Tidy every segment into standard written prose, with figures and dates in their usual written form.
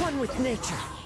One with nature.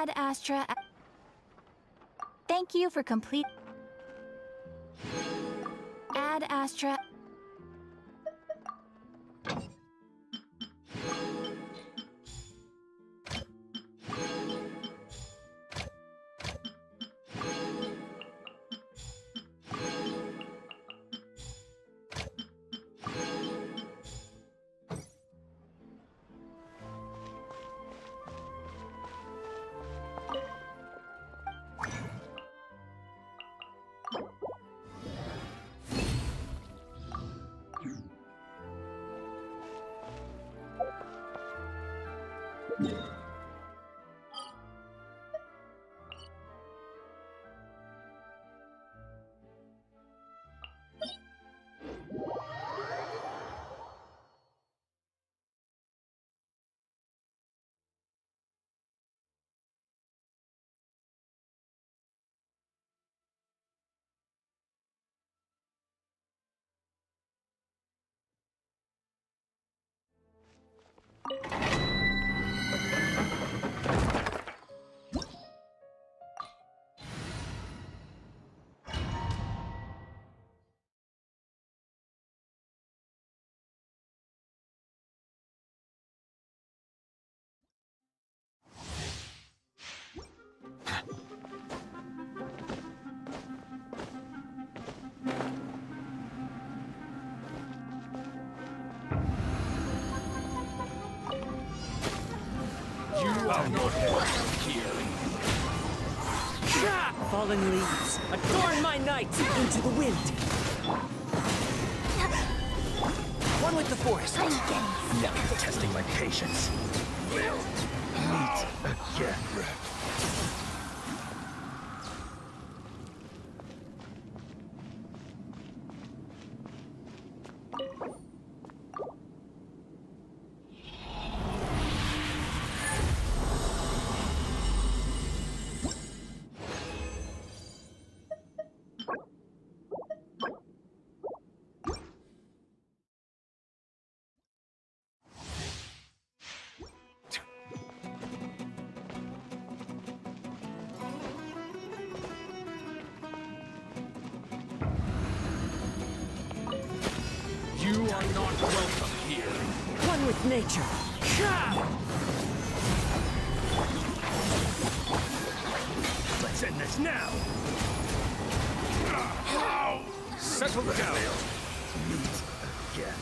Ad Astra. Thank you for complete. Ad Astra. You are not welcome here. Fallen leaves, adorn my night into the wind. One with the forest. Now you're testing my patience. We'll meet again. You are not welcome here. One with nature. Let's end this now. Settle down. Meet again.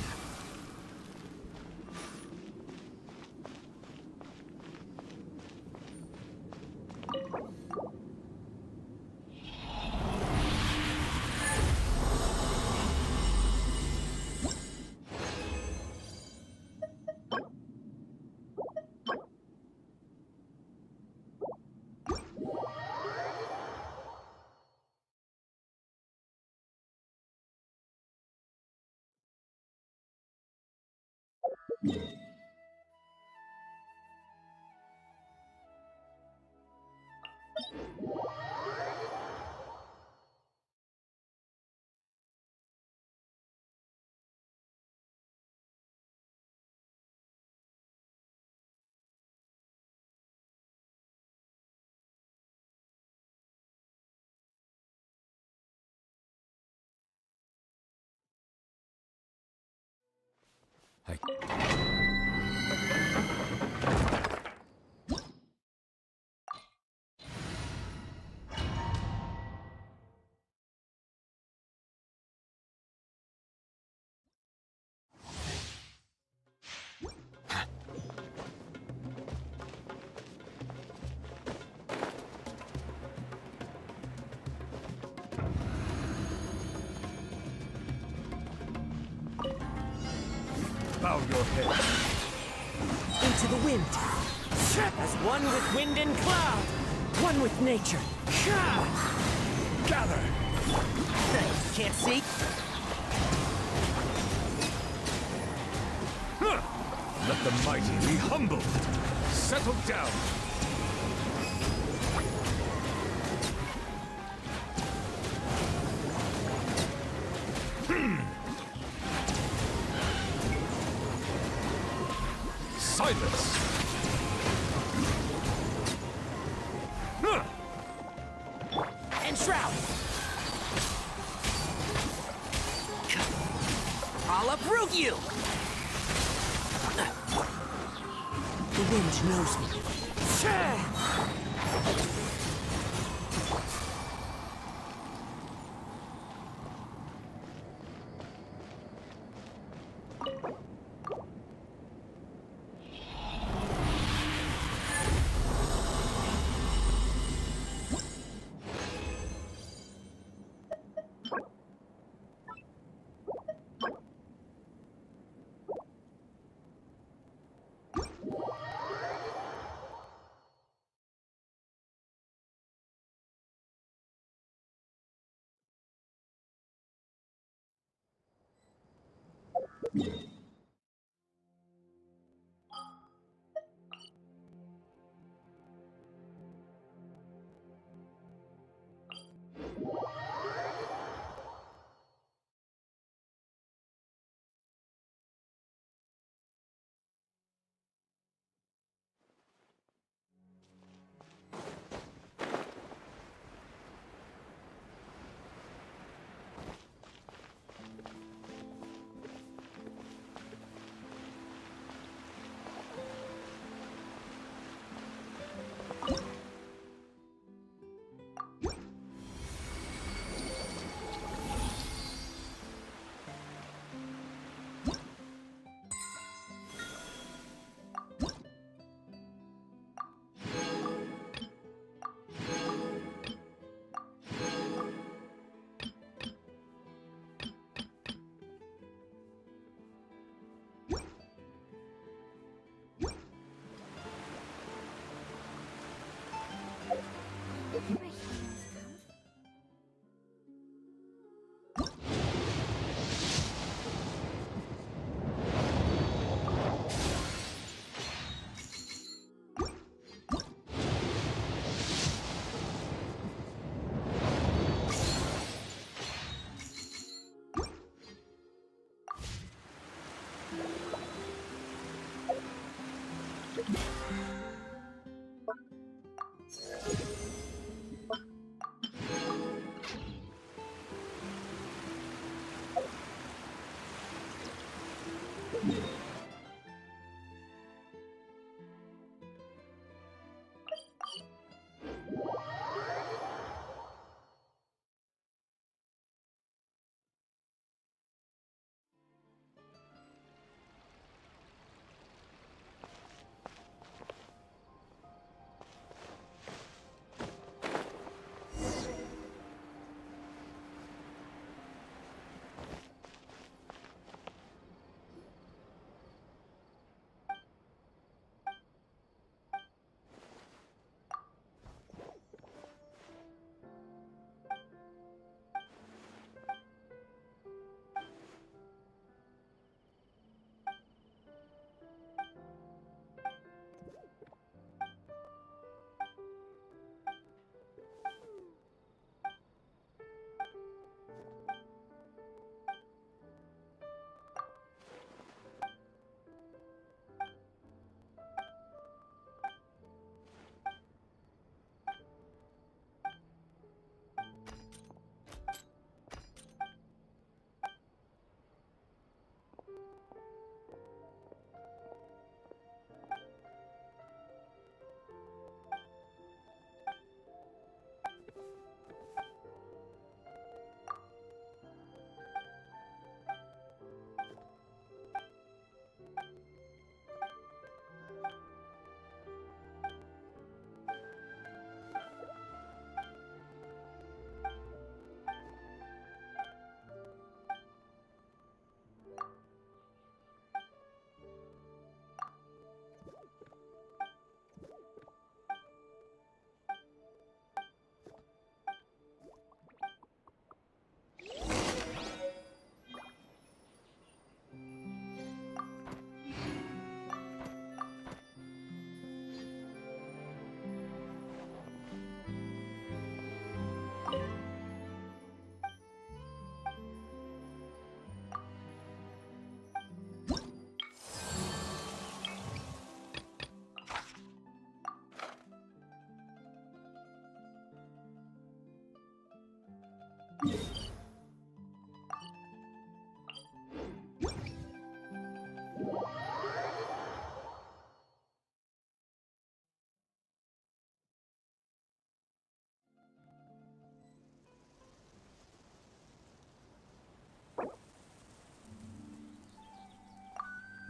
Bow your head. Into the wind. As one with wind and cloud. One with nature. Gather. Can't see? Let the mighty be humbled. Settle down. Silence. Enshroud! I'll uproot you! The wind knows me.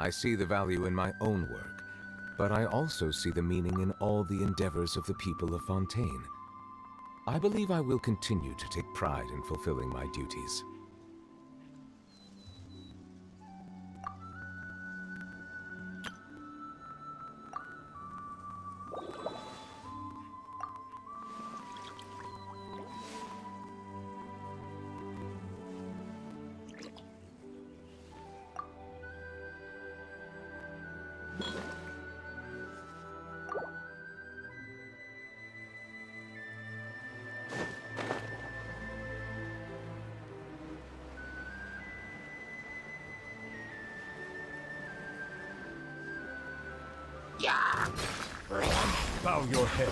I see the value in my own work, but I also see the meaning in all the endeavors of the people of Fontaine. I believe I will continue to take pride in fulfilling my duties. Bow your head.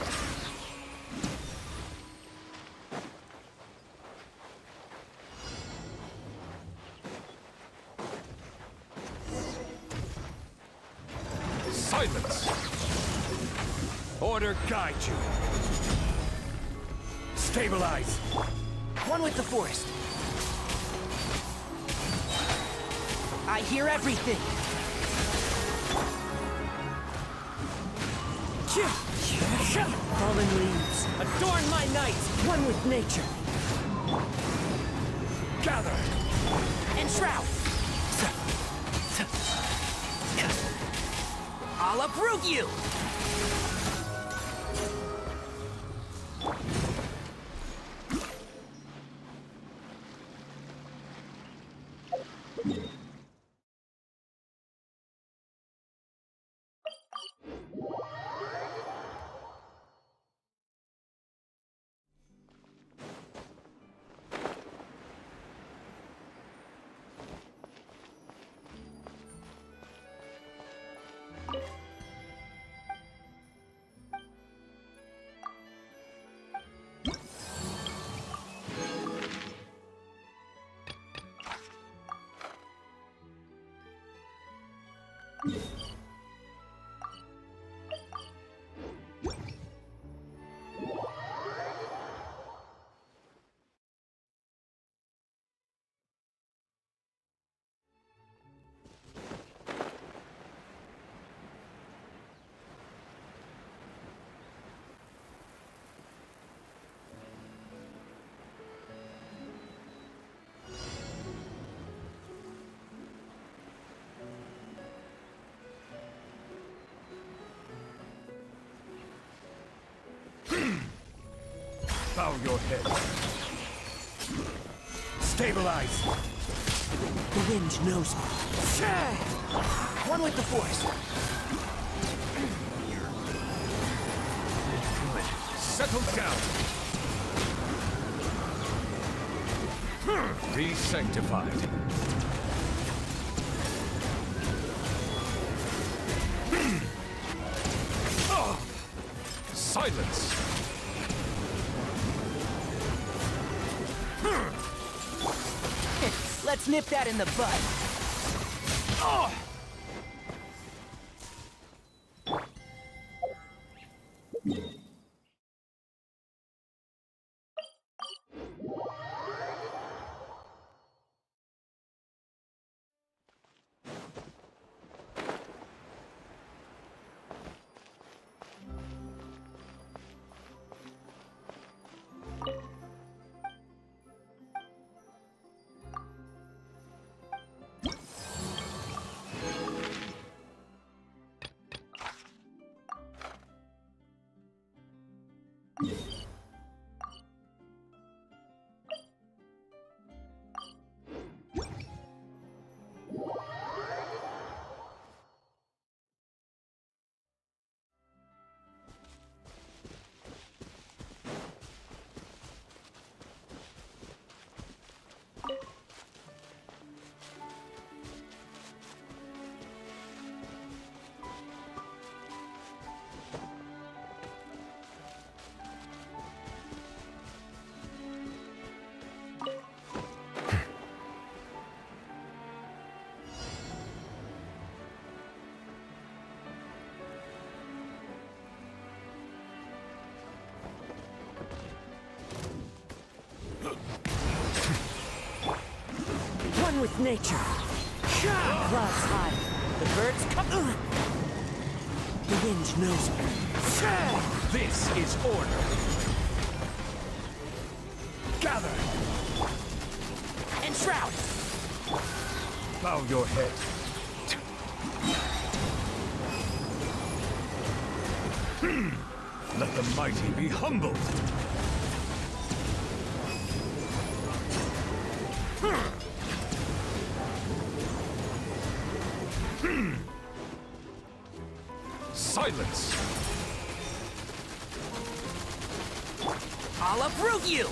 Silence! Order guide you. Stabilize. One with the forest. I hear everything. Fallen leaves, adorn my night, one with nature. Gather. Enshroud. I'll uproot you. Bow your head. Stabilize. The wind knows me. One with the force. Settle down. Be sanctified. Silence. Let's nip that in the bud. One with nature. Clouds high. The birds come. The wind knows me. This is order. Gather. Enshroud. Bow your head. Let the mighty be humbled. Silence. I'll uproot you.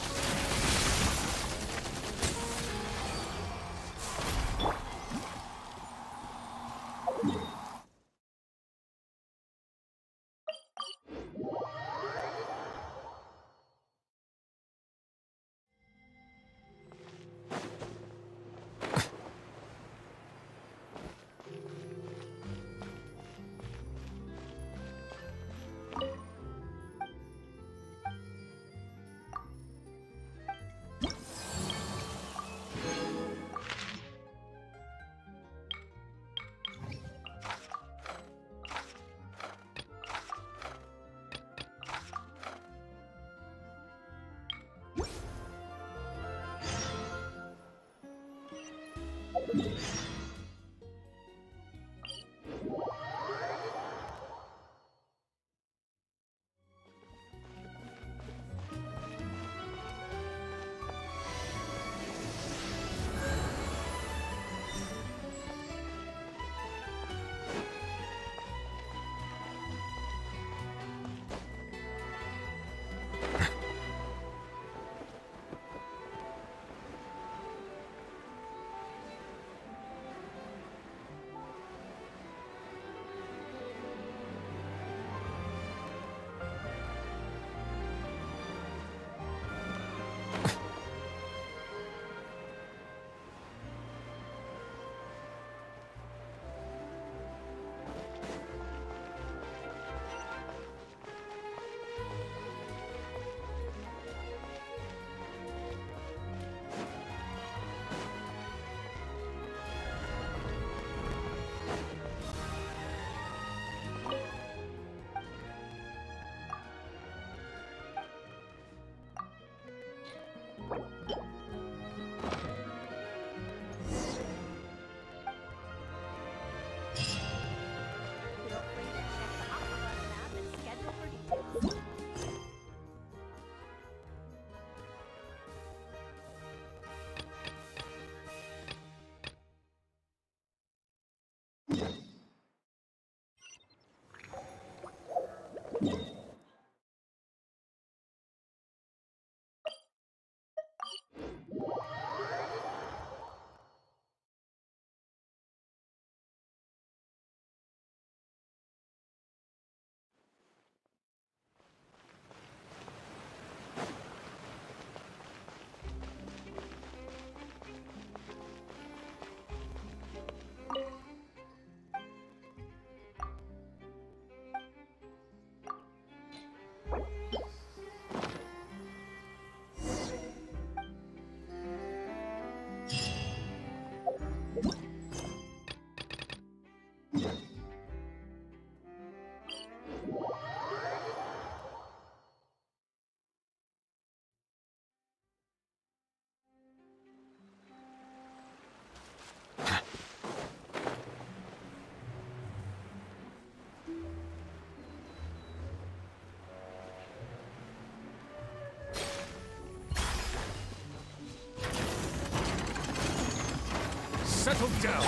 Settle down.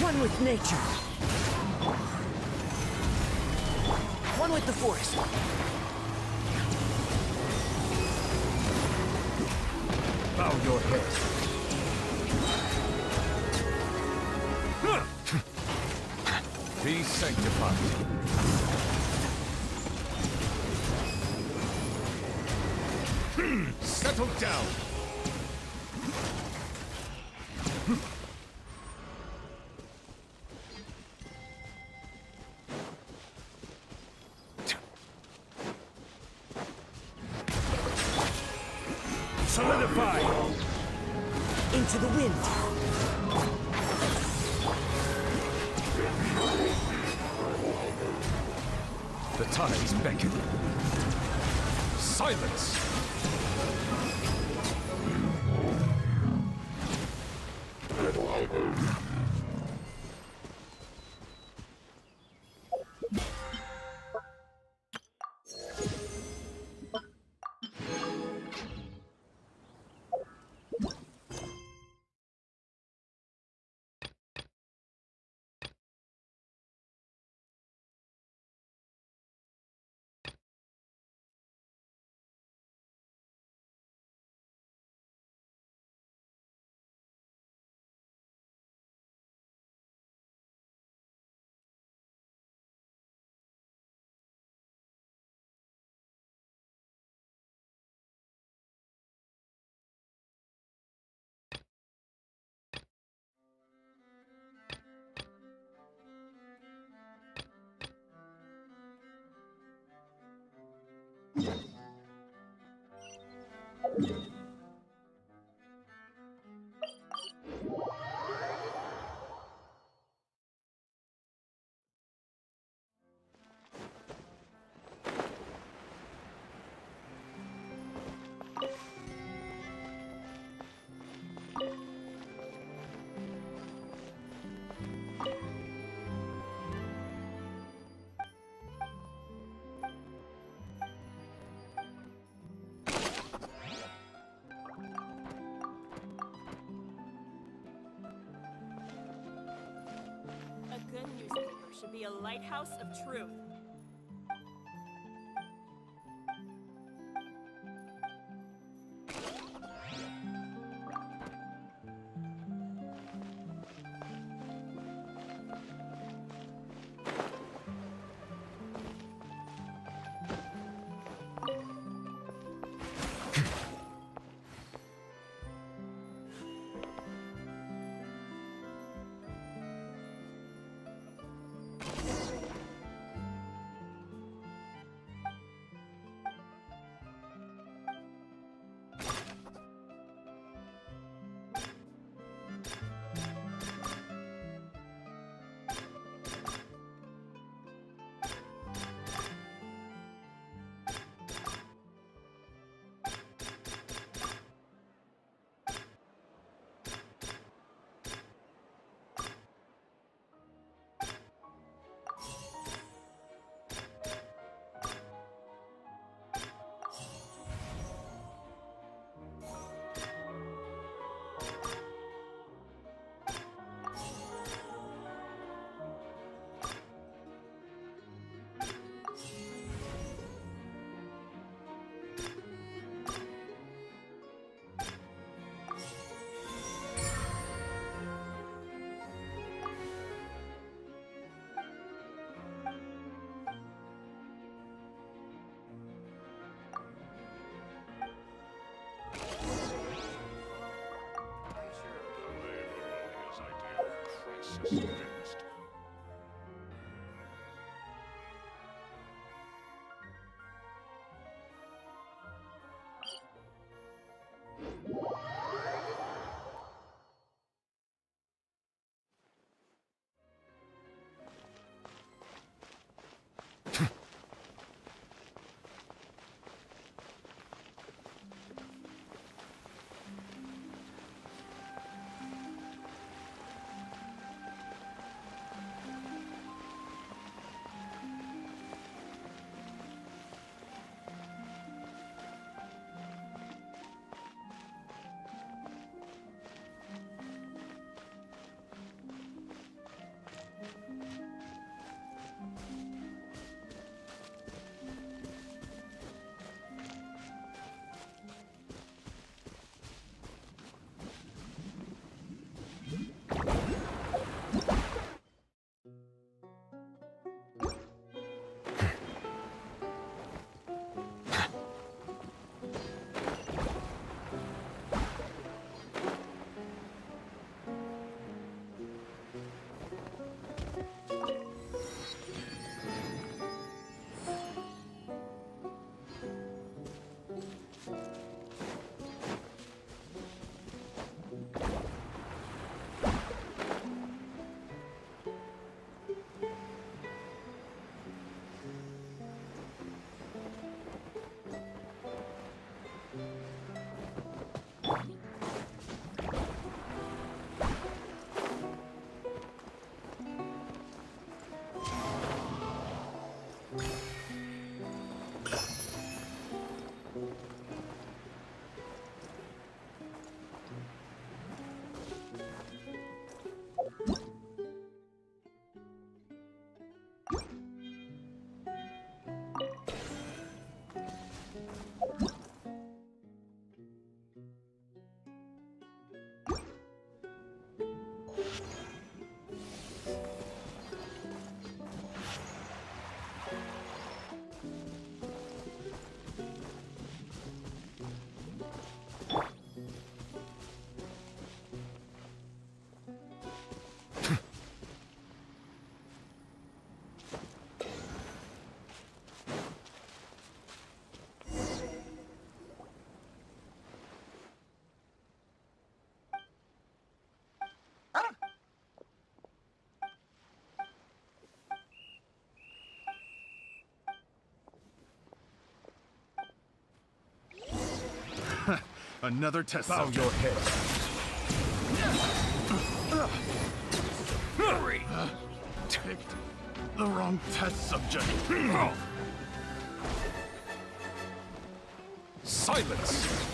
One with nature. One with the force. Bow your head. Be sanctified. Settle down. Solidify. Into the wind. The tides beckon. Silence! A good newspaper should be a lighthouse of truth. Another test Bow subject. Your head. Hurry! Picked the wrong test subject. Silence!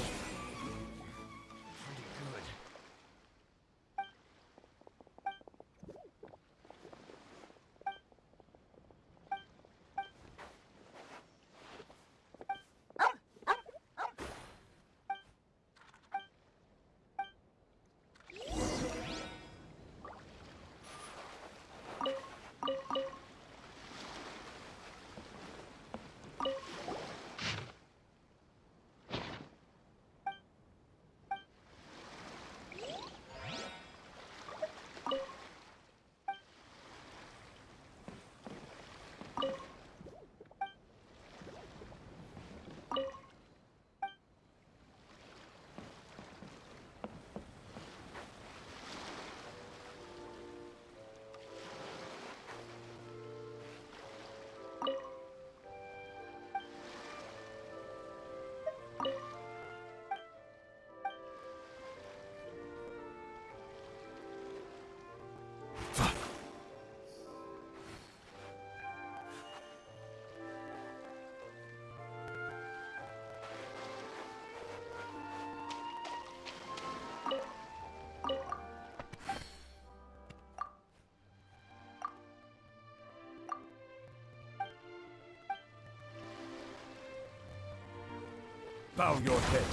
Bow your head.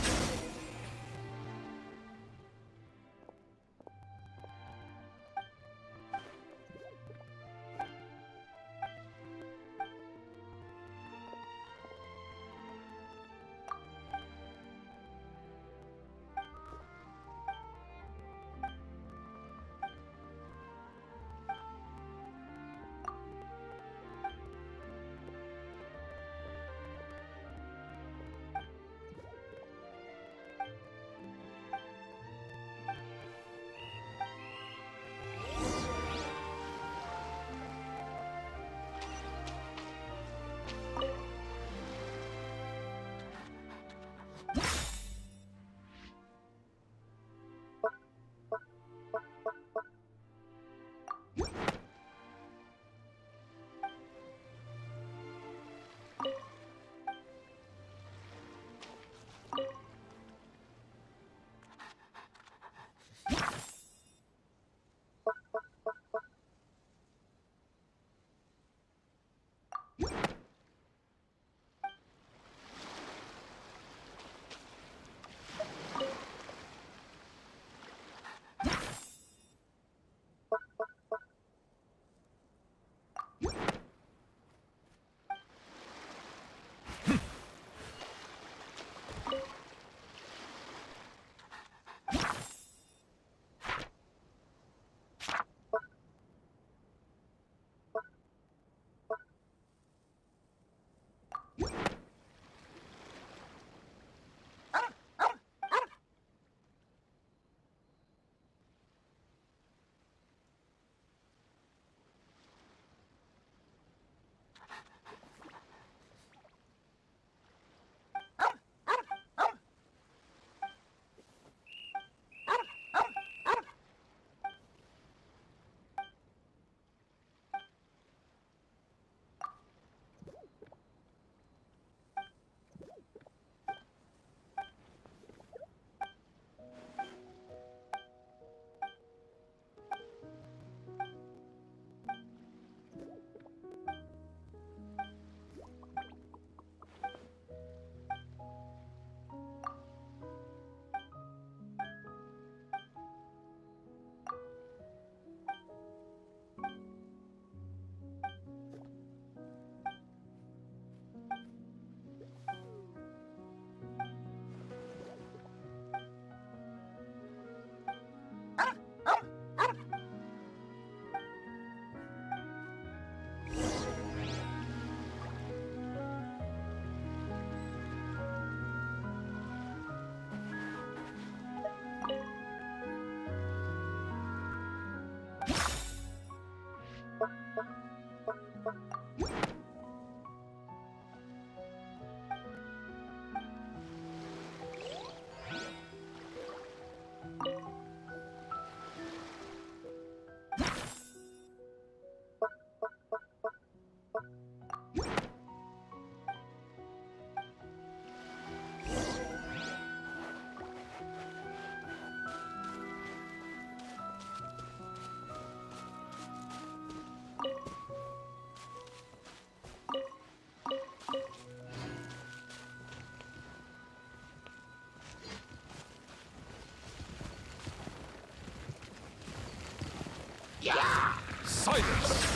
Silence!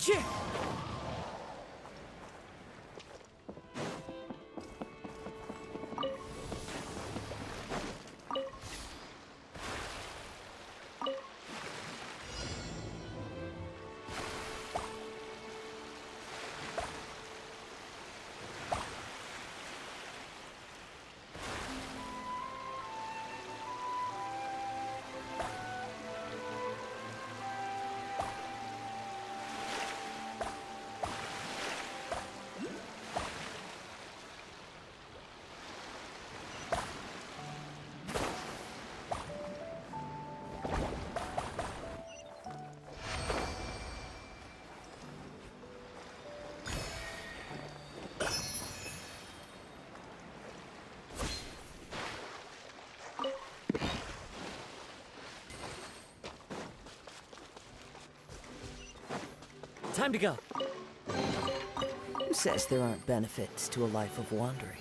Shit! Time to go. Who says there aren't benefits to a life of wandering?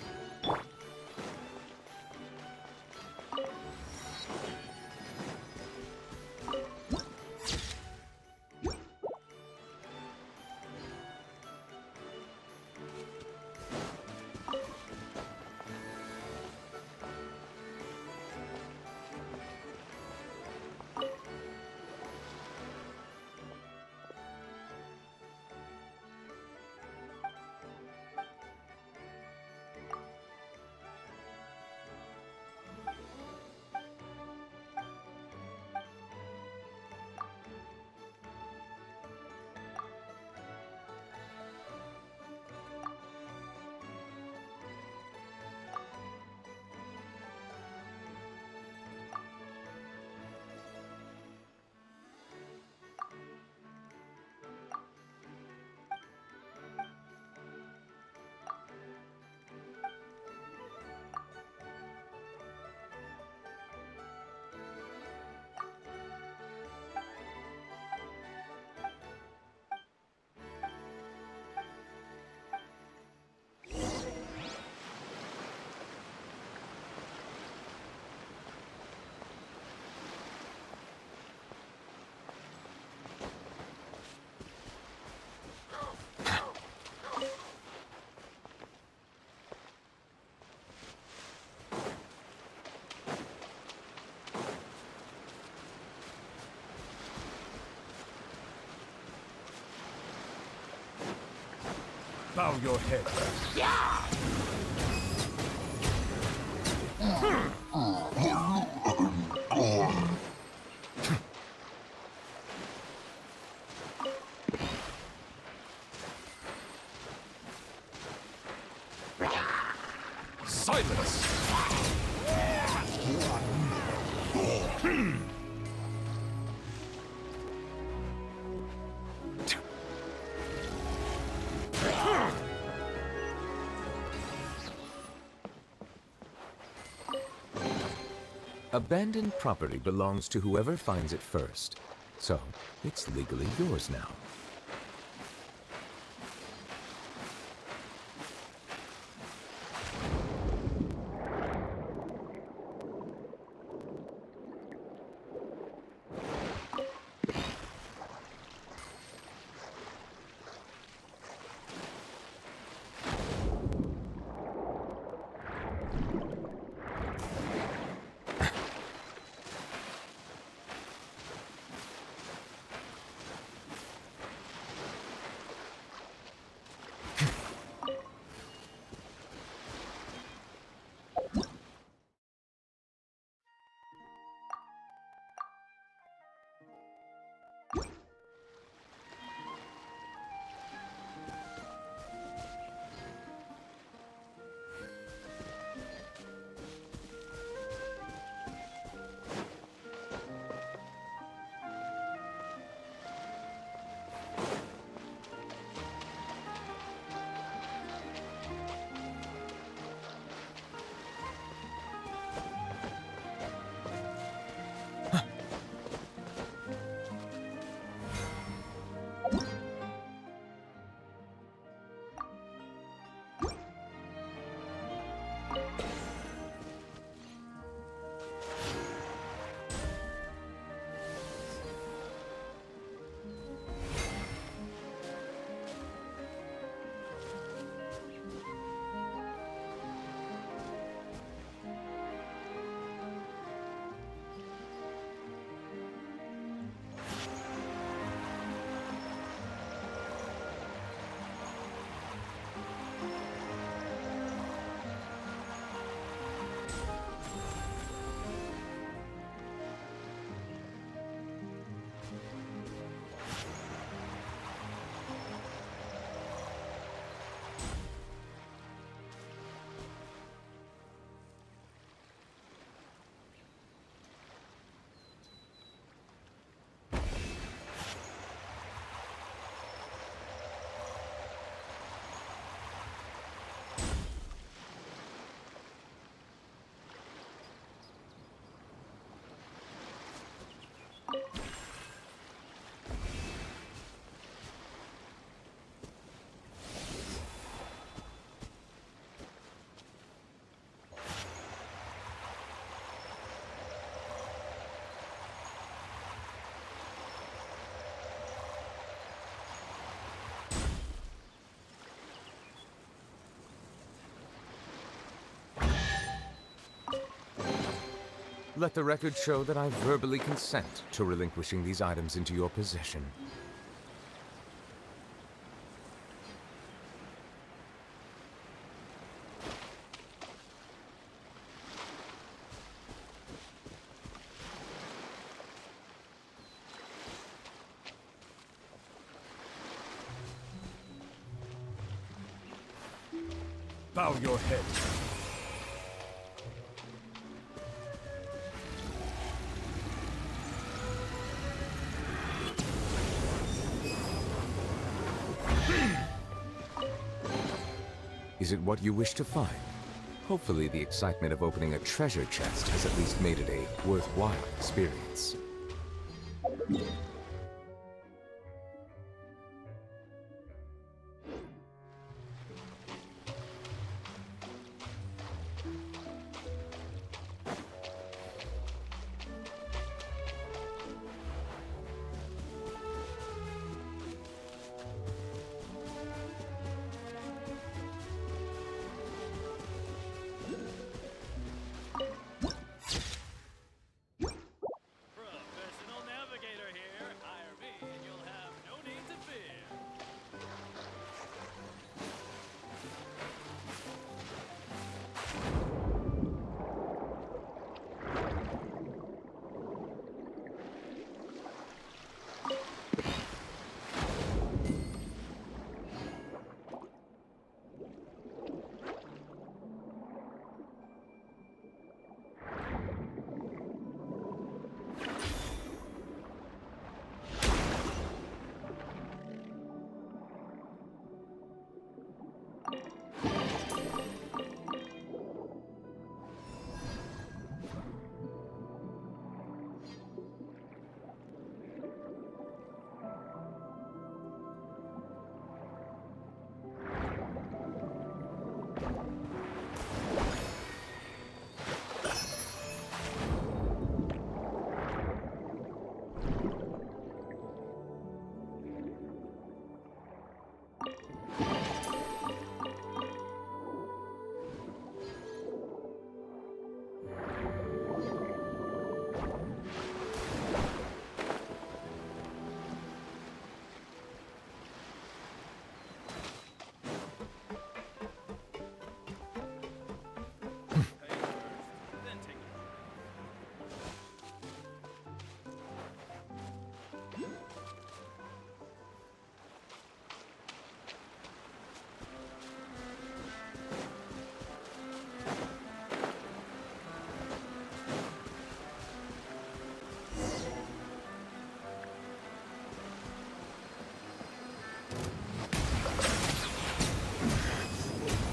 Bow your head. Silence! Abandoned property belongs to whoever finds it first, so it's legally yours now. Let the record show that I verbally consent to relinquishing these items into your possession. Bow your head. Is it what you wish to find? Hopefully the excitement of opening a treasure chest has at least made it a worthwhile experience. Professional navigator here.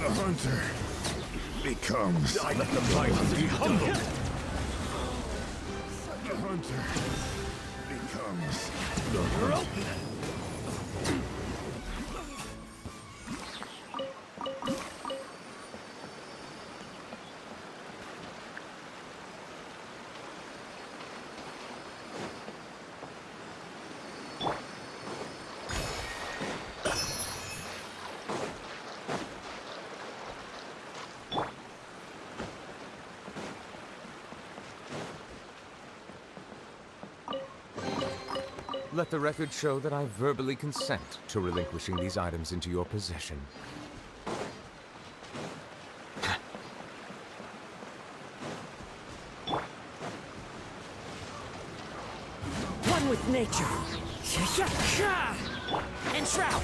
The hunter becomes... Let the mighty be humbled! The hunter becomes... The hunter. Let the record show that I verbally consent to relinquishing these items into your possession. One with nature. Enshroud.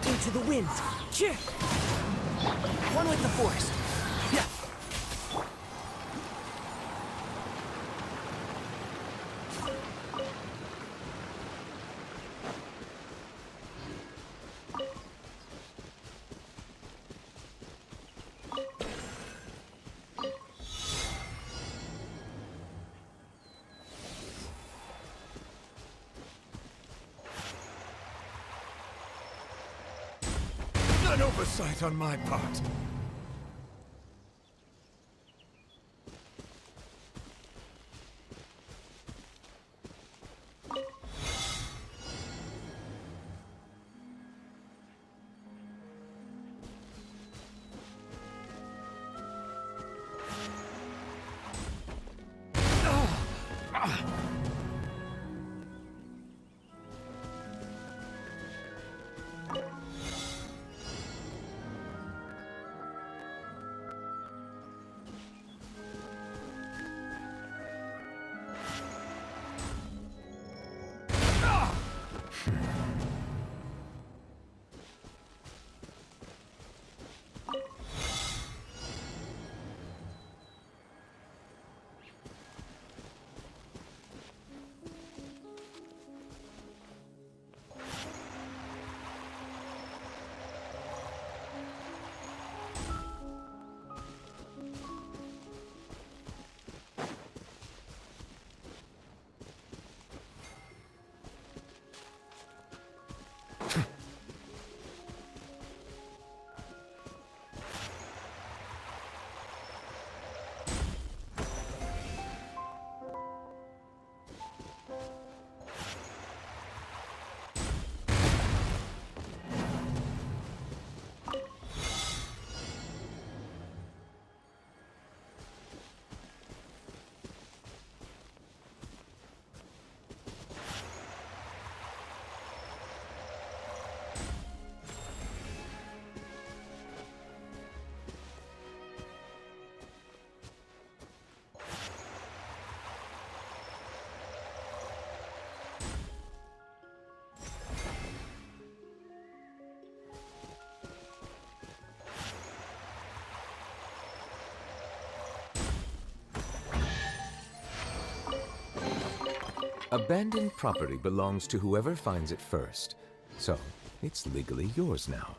Into the wind. Cheer. One with the force. Yeah. An oversight on my part. Abandoned property belongs to whoever finds it first, so it's legally yours now.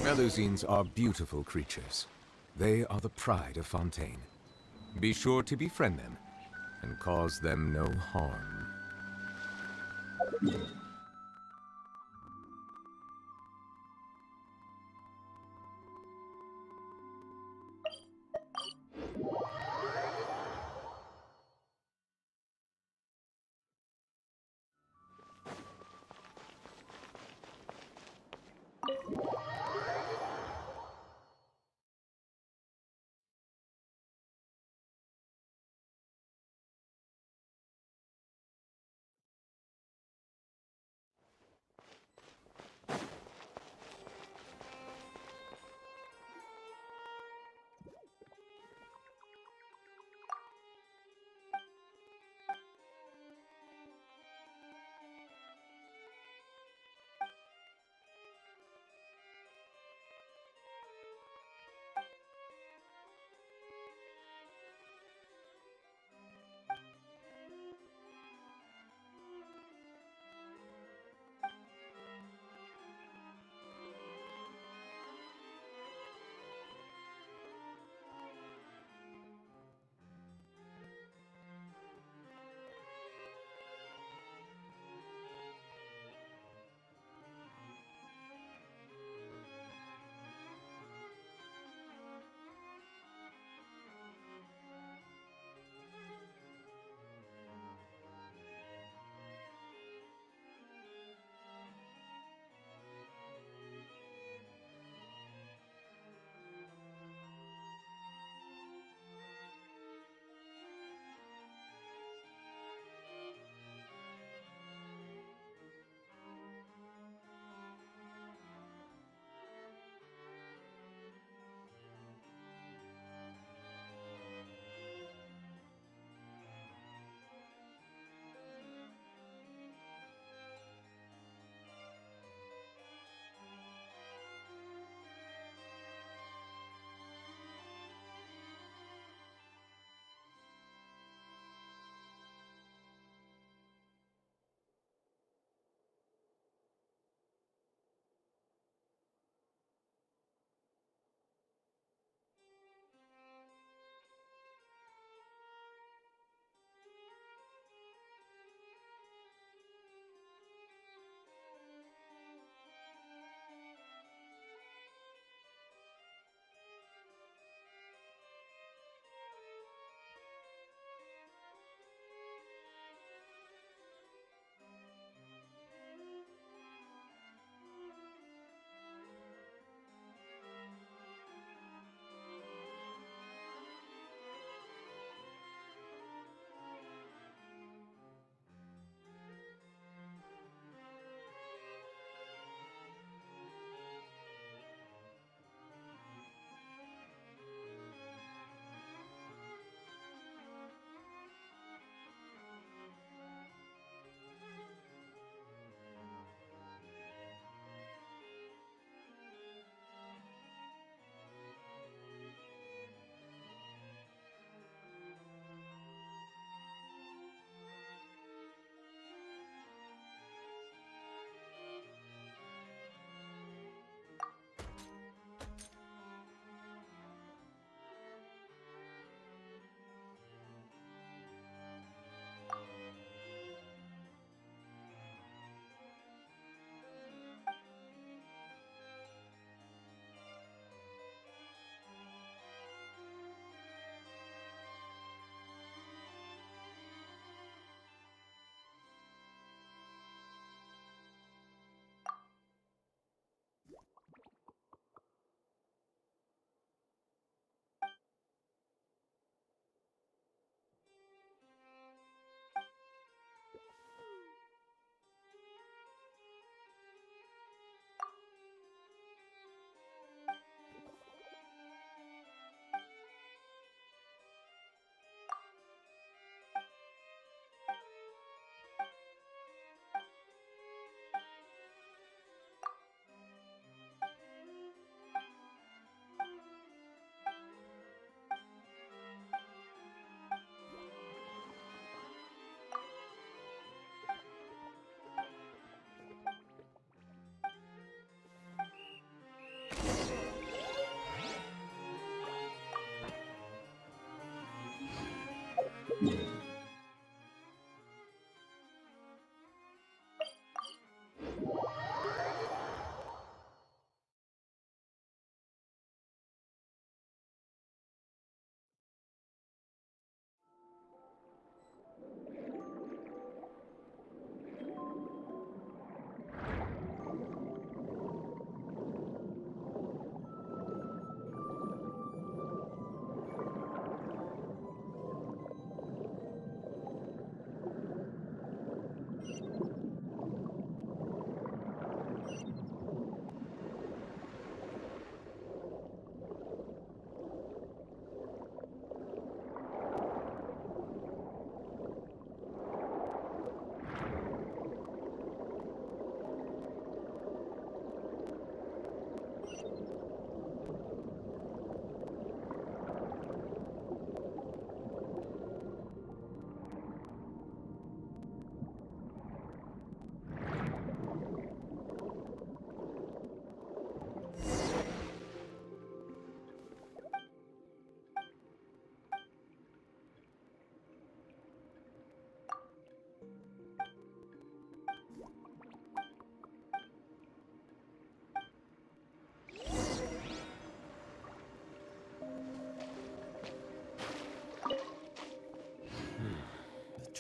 Melusines are beautiful creatures. They are the pride of Fontaine. Be sure to befriend them and cause them no harm.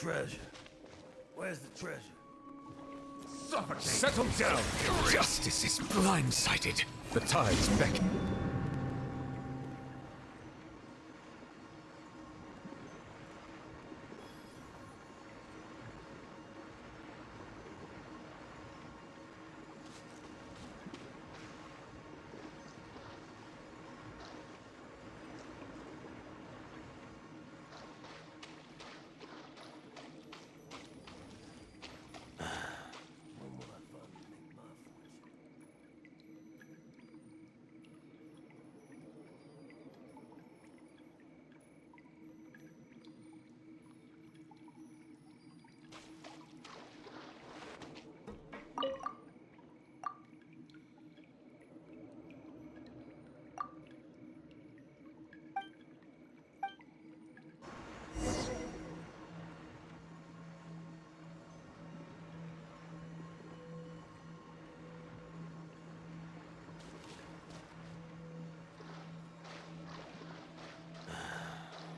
treasure? Where's the treasure? Settle down! Justice is blindsided. The tides beckon.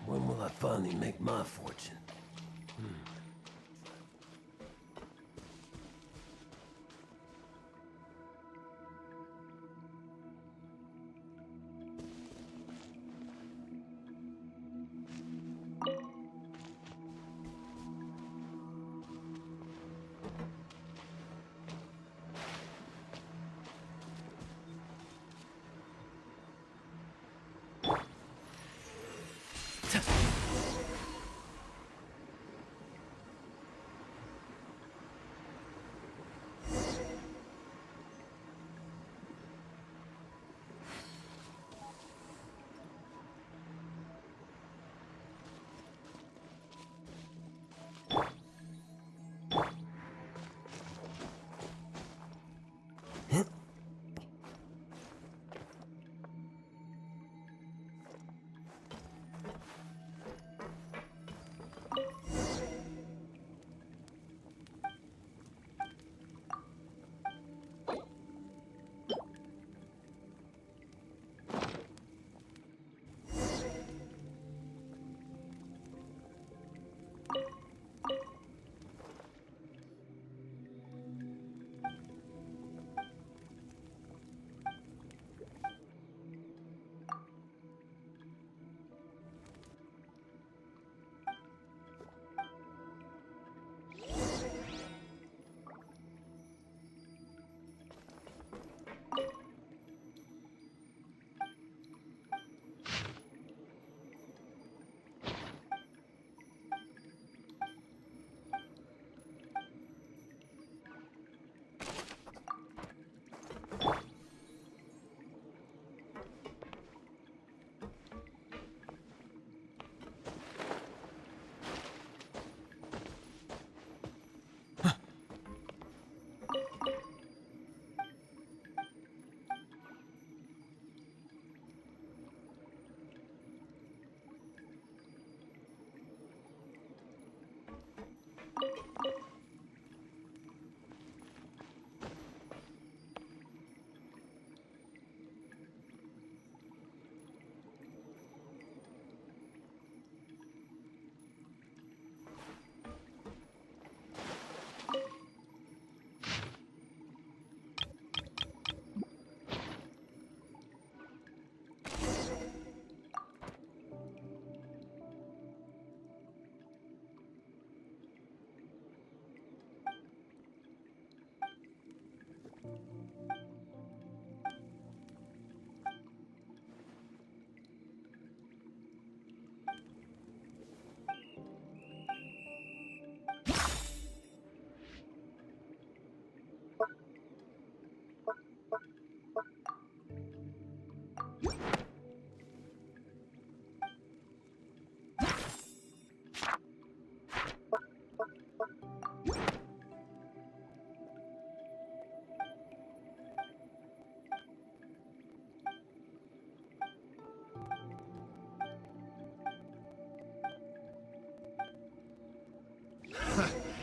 When will I finally make my fortune?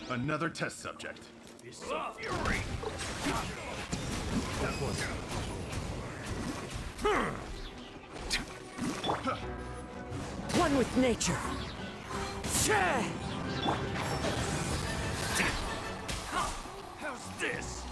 Another test subject. Fury! That was... One with nature. Share! How's this?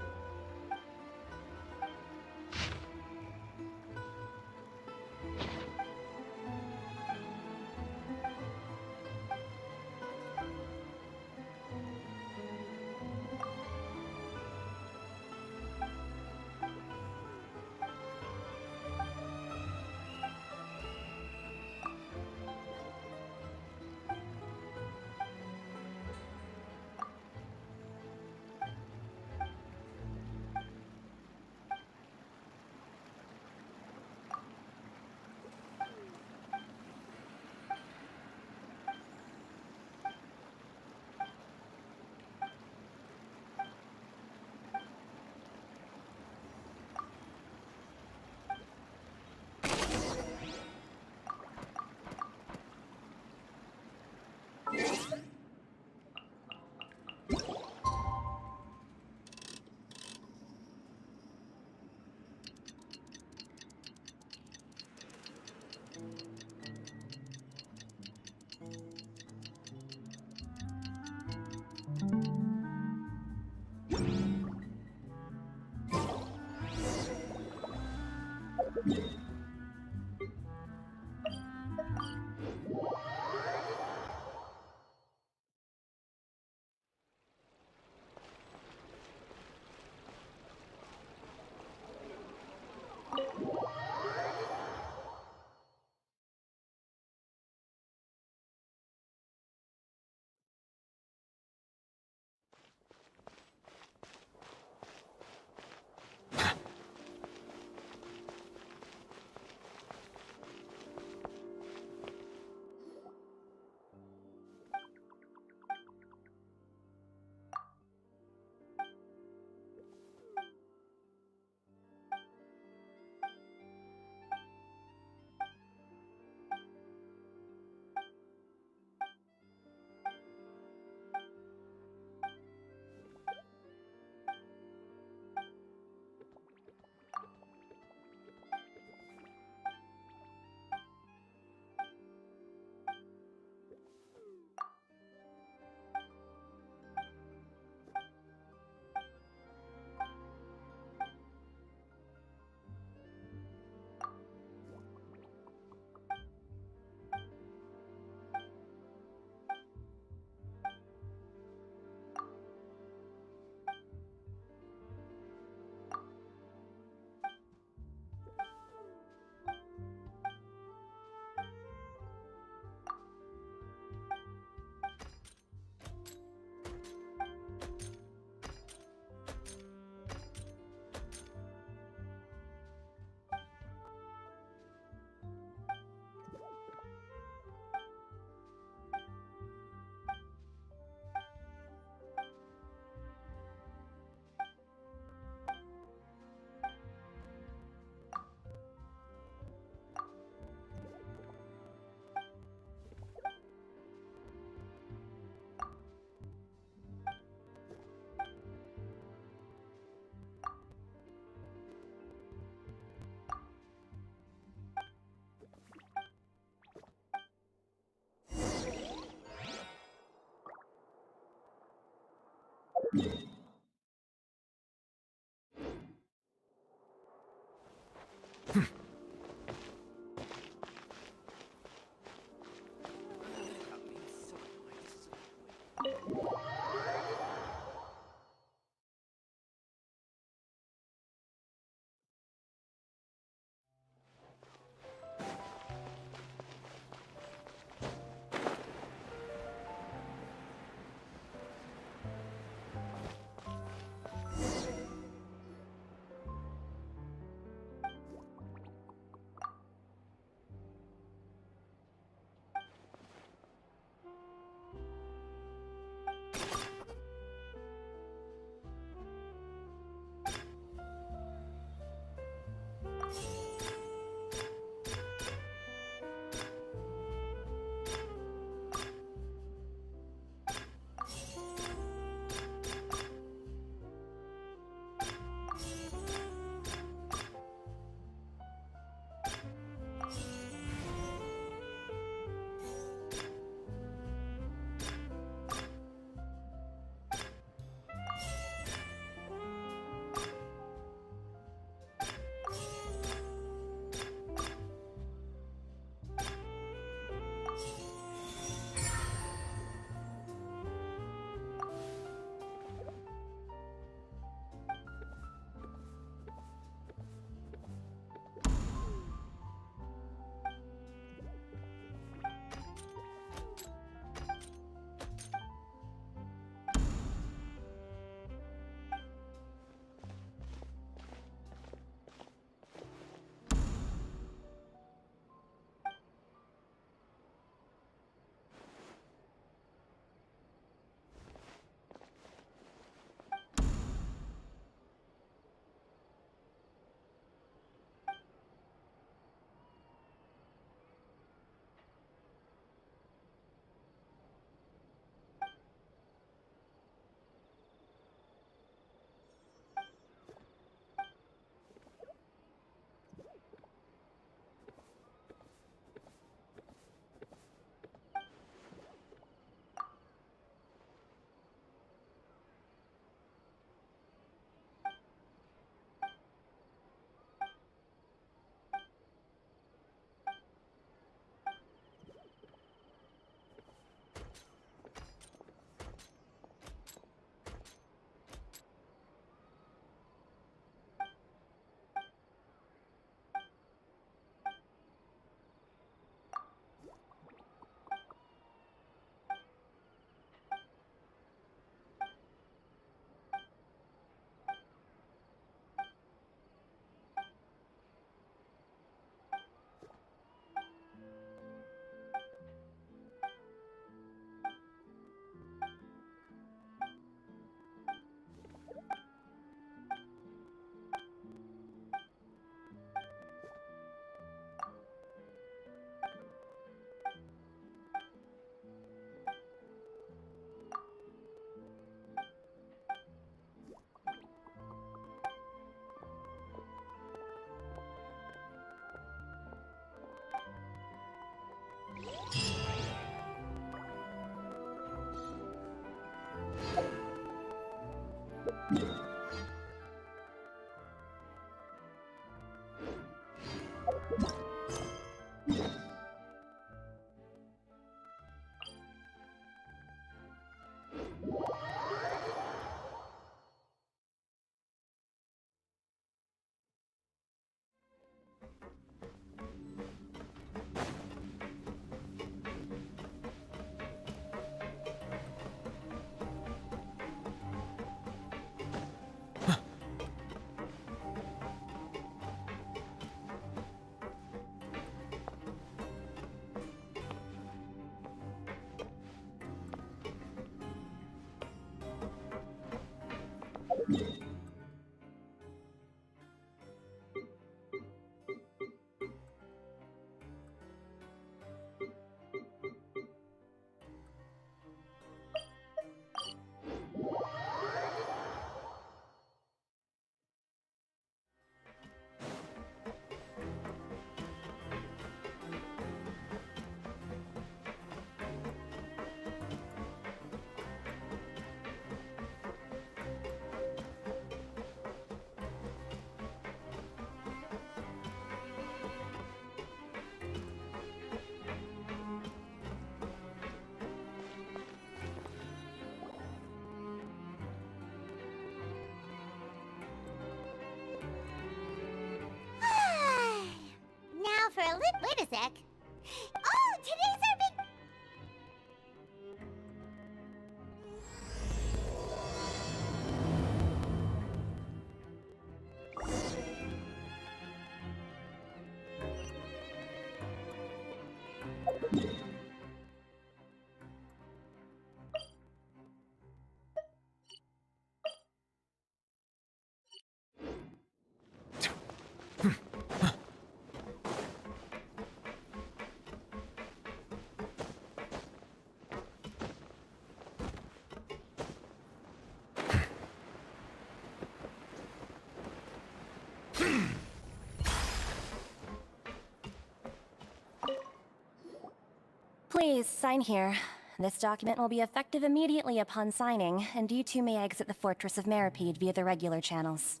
Please, sign here. This document will be effective immediately upon signing, and you two may exit the Fortress of Meripede via the regular channels.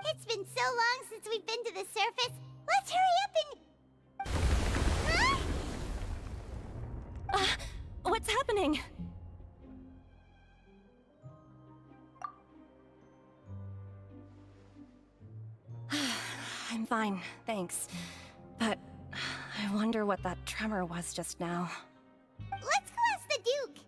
It's been so long since we've been to the surface. Let's hurry up and... Huh? What's happening? I'm fine, thanks. But I wonder what that tremor was just now. Let's go ask the Duke.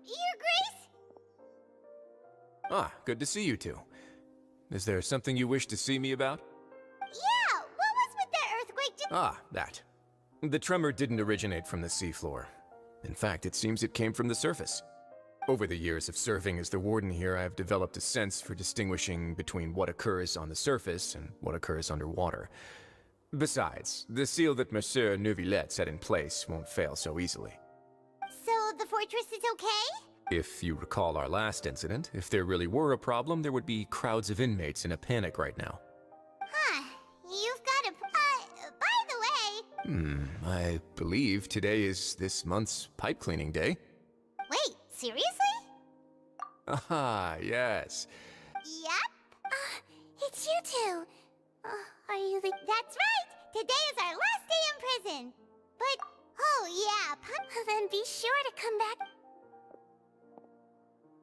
Your Grace? Ah, good to see you two. Is there something you wish to see me about? Yeah, what was with that earthquake Ah, that. The tremor didn't originate from the seafloor. In fact, it seems it came from the surface. Over the years of serving as the warden here, I have developed a sense for distinguishing between what occurs on the surface and what occurs underwater. Besides, the seal that Monsieur Neuvillette set in place won't fail so easily. So the fortress is okay? If you recall our last incident, if there really were a problem, there would be crowds of inmates in a panic right now. Huh. You've got a... by the way... I believe today is this month's pipe cleaning day. Wait, seriously? Ah, yes. Yep. It's you two. Are you the... That's right! Today is our last day in prison. But... Oh, yeah, then be sure to come back.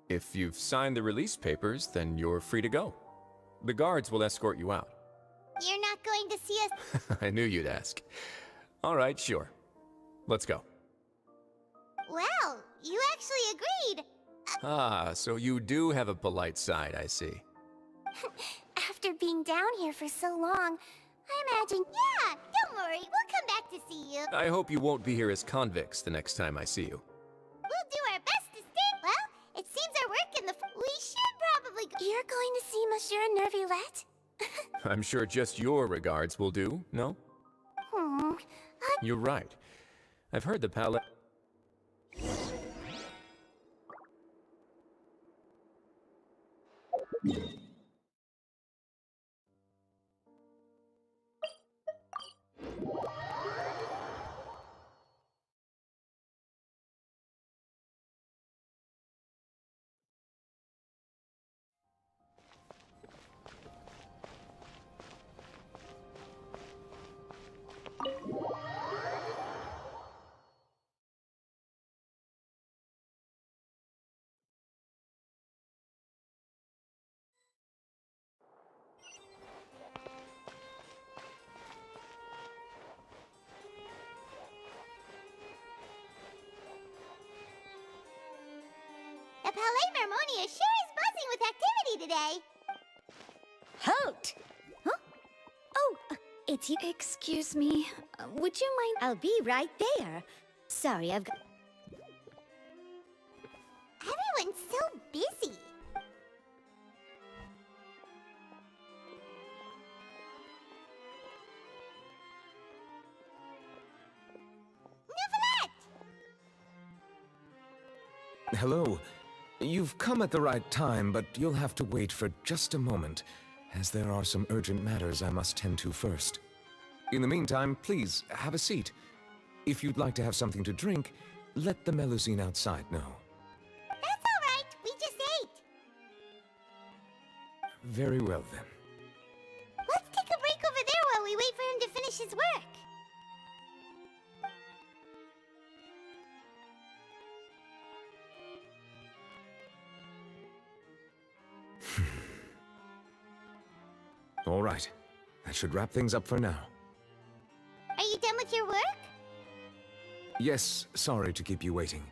If you've signed the release papers, then you're free to go. The guards will escort you out. You're not going to see us... I knew you'd ask. All right, sure. Let's go. Well, you actually agreed. Ah, so you do have a polite side, I see. After being down here for so long, I imagine... Yeah, don't worry, we'll come back to see you. I hope you won't be here as convicts the next time I see you. We'll do our best to stay... Well, it seems our work in the... We should probably go... You're going to see Monsieur Neuvillette? I'm sure just your regards will do, no? You're right. I've heard the palace... The Palais Mermonia sure is buzzing with activity today. Halt! Huh? Oh, it's you. Excuse me, would you mind... I'll be right there. Sorry, I've got... Everyone's so busy. Neuvillette! Hello. You've come at the right time, but you'll have to wait for just a moment, as there are some urgent matters I must tend to first. In the meantime, please, have a seat. If you'd like to have something to drink, let the Melusine outside know. That's all right. We just ate. Very well, then. Let's take a break over there while we wait for him to finish his work. All right. That should wrap things up for now. Are you done with your work? Yes, sorry to keep you waiting.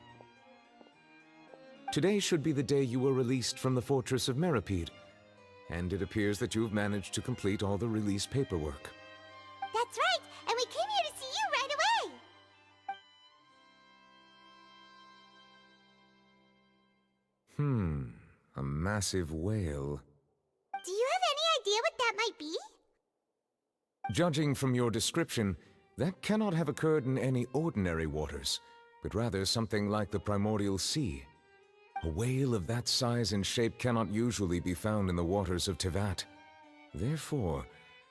Today should be the day you were released from the Fortress of Meripede, and it appears that you have managed to complete all the release paperwork. That's right, and we came here to see you right away! A massive whale. Do you have any idea what that might be? Judging from your description, that cannot have occurred in any ordinary waters, but rather something like the primordial sea. A whale of that size and shape cannot usually be found in the waters of Tevat. Therefore,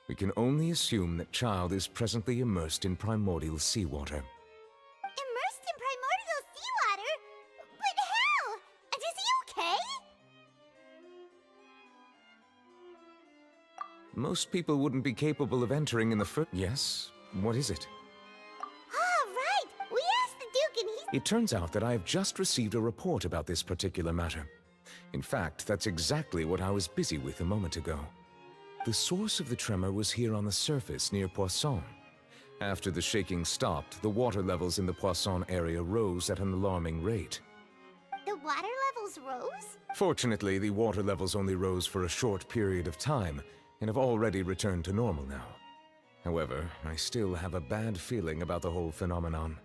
we can only assume that Child is presently immersed in primordial seawater. Immersed in primordial seawater? But how? And is he okay? Most people wouldn't be capable of entering in the first... Yes? What is it? Ah, right! We asked the Duke and he... It turns out that I have just received a report about this particular matter. In fact, that's exactly what I was busy with a moment ago. The source of the tremor was here on the surface near Poisson. After the shaking stopped, the water levels in the Poisson area rose at an alarming rate. The water levels rose? Fortunately, the water levels only rose for a short period of time, and have already returned to normal now. However, I still have a bad feeling about the whole phenomenon.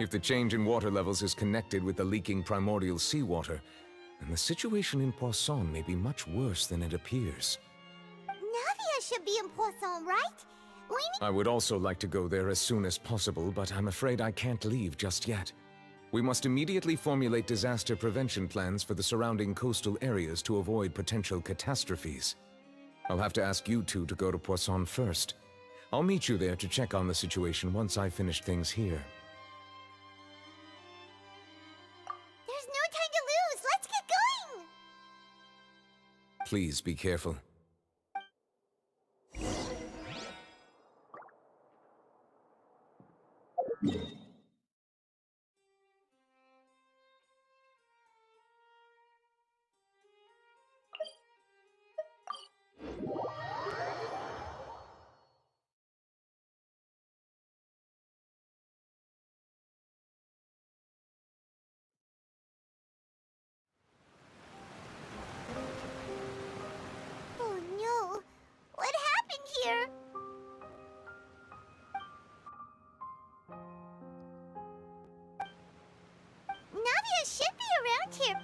If the change in water levels is connected with the leaking primordial seawater, then the situation in Poisson may be much worse than it appears. Navia should be in Poisson, right? I would also like to go there as soon as possible, but I'm afraid I can't leave just yet. We must immediately formulate disaster prevention plans for the surrounding coastal areas to avoid potential catastrophes. I'll have to ask you two to go to Poisson first. I'll meet you there to check on the situation once I finish things here. There's no time to lose! Let's get going! Please be careful. Oh no! What happened here? Navia should be around here.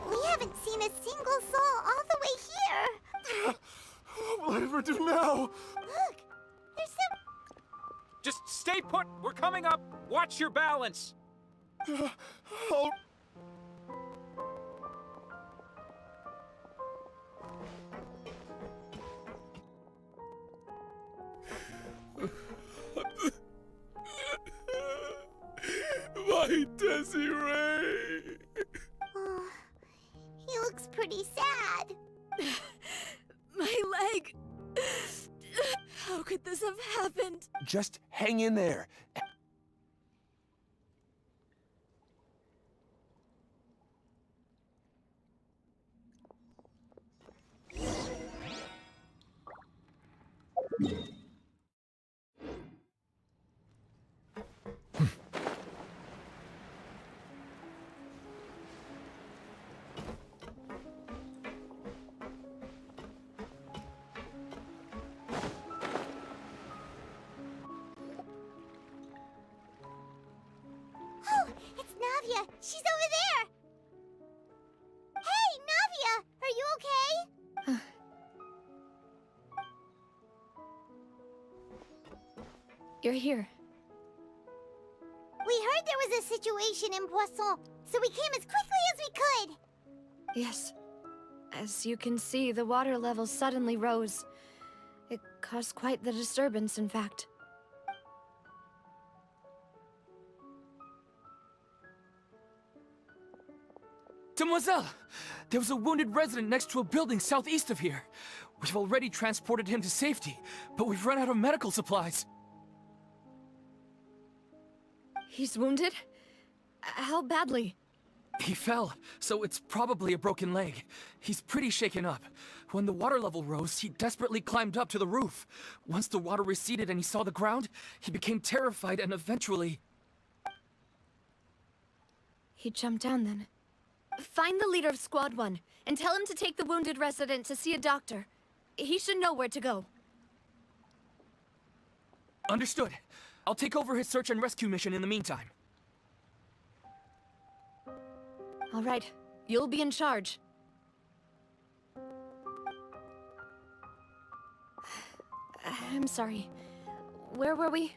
We haven't seen a single soul all the way here. What will I ever do now? Look, there's some... Just stay put! We're coming up! Watch your balance! Oh, my Desiree! Oh, he looks pretty sad. My leg! How could this have happened? Just hang in there. Oh, it's Navia. She's over there. Hey, Navia, are you okay? You're here. We heard there was a situation in Poisson, so we came as quickly as we could. Yes. As you can see, the water level suddenly rose. It caused quite the disturbance, in fact. Demoiselle! There was a wounded resident next to a building southeast of here. We've already transported him to safety, but we've run out of medical supplies. He's wounded? How badly? He fell, so it's probably a broken leg. He's pretty shaken up. When the water level rose, he desperately climbed up to the roof. Once the water receded and he saw the ground, he became terrified and eventually... He jumped down then. Find the leader of Squad 1 and tell him to take the wounded resident to see a doctor. He should know where to go. Understood. I'll take over his search and rescue mission in the meantime. All right, you'll be in charge. I'm sorry. Where were we?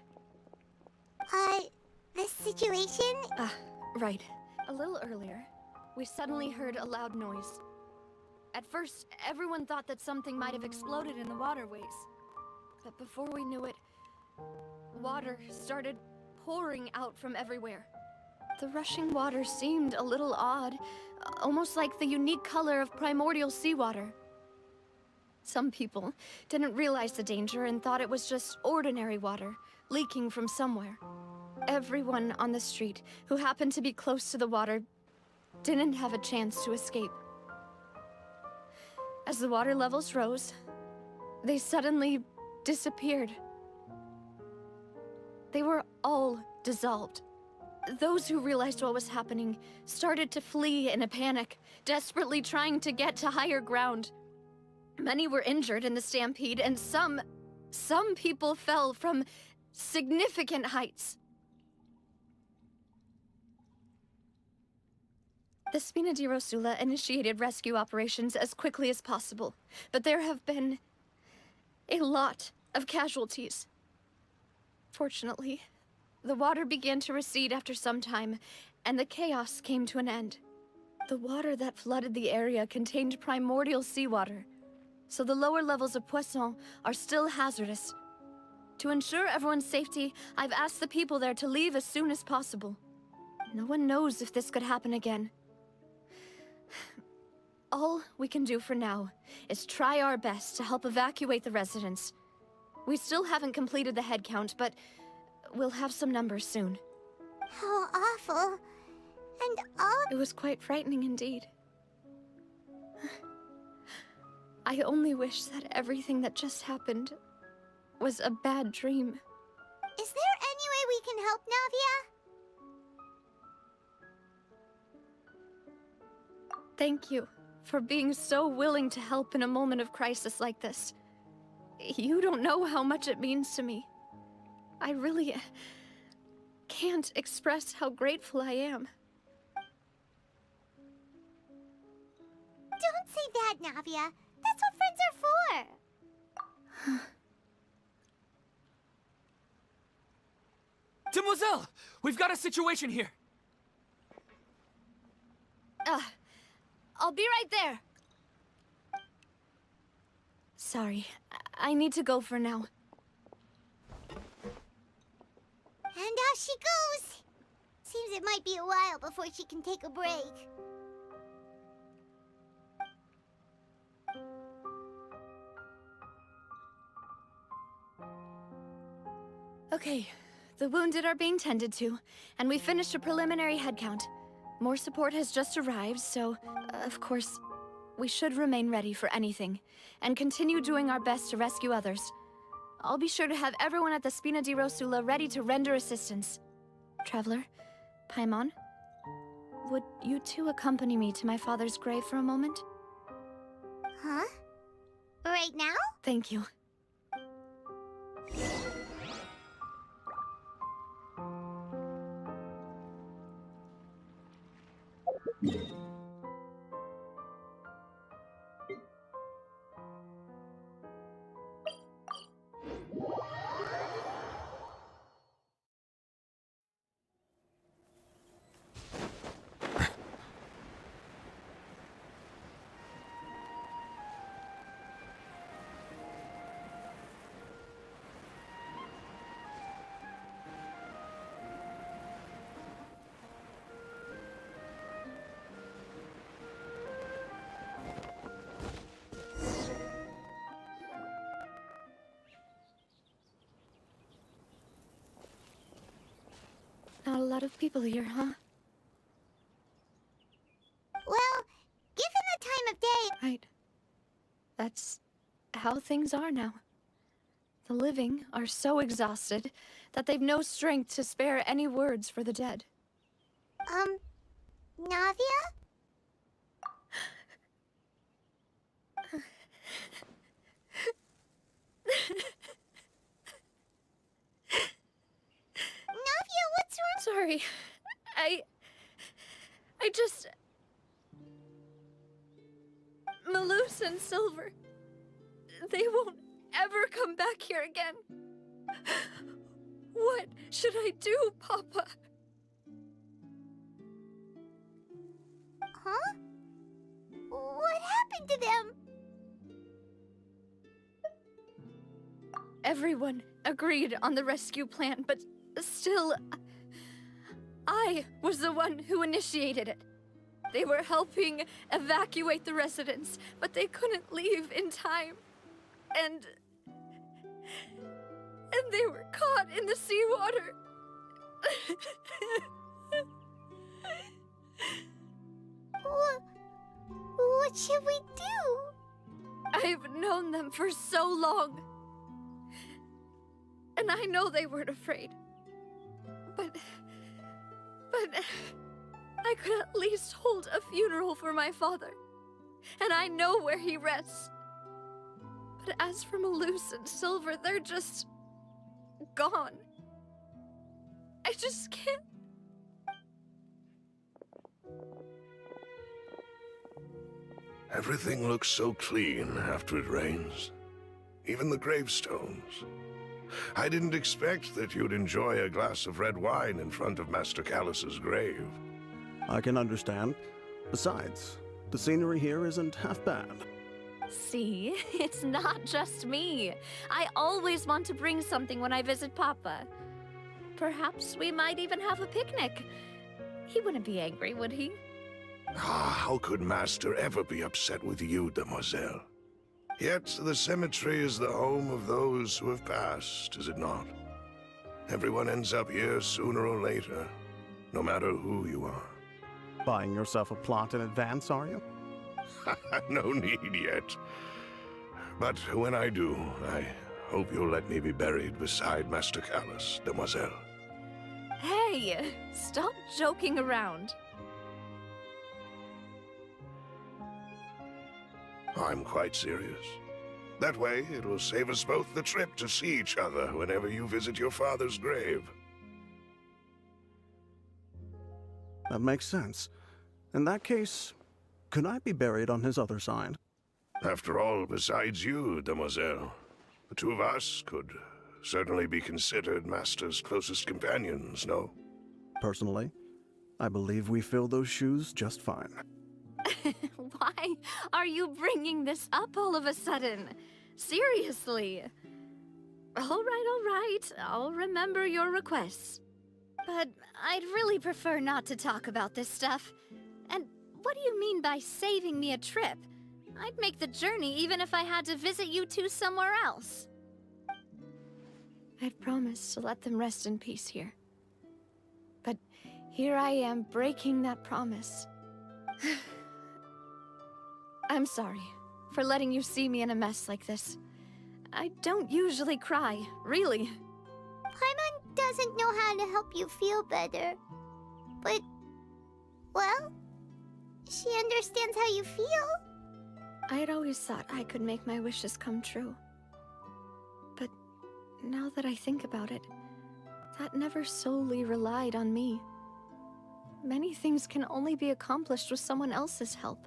The situation? Right. A little earlier, we suddenly heard a loud noise. At first, everyone thought that something might have exploded in the waterways. But before we knew it, water started pouring out from everywhere. The rushing water seemed a little odd, almost like the unique color of primordial seawater. Some people didn't realize the danger and thought it was just ordinary water, leaking from somewhere. Everyone on the street who happened to be close to the water didn't have a chance to escape. As the water levels rose, they suddenly disappeared. They were all dissolved. Those who realized what was happening started to flee in a panic, desperately trying to get to higher ground. Many were injured in the stampede, and some people fell from significant heights. The Spina di Rosula initiated rescue operations as quickly as possible, but there have been a lot of casualties. Fortunately, the water began to recede after some time, and the chaos came to an end. The water that flooded the area contained primordial seawater, so the lower levels of Poisson are still hazardous. To ensure everyone's safety, I've asked the people there to leave as soon as possible. No one knows if this could happen again. All we can do for now is try our best to help evacuate the residents. We still haven't completed the head count, but we'll have some numbers soon. How awful. And all... It was quite frightening indeed. I only wish that everything that just happened was a bad dream. Is there any way we can help, Navia? Thank you for being so willing to help in a moment of crisis like this. You don't know how much it means to me. I really can't express how grateful I am. Don't say that, Navia. That's what friends are for. Demoiselle! We've got a situation here! I'll be right there. Sorry, I need to go for now. And off she goes. Seems it might be a while before she can take a break. Okay, the wounded are being tended to, and we finished a preliminary head count. More support has just arrived, so, of course, we should remain ready for anything, and continue doing our best to rescue others. I'll be sure to have everyone at the Spina di Rosula ready to render assistance. Traveler, Paimon, would you two accompany me to my father's grave for a moment? Huh? Right now? Thank you. lot of people here, huh? Well, given the time of day... Right. That's how things are now. The living are so exhausted that they've no strength to spare any words for the dead. Navia? Navia, what's wrong? Sorry. I just... Maloose and Silver. They won't ever come back here again. What should I do, Papa? Huh? What happened to them? Everyone agreed on the rescue plan, but still, I was the one who initiated it. They were helping evacuate the residents, but they couldn't leave in time. And they were caught in the seawater. What should we do? I've known them for so long. And I know they weren't afraid. But I could at least hold a funeral for my father. And I know where he rests. But as for Maloose and Silver, they're just... gone. I just can't... Everything looks so clean after it rains. Even the gravestones. I didn't expect that you'd enjoy a glass of red wine in front of Master Callus's grave. I can understand. Besides, the scenery here isn't half bad. See, it's not just me. I always want to bring something when I visit Papa. Perhaps we might even have a picnic. He wouldn't be angry, would he? Ah, how could Master ever be upset with you, demoiselle? Yet the cemetery is the home of those who have passed, is it not? Everyone ends up here sooner or later, no matter who you are. Buying yourself a plot in advance, are you? No need yet. But when I do, I hope you'll let me be buried beside Master Callus, demoiselle. Hey, stop joking around. I'm quite serious. That way, it will save us both the trip to see each other whenever you visit your father's grave. That makes sense. In that case, could I be buried on his other side? After all, besides you, demoiselle, the two of us could certainly be considered Master's closest companions, no? Personally, I believe we fill those shoes just fine. Why are you bringing this up all of a sudden? Seriously. All right. I'll remember your requests. But I'd really prefer not to talk about this stuff. And what do you mean by saving me a trip? I'd make the journey even if I had to visit you two somewhere else. I'd promised to let them rest in peace here. But here I am breaking that promise. I'm sorry for letting you see me in a mess like this. I don't usually cry, really. Paimon doesn't know how to help you feel better. But, well, she understands how you feel. I had always thought I could make my wishes come true. But now that I think about it, that never solely relied on me. Many things can only be accomplished with someone else's help.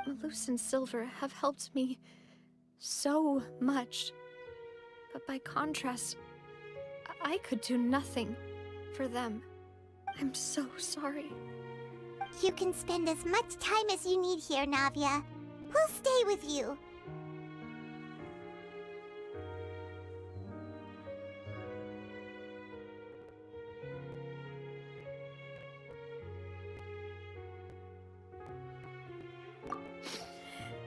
Maloose and Silver have helped me so much. But by contrast, I could do nothing for them. I'm so sorry. You can spend as much time as you need here, Navia. We'll stay with you.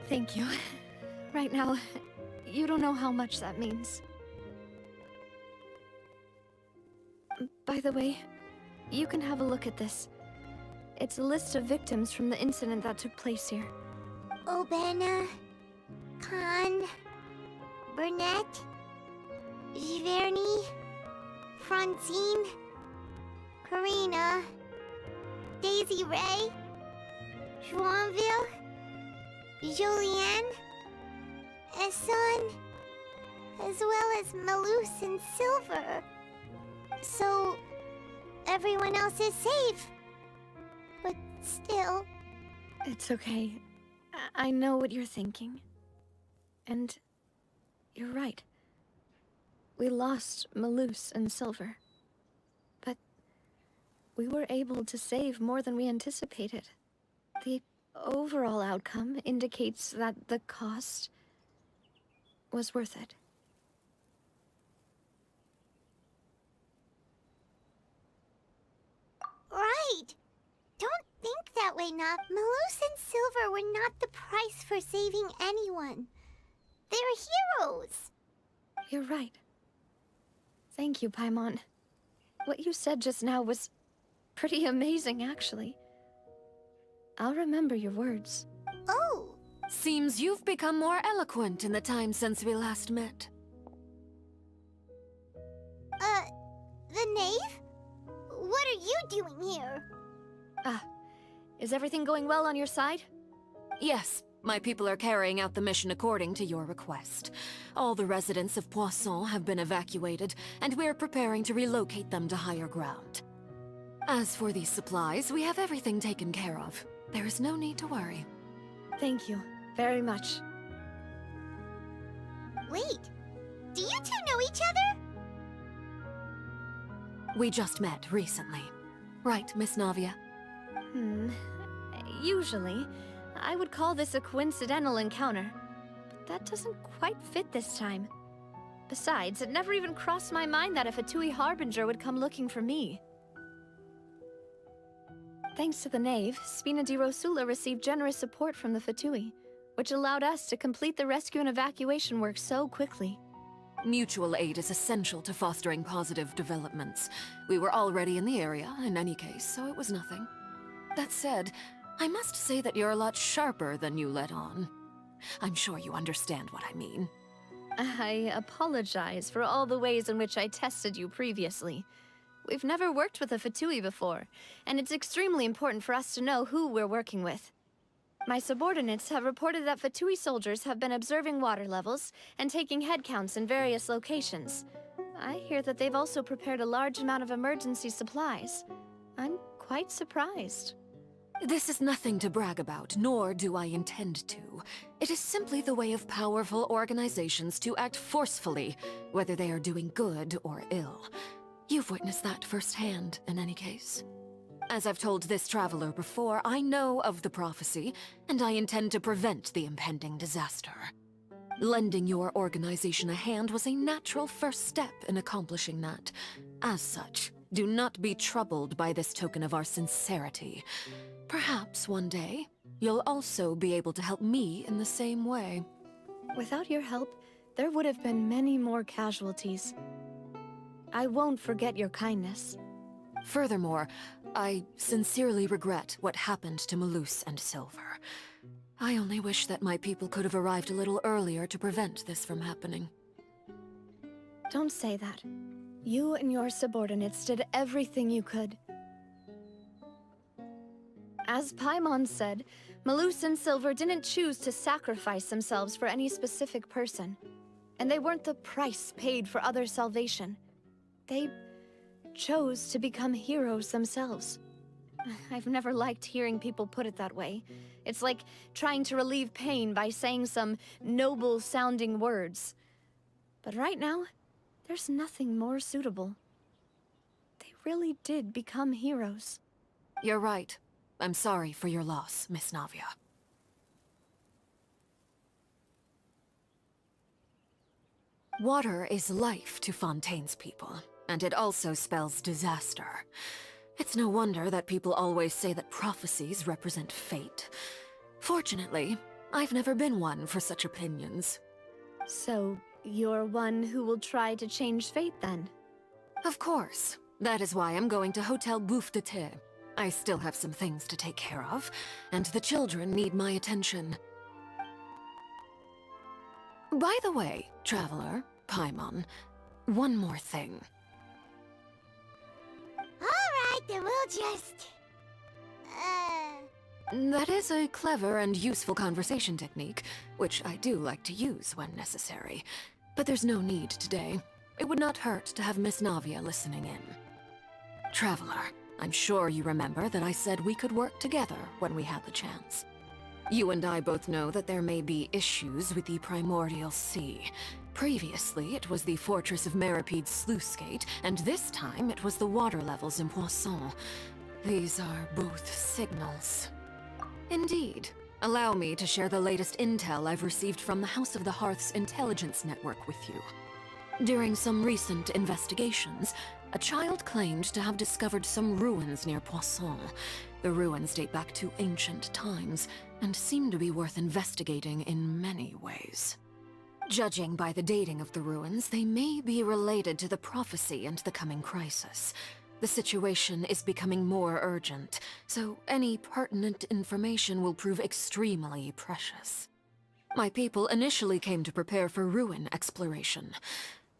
Thank you. Right now, you don't know how much that means. By the way, you can have a look at this. It's a list of victims from the incident that took place here. Obena, Khan, Burnett, Giverny, Francine, Karina, Daisy Ray, Joinville, Julianne, Esson, as well as Malus and Silver. So, everyone else is safe. But still... It's okay. I know what you're thinking. And you're right. We lost Malus and Silver. But we were able to save more than we anticipated. The overall outcome indicates that the cost was worth it. Right! Don't think that way, Nop. Malus and Silver were not the price for saving anyone. They're heroes! You're right. Thank you, Paimon. What you said just now was pretty amazing, actually. I'll remember your words. Oh! Seems you've become more eloquent in the time since we last met. The knave? What are you doing here? Is everything going well on your side? Yes, my people are carrying out the mission according to your request. All the residents of Poisson have been evacuated, and we're preparing to relocate them to higher ground. As for these supplies, we have everything taken care of. There is no need to worry. Thank you very much. Wait, do you two know each other? We just met recently. Right, Miss Navia? Usually, I would call this a coincidental encounter. But that doesn't quite fit this time. Besides, it never even crossed my mind that a Fatui Harbinger would come looking for me. Thanks to the Knave, Spina di Rosula received generous support from the Fatui, which allowed us to complete the rescue and evacuation work so quickly. Mutual aid is essential to fostering positive developments. We were already in the area, in any case, so it was nothing. That said, I must say that you're a lot sharper than you let on. I'm sure you understand what I mean. I apologize for all the ways in which I tested you previously. We've never worked with a Fatui before, and it's extremely important for us to know who we're working with. My subordinates have reported that Fatui soldiers have been observing water levels and taking head counts in various locations. I hear that they've also prepared a large amount of emergency supplies. I'm quite surprised. This is nothing to brag about, nor do I intend to. It is simply the way of powerful organizations to act forcefully, whether they are doing good or ill. You've witnessed that firsthand, in any case. As I've told this traveler before, I know of the prophecy, and I intend to prevent the impending disaster. Lending your organization a hand was a natural first step in accomplishing that. As such, do not be troubled by this token of our sincerity. Perhaps one day, you'll also be able to help me in the same way. Without your help, there would have been many more casualties. I won't forget your kindness. Furthermore, I sincerely regret what happened to Malus and Silver. I only wish that my people could have arrived a little earlier to prevent this from happening. Don't say that. You and your subordinates did everything you could. As Paimon said, Malus and Silver didn't choose to sacrifice themselves for any specific person. And they weren't the price paid for other salvation. They chose to become heroes themselves. I've never liked hearing people put it that way. It's like trying to relieve pain by saying some noble-sounding words. But right now, there's nothing more suitable. They really did become heroes. You're right. I'm sorry for your loss, Miss Navia. Water is life to Fontaine's people, and it also spells disaster. It's no wonder that people always say that prophecies represent fate. Fortunately, I've never been one for such opinions. So, you're one who will try to change fate, then? Of course. That is why I'm going to Hotel Bouffe de Thé. I still have some things to take care of, and the children need my attention. By the way, Traveler, Paimon, one more thing. Alright, then we'll just... That is a clever and useful conversation technique, which I do like to use when necessary. But there's no need today. It would not hurt to have Miss Navia listening in. Traveler, I'm sure you remember that I said we could work together when we had the chance. You and I both know that there may be issues with the Primordial Sea. Previously, it was the Fortress of Meripede's sluice gate, and this time it was the water levels in Poisson. These are both signals. Indeed. Allow me to share the latest intel I've received from the House of the Hearth's intelligence network with you. During some recent investigations, a child claimed to have discovered some ruins near Poisson. The ruins date back to ancient times, and seem to be worth investigating in many ways. Judging by the dating of the ruins, they may be related to the prophecy and the coming crisis. The situation is becoming more urgent, so any pertinent information will prove extremely precious. My people initially came to prepare for ruin exploration.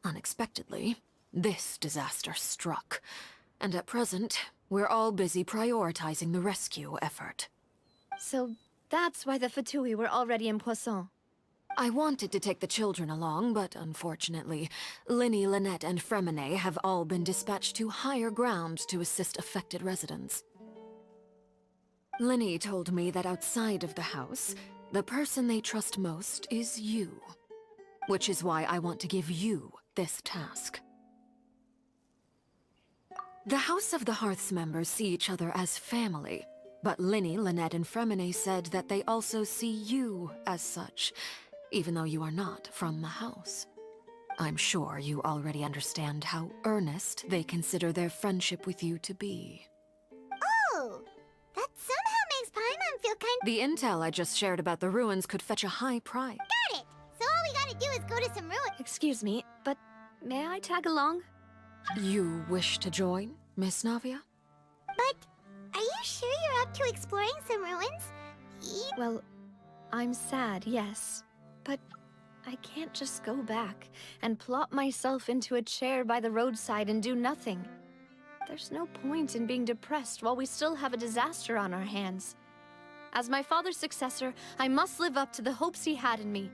Unexpectedly, this disaster struck, and at present, we're all busy prioritizing the rescue effort. So that's why the Fatui were already in Poisson. I wanted to take the children along, but unfortunately, Linny, Lynette, and Fremine have all been dispatched to higher ground to assist affected residents. Linny told me that outside of the house, the person they trust most is you. Which is why I want to give you this task. The House of the Hearth's members see each other as family, but Linny, Lynette, and Fremine said that they also see you as such, even though you are not from the house. I'm sure you already understand how earnest they consider their friendship with you to be. Oh! That somehow makes Paimon feel kind... The intel I just shared about the ruins could fetch a high price. Got it! So all we gotta do is go to some ruins... Excuse me, but may I tag along? You wish to join, Miss Navia? But are you sure you're up to exploring some ruins? Well, I'm sad, yes. But I can't just go back and plop myself into a chair by the roadside and do nothing. There's no point in being depressed while we still have a disaster on our hands. As my father's successor, I must live up to the hopes he had in me.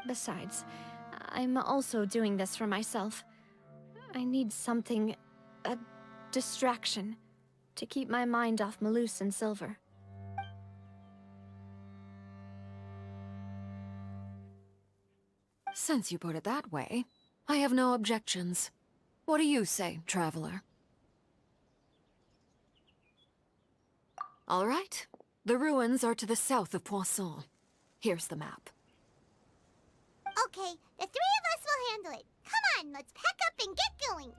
Besides, I'm also doing this for myself. I need something, a distraction, to keep my mind off Malus and Silver. Since you put it that way, I have no objections. What do you say, Traveler? All right. The ruins are to the south of Poisson. Here's the map. Okay, the three of us will handle it. Come on, let's pack up and get going.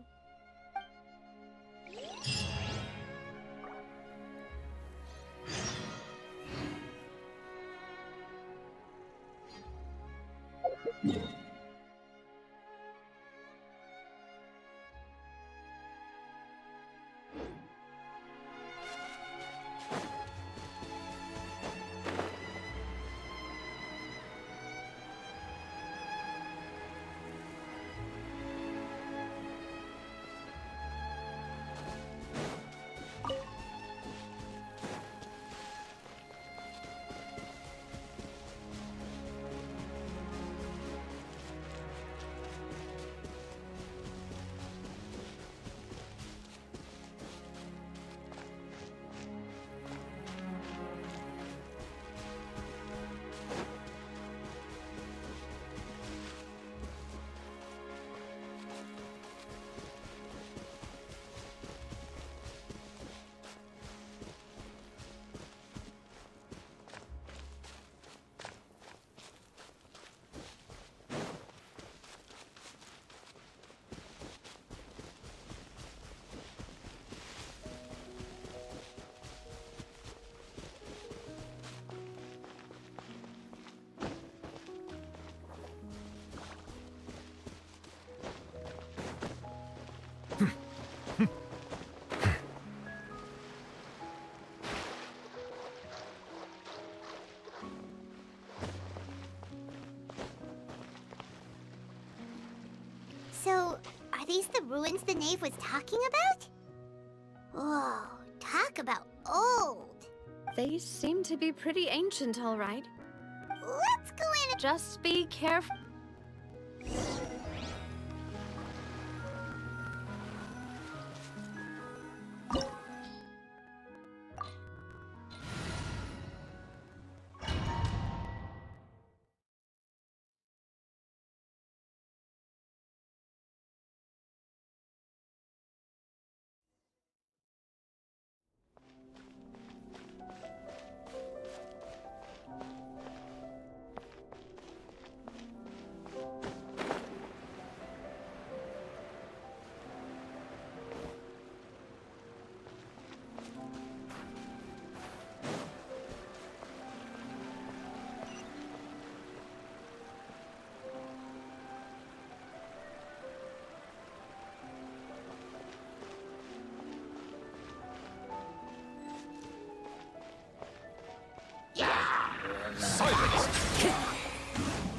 these the ruins the knave was talking about? Whoa, talk about old. They seem to be pretty ancient, all right. Let's go in. Just be careful.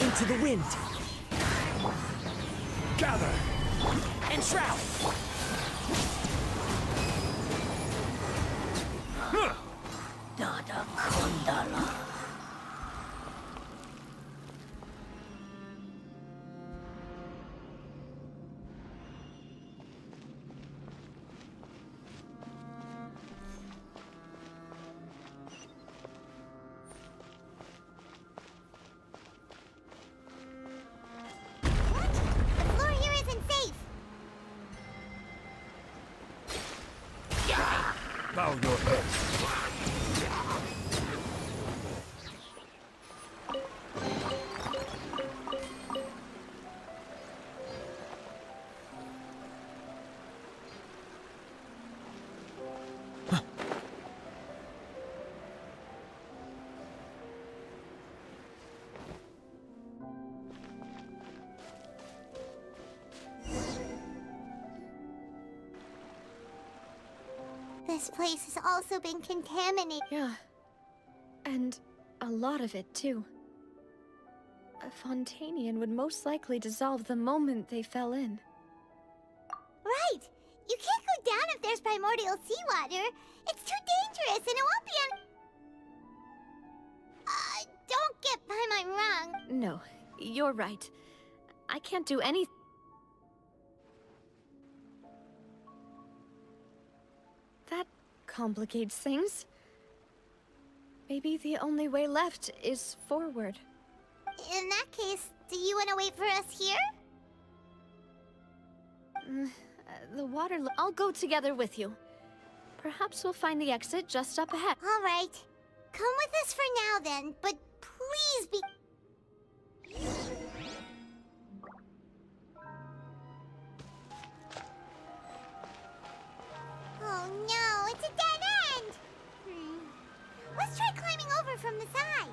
Into the wind. Gather! Enshroud! Nada Kondala. The floor here isn't safe. Bow your head. This place has also been contaminated. Yeah. And a lot of it, too. A Fontanian would most likely dissolve the moment they fell in. Right! You can't go down if there's primordial seawater. It's too dangerous and it won't be don't get by my wrong. No, you're right. I can't do anything. That complicates things. Maybe the only way left is forward. In that case, do you want to wait for us here? The water... I'll go together with you. Perhaps we'll find the exit just up ahead. All right. Come with us for now then, but please be... Oh no, it's a dead end! Let's try climbing over from the side.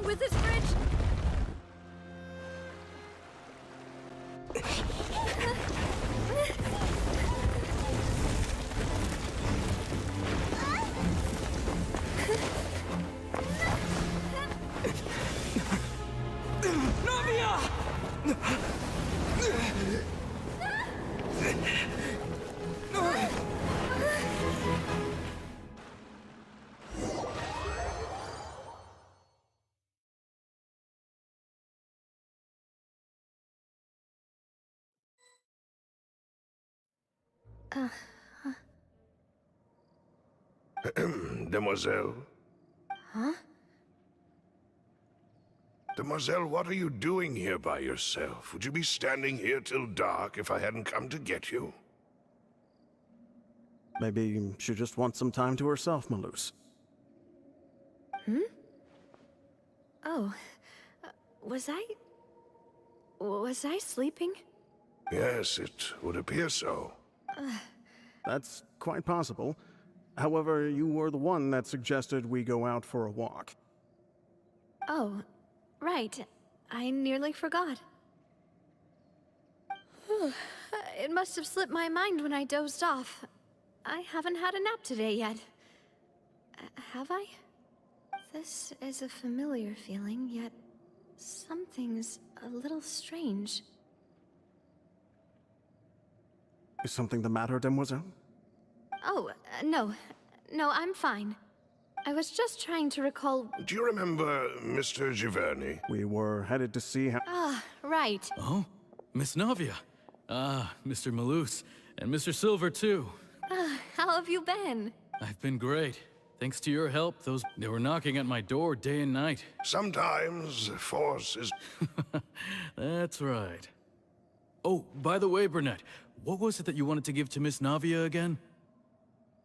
With this bridge... Demoiselle? Huh? Demoiselle, what are you doing here by yourself? Would you be standing here till dark if I hadn't come to get you? Maybe she just wants some time to herself, Malus. Oh. Was I sleeping? Yes, it would appear so. That's quite possible. However, you were the one that suggested we go out for a walk. Oh, right. I nearly forgot. It must have slipped my mind when I dozed off. I haven't had a nap today yet. Have I? This is a familiar feeling, yet something's a little strange. Is something the matter, Demoiselle? Oh, no. No, I'm fine. I was just trying to recall... Do you remember Mr. Giverny? We were headed to see how... Ah, right. Oh? Miss Navia. Ah, Mr. Malus. And Mr. Silver, too. How have you been? I've been great. Thanks to your help, they were knocking at my door day and night. Sometimes force is... That's right. Oh, by the way, Burnett, what was it that you wanted to give to Miss Navia again?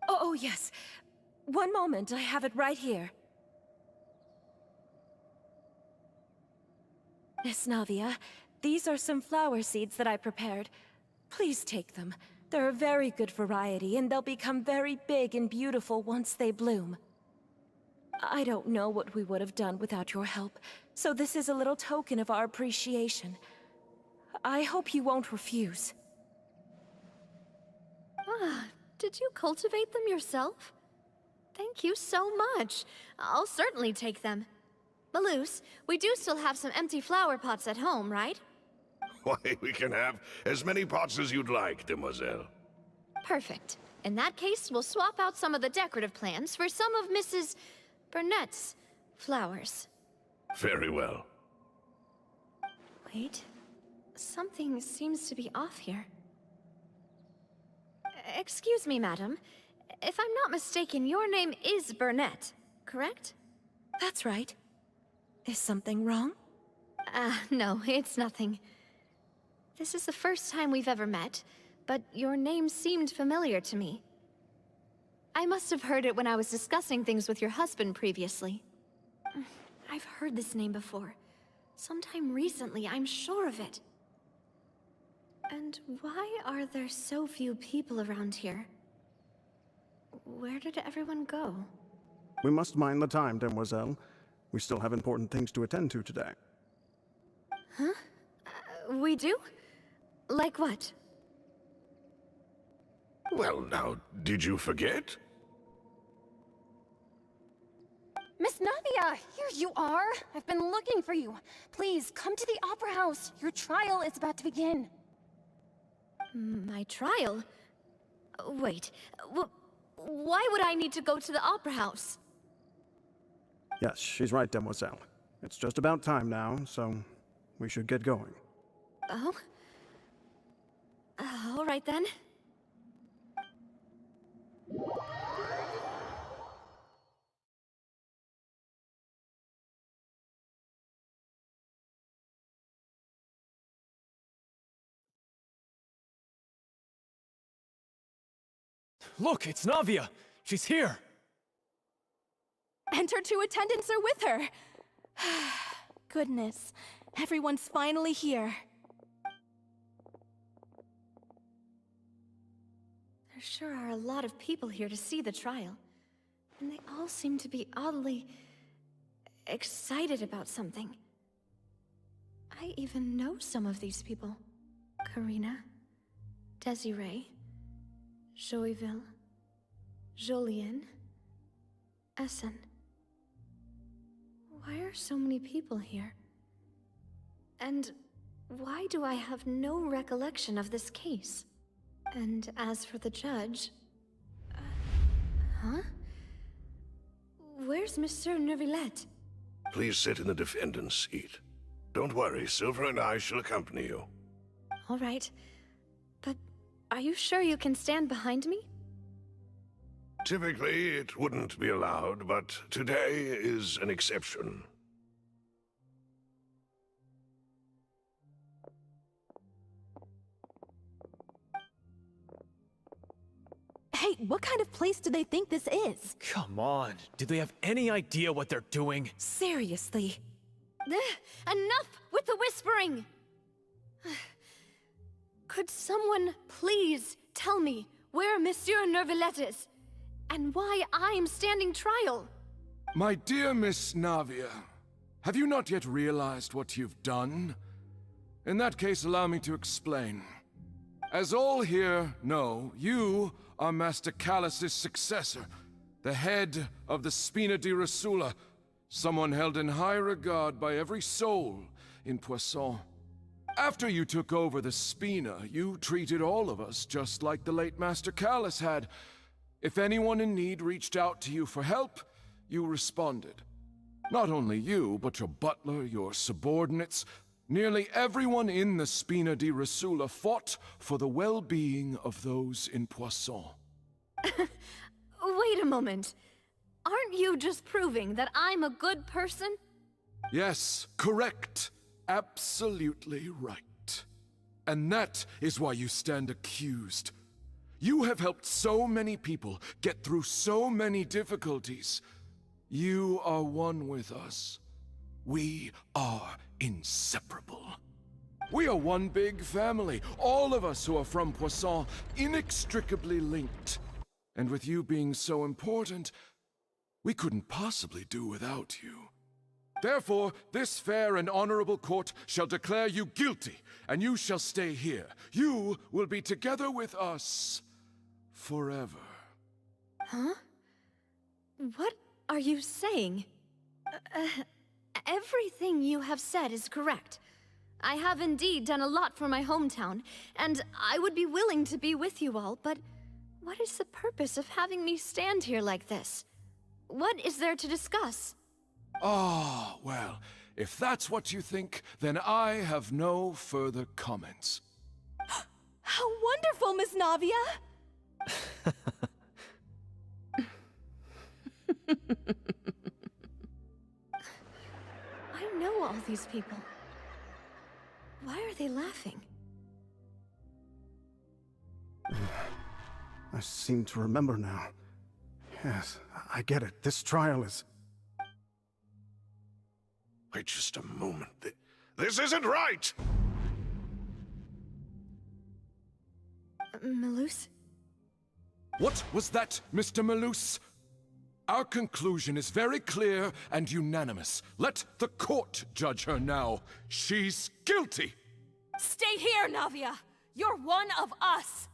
Oh, yes. One moment, I have it right here. Miss Navia, these are some flower seeds that I prepared. Please take them. They're a very good variety, and they'll become very big and beautiful once they bloom. I don't know what we would have done without your help, so this is a little token of our appreciation. I hope you won't refuse. Ah, did you cultivate them yourself? Thank you so much. I'll certainly take them. Malus, we do still have some empty flower pots at home, right? Why, we can have as many pots as you'd like, Demoiselle. Perfect. In that case, we'll swap out some of the decorative plants for some of Mrs. Burnett's flowers. Very well. Wait. Something seems to be off here. Excuse me, madam. If I'm not mistaken, your name is Burnett, correct? That's right. Is something wrong? No, it's nothing. This is the first time we've ever met, but your name seemed familiar to me. I must have heard it when I was discussing things with your husband previously. I've heard this name before. Sometime recently, I'm sure of it. And why are there so few people around here? Where did everyone go? We must mind the time, Demoiselle. We still have important things to attend to today. Huh? We do? Like what? Well, now, did you forget? Miss Navia, here you are. I've been looking for you. Please, come to the Opera House. Your trial is about to begin. My trial? Wait, why would I need to go to the Opera House? Yes, she's right, Demoiselle. It's just about time now, so we should get going. Oh? All right then. Look, it's Navia! She's here! And her two attendants are with her! Goodness, everyone's finally here. There sure are a lot of people here to see the trial. And they all seem to be oddly excited about something. I even know some of these people. Karina, Desiree, Joyville, Jolien, Essen. Why are so many people here? And why do I have no recollection of this case? And as for the judge... huh? Where's Monsieur Neuvillette? Please sit in the defendant's seat. Don't worry, Silver and I shall accompany you. All right. But are you sure you can stand behind me? Typically, it wouldn't be allowed, but today is an exception. Hey, what kind of place do they think this is? Come on, do they have any idea what they're doing? Seriously. Enough with the whispering! Could someone please tell me where Monsieur Neuvillette is? And why I'm standing trial? My dear Miss Navia, have you not yet realized what you've done? In that case, allow me to explain. As all here know, you are Master Callus's successor, the head of the Spina di Rosula, someone held in high regard by every soul in Poisson. After you took over the Spina, you treated all of us just like the late Master Callus had. If anyone in need reached out to you for help, you responded. Not only you, but your butler, your subordinates, nearly everyone in the Spina di Rosula fought for the well-being of those in Poisson. Wait a moment. Aren't you just proving that I'm a good person? Yes, correct. Absolutely right. And that is why you stand accused. You have helped so many people get through so many difficulties. You are one with us. We are inseparable. We are one big family, all of us who are from Poisson, inextricably linked. And with you being so important, we couldn't possibly do without you. Therefore, this fair and honorable court shall declare you guilty, and you shall stay here. You will be together with us forever. Huh? What are you saying? Everything you have said is correct. I have indeed done a lot for my hometown, and I would be willing to be with you all, but what is the purpose of having me stand here like this? What is there to discuss? Ah, well, if that's what you think, then I have no further comments. How wonderful, Miss Navia! I know all these people. Why are they laughing? I seem to remember now. Yes, I get it. This trial is... Wait just a moment. This isn't right! Malus? What was that, Mr. Malus? Our conclusion is very clear and unanimous. Let the court judge her now. She's guilty! Stay here, Navia! You're one of us!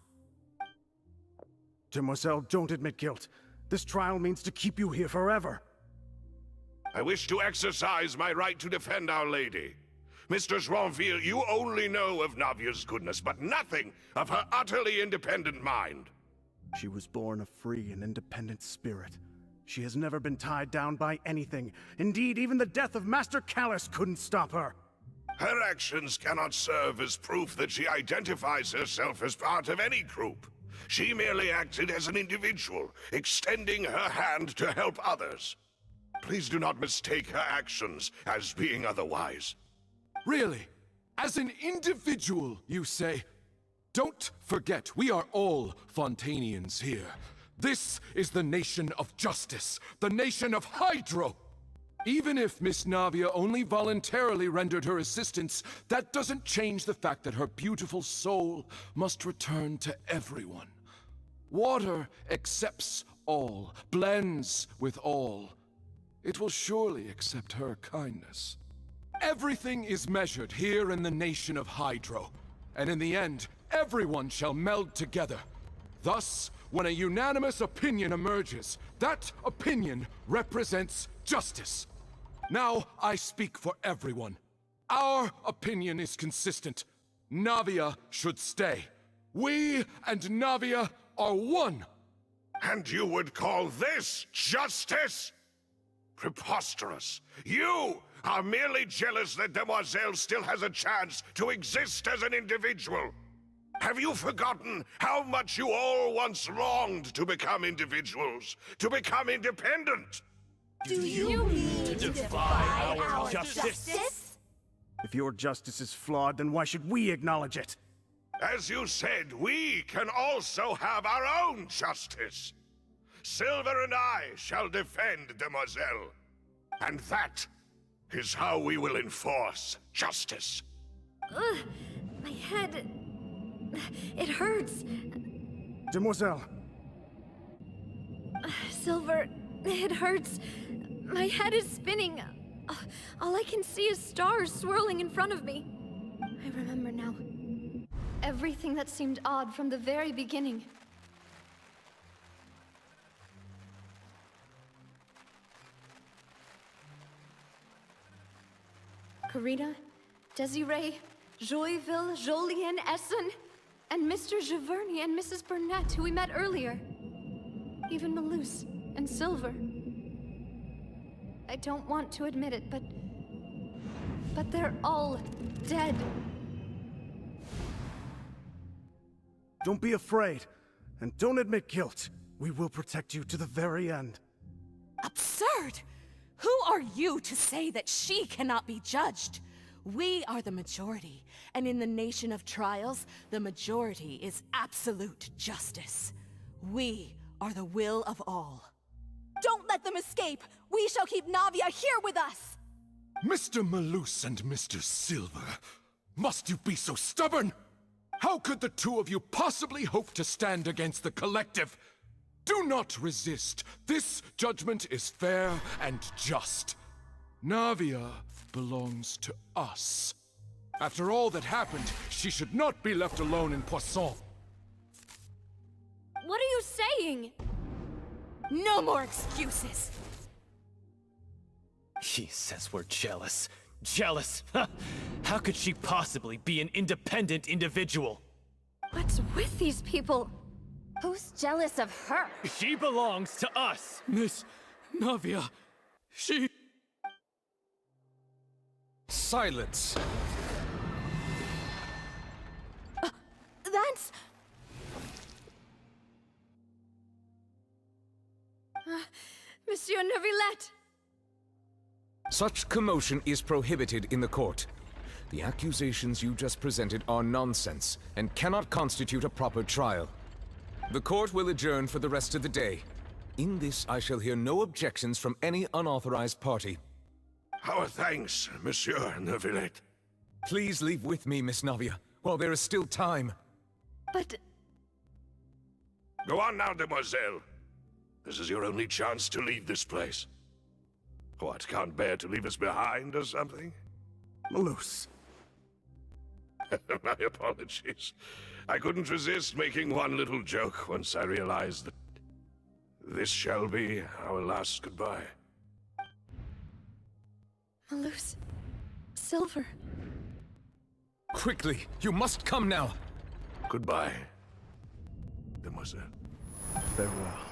Demoiselle, don't admit guilt. This trial means to keep you here forever. I wish to exercise my right to defend Our Lady. Mr. Joinville, you only know of Navia's goodness, but nothing of her utterly independent mind. She was born a free and independent spirit. She has never been tied down by anything. Indeed, even the death of Master Callus couldn't stop her. Her actions cannot serve as proof that she identifies herself as part of any group. She merely acted as an individual, extending her hand to help others. Please do not mistake her actions as being otherwise. Really? As an individual, you say? Don't forget, we are all Fontanians here. This is the nation of justice, the nation of Hydro! Even if Miss Navia only voluntarily rendered her assistance, that doesn't change the fact that her beautiful soul must return to everyone. Water accepts all, blends with all. it will surely accept her kindness. Everything is measured here in the nation of Hydro, and in the end, everyone shall meld together. Thus, when a unanimous opinion emerges, that opinion represents justice. Now I speak for everyone. Our opinion is consistent. Navia should stay. We and Navia are one. And you would call this justice? Preposterous. You are merely jealous that Demoiselle still has a chance to exist as an individual. Have you forgotten how much you all once longed to become individuals, to become independent? Do you mean to defy our justice? If your justice is flawed, then why should we acknowledge it? As you said, we can also have our own justice. Silver and I shall defend Demoiselle. And that is how we will enforce justice. Ugh, my head... it hurts. Demoiselle. Silver, it hurts. My head is spinning. All I can see is stars swirling in front of me. I remember now. Everything that seemed odd from the very beginning. Karina, Desiree, Joyville, Jolien, Essen, and Mr. Giverny and Mrs. Burnett, who we met earlier. Even Malus and Silver. I don't want to admit it, but they're all dead. Don't be afraid, and don't admit guilt. We will protect you to the very end. Absurd! Who are you to say that she cannot be judged? We are the majority, and in the nation of trials, the majority is absolute justice. We are the will of all. Don't let them escape! We shall keep Navia here with us! Mr. Malus and Mr. Silver, must you be so stubborn? How could the two of you possibly hope to stand against the collective? Do not resist. This judgment is fair and just. Navia belongs to us. After all that happened, she should not be left alone in Poisson. What are you saying? No more excuses! He says we're jealous. Jealous? How could she possibly be an independent individual? What's with these people? Who's jealous of her? She belongs to us! Miss Navia, she... Silence! That's... Monsieur Neuvillette! Such commotion is prohibited in the court. The accusations you just presented are nonsense and cannot constitute a proper trial. The court will adjourn for the rest of the day. In this, I shall hear no objections from any unauthorized party. Our thanks, Monsieur Neuvillette. Please leave with me, Miss Navia, while there is still time. But... Go on now, Demoiselle. This is your only chance to leave this place. What, can't bear to leave us behind or something? Malus. My apologies. I couldn't resist making one little joke once I realized that this shall be our last goodbye. Malus... Silver... Quickly, you must come now! Goodbye, Demoiselle. Farewell.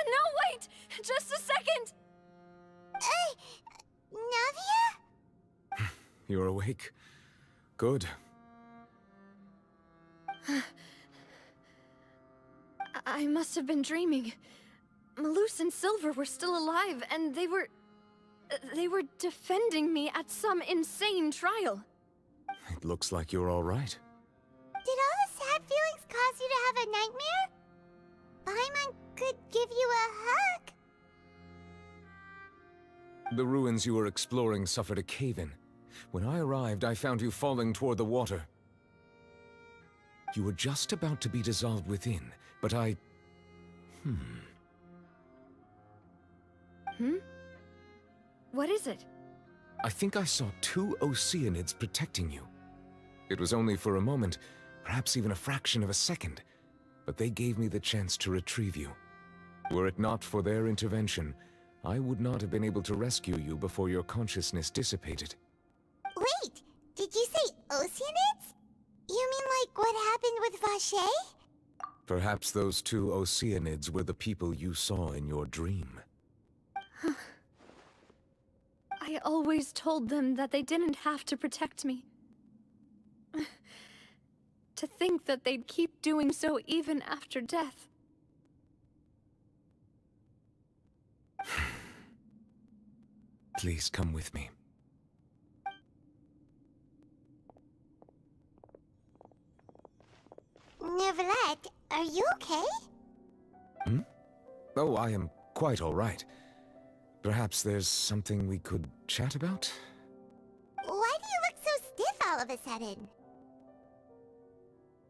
No, wait! Just a second! Navia? You're awake. Good. I must have been dreaming. Malus and Silver were still alive, and they were defending me at some insane trial. It looks like you're all right. Did all the sad feelings cause you to have a nightmare? Paimon could give you a hug. The ruins you were exploring suffered a cave-in. When I arrived, I found you falling toward the water. You were just about to be dissolved within, but I... What is it? I think I saw 2 Oceanids protecting you. It was only for a moment, perhaps even a fraction of a second, but they gave me the chance to retrieve you. Were it not for their intervention, I would not have been able to rescue you before your consciousness dissipated. Wait, did you say Oceanids? You mean like what happened with Vache? Perhaps those 2 Oceanids were the people you saw in your dream. I always told them that they didn't have to protect me. To think that they'd keep doing so even after death. Please come with me. Neverlet, are you okay? Oh, I am quite all right. Perhaps there's something we could chat about? Why do you look so stiff all of a sudden?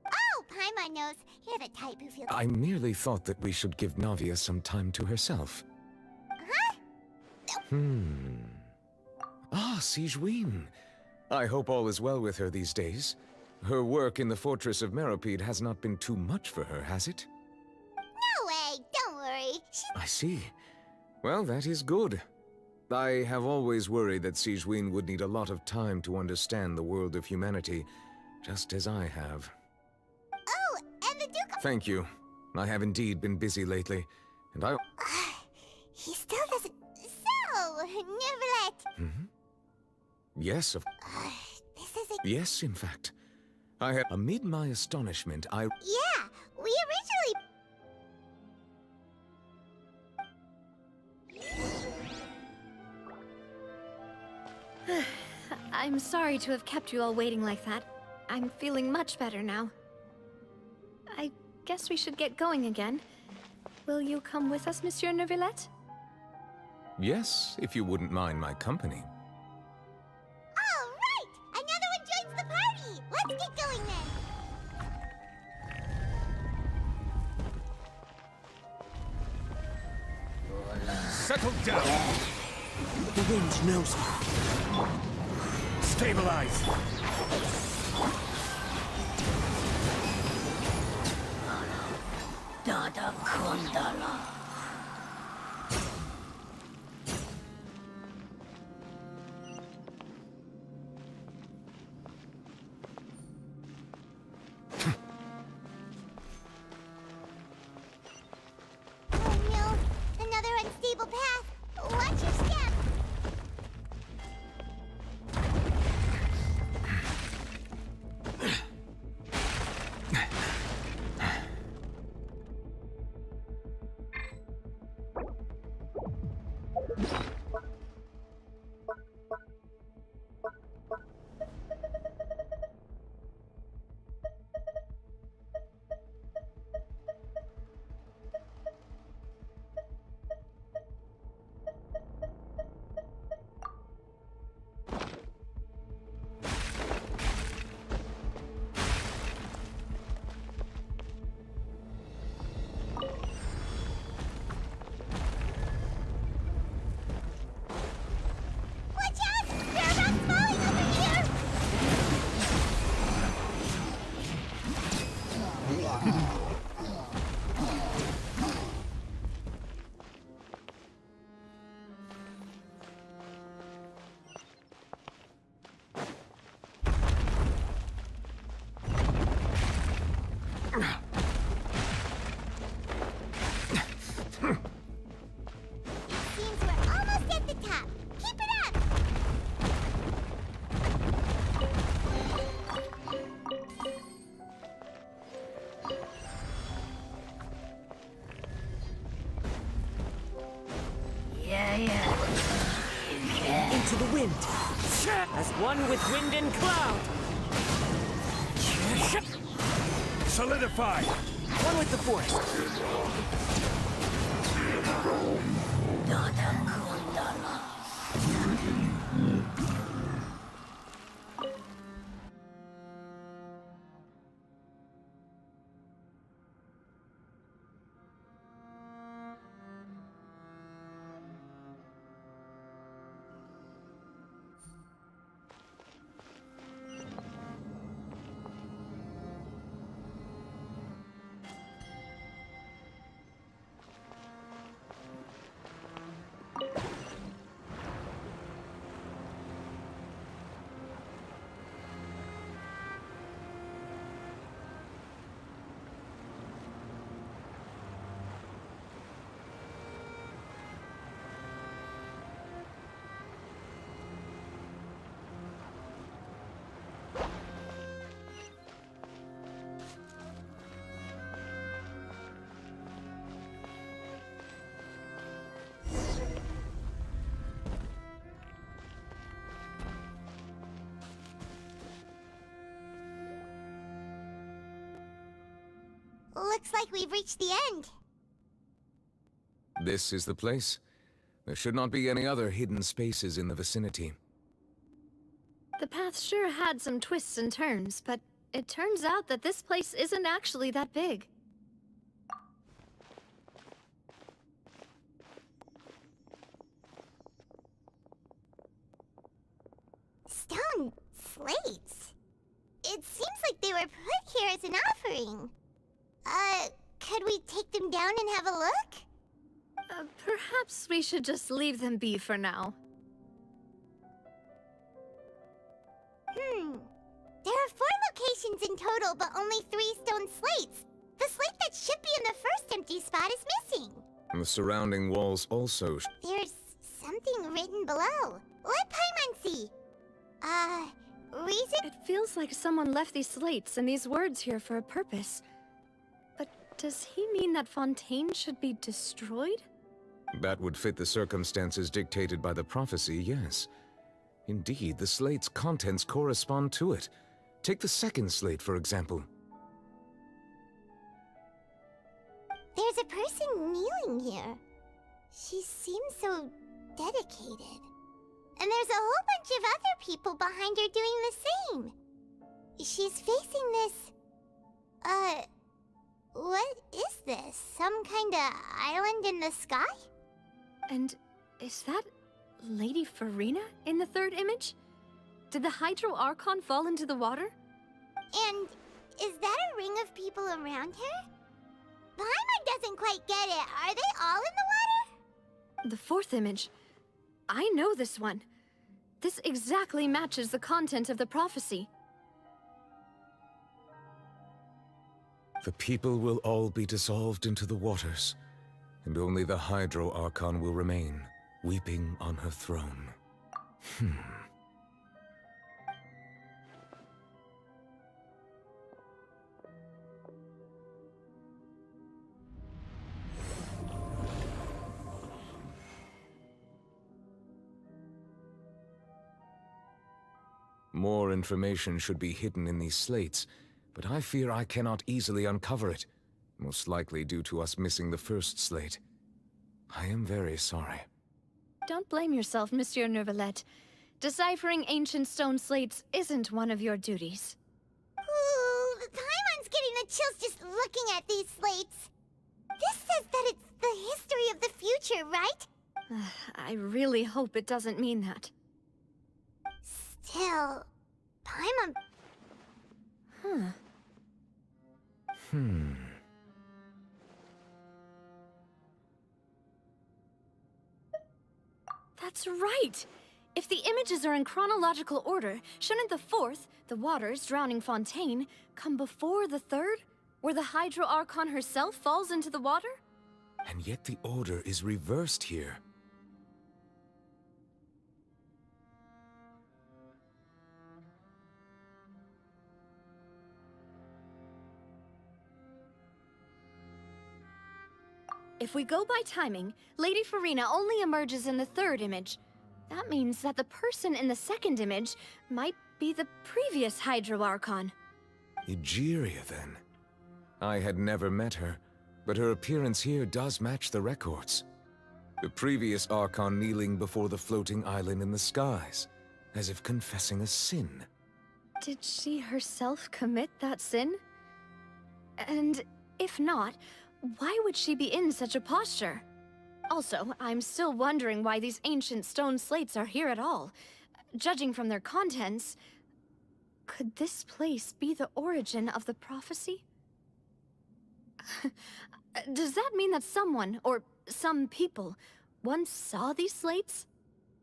Oh, Paimon knows. You're the type who feels... I merely thought that we should give Navia some time to herself. Huh? Ah, Sigewinne. I hope all is well with her these days. Her work in the Fortress of Meropide has not been too much for her, has it? No way, don't worry. I see. Well, that is good. I have always worried that Sigewinne would need a lot of time to understand the world of humanity, just as I have. Oh, and the Duke of... Thank you. I have indeed been busy lately, and I... He still doesn't... So, Neverlet... Yes, of... This is a... Yes, in fact. I have... Amid my astonishment, I... Yeah, we originally... I'm sorry to have kept you all waiting like that. I'm feeling much better now. I guess we should get going again. Will you come with us, Monsieur Neuvillette? Yes, if you wouldn't mind my company. All right! Another one joins the party! Let's get going then! Settle down! The wind knows me. Stabilize! Dada Kondala. Oh no, another unstable path. Watch your step. Into the wind. As one with wind and cloud. Solidify! One with the force. Looks like we've reached the end. This is the place. There should not be any other hidden spaces in the vicinity. The path sure had some twists and turns, but it turns out that this place isn't actually that big. Stone slates? It seems like they were put here as an offering. Could we take them down and have a look? Perhaps we should just leave them be for now. There are 4 locations in total, but only 3 stone slates. The slate that should be in the first empty spot is missing. And the surrounding walls also... There's something written below. Let Paimon see. Reason? It feels like someone left these slates and these words here for a purpose. But does he mean that Fontaine should be destroyed? That would fit the circumstances dictated by the prophecy, yes. Indeed, the slate's contents correspond to it. Take the second slate, for example. There's a person kneeling here. She seems so dedicated. And there's a whole bunch of other people behind her doing the same. She's facing this... what is this? Some kind of island in the sky? And is that Lady Farina in the third image? Did the Hydro Archon fall into the water? And is that a ring of people around her? Paimon doesn't quite get it. Are they all in the water? The fourth image. I know this one. This exactly matches the content of the prophecy. The people will all be dissolved into the waters, and only the Hydro Archon will remain, weeping on her throne. More information should be hidden in these slates, but I fear I cannot easily uncover it, most likely due to us missing the first slate. I am very sorry. Don't blame yourself, Monsieur Neuvillette. Deciphering ancient stone slates isn't one of your duties. Ooh, Paimon's getting the chills just looking at these slates. This says that it's the history of the future, right? I really hope it doesn't mean that. Still, Paimon... That's right! If the images are in chronological order, shouldn't the fourth, the waters drowning Fontaine, come before the third, where the Hydro Archon herself falls into the water? And yet the order is reversed here. If we go by timing, Lady Farina only emerges in the third image. That means that the person in the second image might be the previous Hydro Archon. Egeria, then. I had never met her, but her appearance here does match the records. The previous Archon kneeling before the floating island in the skies, as if confessing a sin. Did she herself commit that sin? And if not, why would she be in such a posture? Also, I'm still wondering why these ancient stone slates are here at all. Judging from their contents, could this place be the origin of the prophecy? Does that mean that someone, or some people, once saw these slates?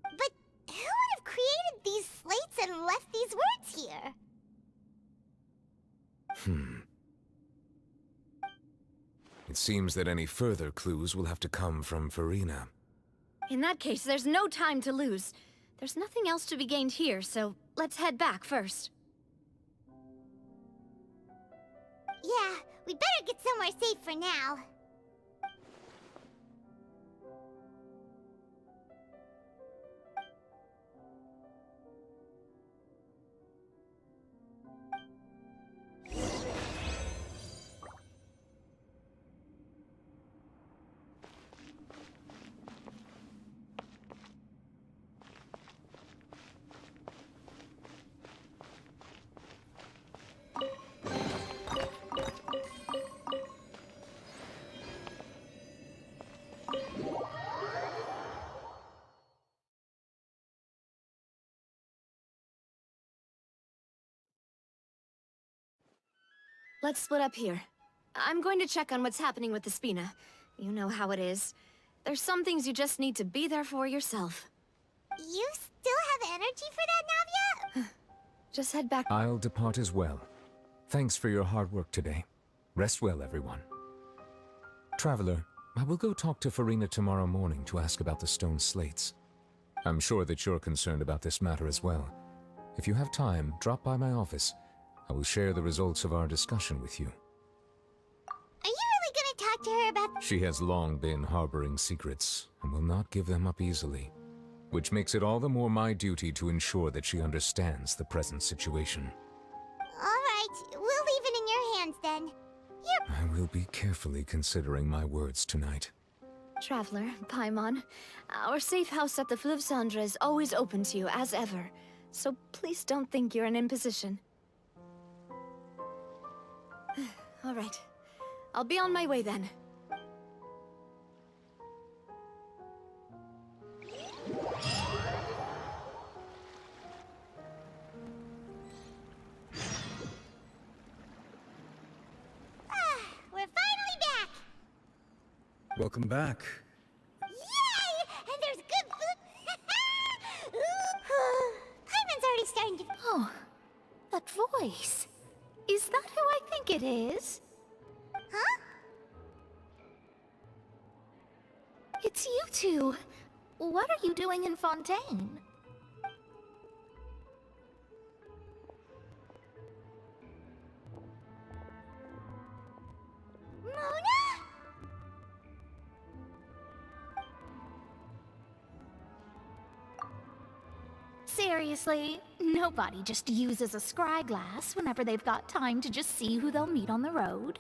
But who would have created these slates and left these words here? It seems that any further clues will have to come from Farina. In that case, there's no time to lose. There's nothing else to be gained here, so let's head back first. Yeah, we better get somewhere safe for now. Let's split up here. I'm going to check on what's happening with the Spina. You know how it is. There's some things you just need to be there for yourself. You still have energy for that, Navia? Just head back. I'll depart as well. Thanks for your hard work today. Rest well, everyone. Traveler, I will go talk to Farina tomorrow morning to ask about the stone slates. I'm sure that you're concerned about this matter as well. If you have time, drop by my office. I will share the results of our discussion with you. Are you really gonna talk to her about— She has long been harboring secrets and will not give them up easily, which makes it all the more my duty to ensure that she understands the present situation. Alright, we'll leave it in your hands then. I will be carefully considering my words tonight. Traveler, Paimon, our safe house at the Fleuve Cendre is always open to you, as ever. So please don't think you're an imposition. All right. I'll be on my way then. We're finally back! Welcome back. Yay! And there's good food! Paimon's already starting to— Oh, that voice. Is that who I think it is? Huh? It's you two. What are you doing in Fontaine? Mona? Seriously, nobody just uses a scry glass whenever they've got time to just see who they'll meet on the road.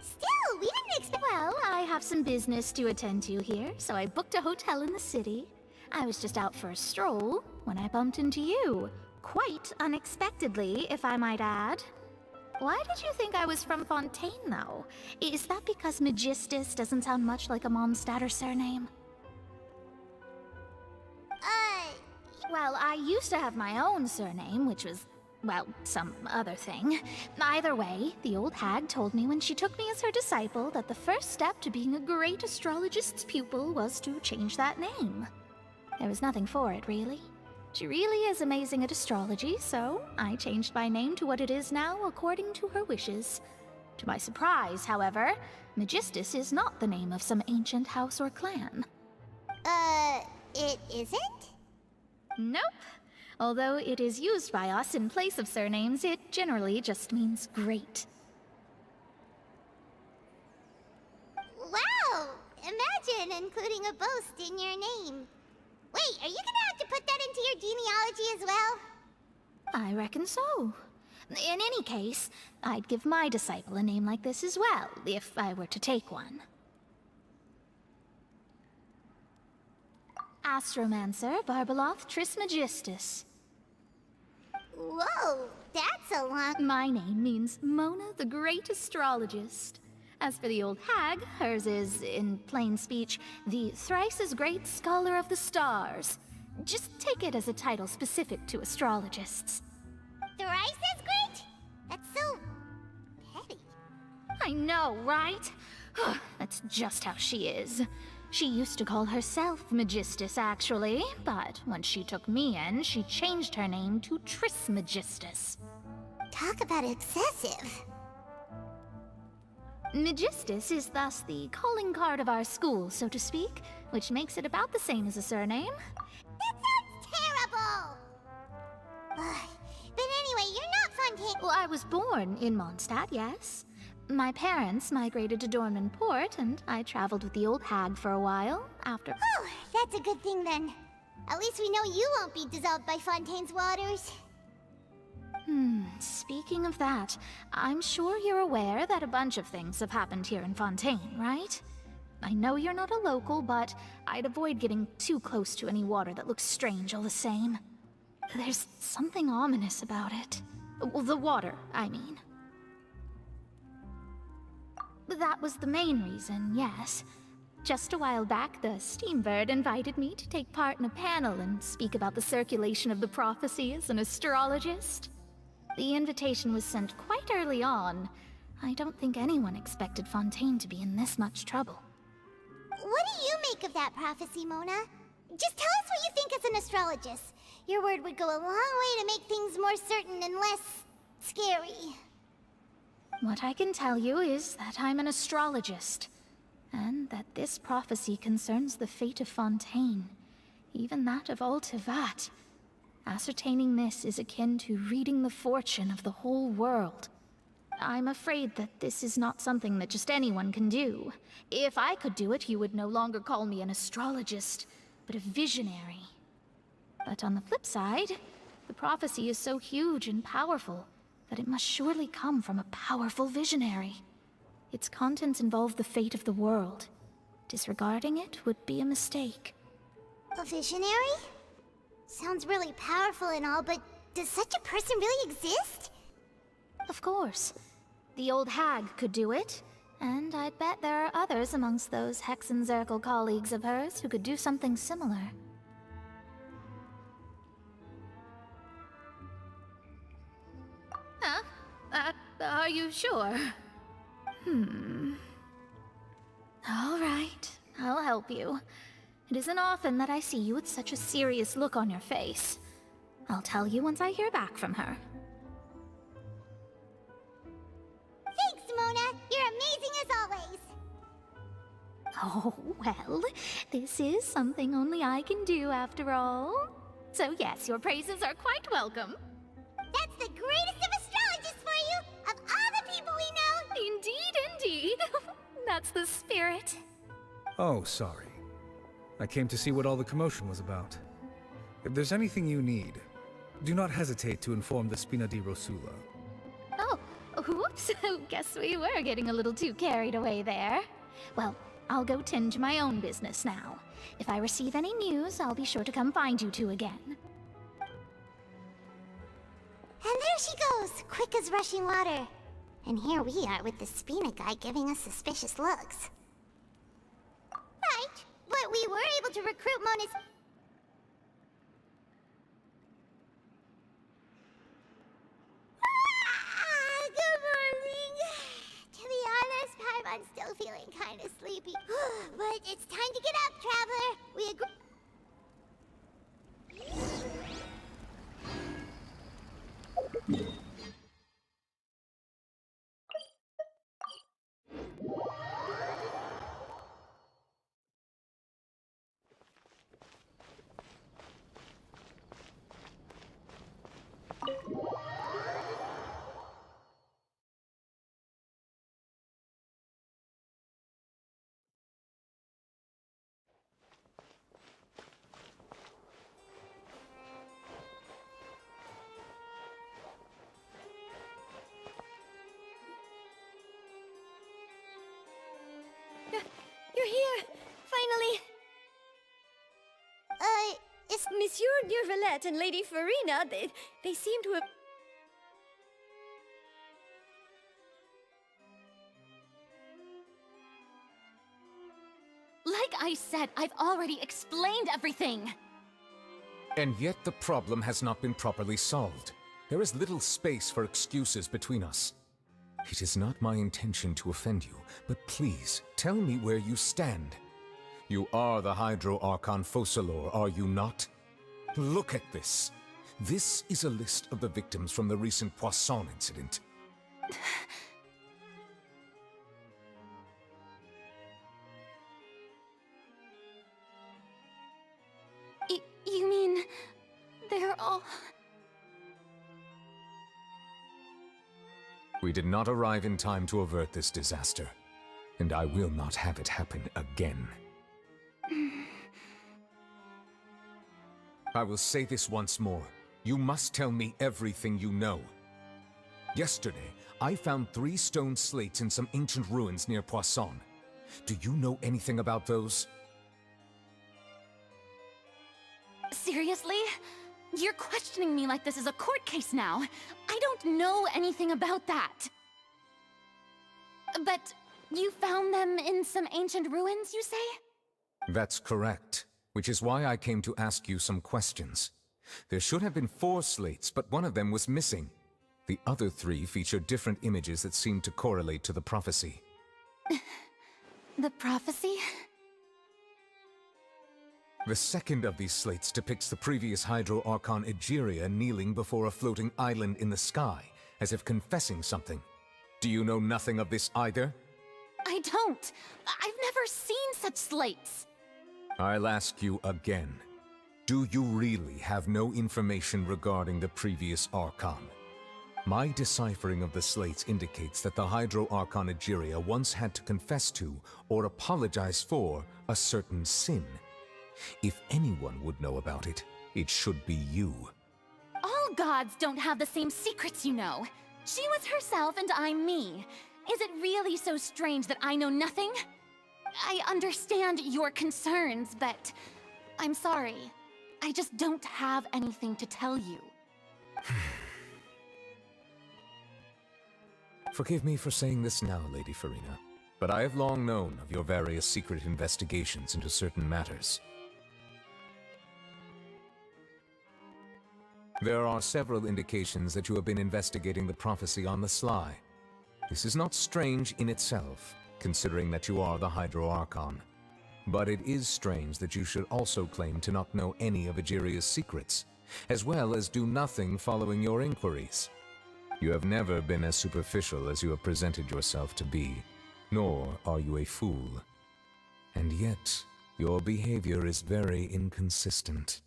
Still, we didn't expect— Well, I have some business to attend to here, so I booked a hotel in the city. I was just out for a stroll when I bumped into you. Quite unexpectedly, if I might add. Why did you think I was from Fontaine, though? Is that because Magistus doesn't sound much like a Mondstadt surname? Well, I used to have my own surname, which was, well, some other thing. Either way, the old hag told me when she took me as her disciple that the first step to being a great astrologist's pupil was to change that name. There was nothing for it, really. She really is amazing at astrology, so I changed my name to what it is now according to her wishes. To my surprise, however, Magistus is not the name of some ancient house or clan. It isn't? Nope. Although it is used by us in place of surnames, it generally just means great. Wow! Imagine including a boast in your name. Wait, are you gonna have to put that into your genealogy as well? I reckon so. In any case, I'd give my disciple a name like this as well, if I were to take one. Astromancer Barbeloth Trismegistus. Whoa, that's a long— My name means Mona the Great Astrologist. As for the old hag, hers is, in plain speech, the thrice as great Scholar of the Stars. Just take it as a title specific to astrologists. Thrice as great? That's so petty. I know, right? That's just how she is. She used to call herself Magistus, actually, but when she took me in, she changed her name to Trismegistus. Talk about excessive. Magistus is thus the calling card of our school, so to speak, which makes it about the same as a surname. That sounds terrible! But anyway, you're not Fontaine— Well, I was born in Mondstadt, yes. My parents migrated to Dornman Port, and I traveled with the old hag for a while, after— Oh, that's a good thing then. At least we know you won't be dissolved by Fontaine's waters. Speaking of that, I'm sure you're aware that a bunch of things have happened here in Fontaine, right? I know you're not a local, but I'd avoid getting too close to any water that looks strange all the same. There's something ominous about it. Well, the water, I mean. That was the main reason, yes. Just a while back, the Steambird invited me to take part in a panel and speak about the circulation of the prophecy as an astrologist. The invitation was sent quite early on. I don't think anyone expected Fontaine to be in this much trouble. What do you make of that prophecy, Mona? Just tell us what you think as an astrologist. Your word would go a long way to make things more certain and less scary. What I can tell you is that I'm an astrologist, and that this prophecy concerns the fate of Fontaine, even that of all Tevat. Ascertaining this is akin to reading the fortune of the whole world. I'm afraid that this is not something that just anyone can do. If I could do it, you would no longer call me an astrologist, but a visionary. But on the flip side, the prophecy is so huge and powerful that it must surely come from a powerful visionary. Its contents involve the fate of the world. Disregarding it would be a mistake. A visionary? Sounds really powerful and all, but does such a person really exist? Of course. The old hag could do it, and I'd bet there are others amongst those Hexenzirkel colleagues of hers who could do something similar. Huh? Are you sure? All right, I'll help you. It isn't often that I see you with such a serious look on your face. I'll tell you once I hear back from her. Thanks, Mona. You're amazing as always. Oh, well, this is something only I can do after all. So yes, your praises are quite welcome. That's the greatest of astrologists for you, of all the people we know. Indeed, indeed. That's the spirit. Oh, sorry. I came to see what all the commotion was about. If there's anything you need, do not hesitate to inform the Spina di Rosula. Oh, whoops. Guess we were getting a little too carried away there. Well, I'll go tend to my own business now. If I receive any news, I'll be sure to come find you two again. And there she goes, quick as rushing water. And here we are with the Spina guy giving us suspicious looks. Right, but we were able to recruit Mona's... Good morning. To be honest, I'm still feeling kind of sleepy. But it's time to get up, traveler. We agree... You're here! Finally! It's... Monsieur Neurvalette and Lady Farina, they seem to have... Like I said, I've already explained everything! And yet the problem has not been properly solved. There is little space for excuses between us. It is not my intention to offend you, but please, tell me where you stand. You are the Hydro Archon Focalor, are you not? Look at this. This is a list of the victims from the recent Poisson incident. You mean... they're all... We did not arrive in time to avert this disaster, and I will not have it happen again. I will say this once more. You must tell me everything you know. Yesterday, I found 3 stone slates in some ancient ruins near Poisson. Do you know anything about those? Seriously? You're questioning me like this is a court case now. I don't know anything about that. But you found them in some ancient ruins, you say? That's correct, which is why I came to ask you some questions. There should have been 4 slates, but one of them was missing. The other 3 feature different images that seem to correlate to the prophecy. The prophecy? The second of these slates depicts the previous Hydro Archon Egeria kneeling before a floating island in the sky, as if confessing something. Do you know nothing of this either? I don't. I've never seen such slates. I'll ask you again. Do you really have no information regarding the previous Archon? My deciphering of the slates indicates that the Hydro Archon Egeria once had to confess to, or apologize for, a certain sin. If anyone would know about it, it should be you. All gods don't have the same secrets, you know. She was herself and I'm me. Is it really so strange that I know nothing? I understand your concerns, but I'm sorry. I just don't have anything to tell you. Forgive me for saying this now, Lady Farina, but I have long known of your various secret investigations into certain matters. There are several indications that you have been investigating the prophecy on the sly. This is not strange in itself, considering that you are the Hydro Archon. But it is strange that you should also claim to not know any of Egeria's secrets, as well as do nothing following your inquiries. You have never been as superficial as you have presented yourself to be, nor are you a fool. And yet, your behavior is very inconsistent.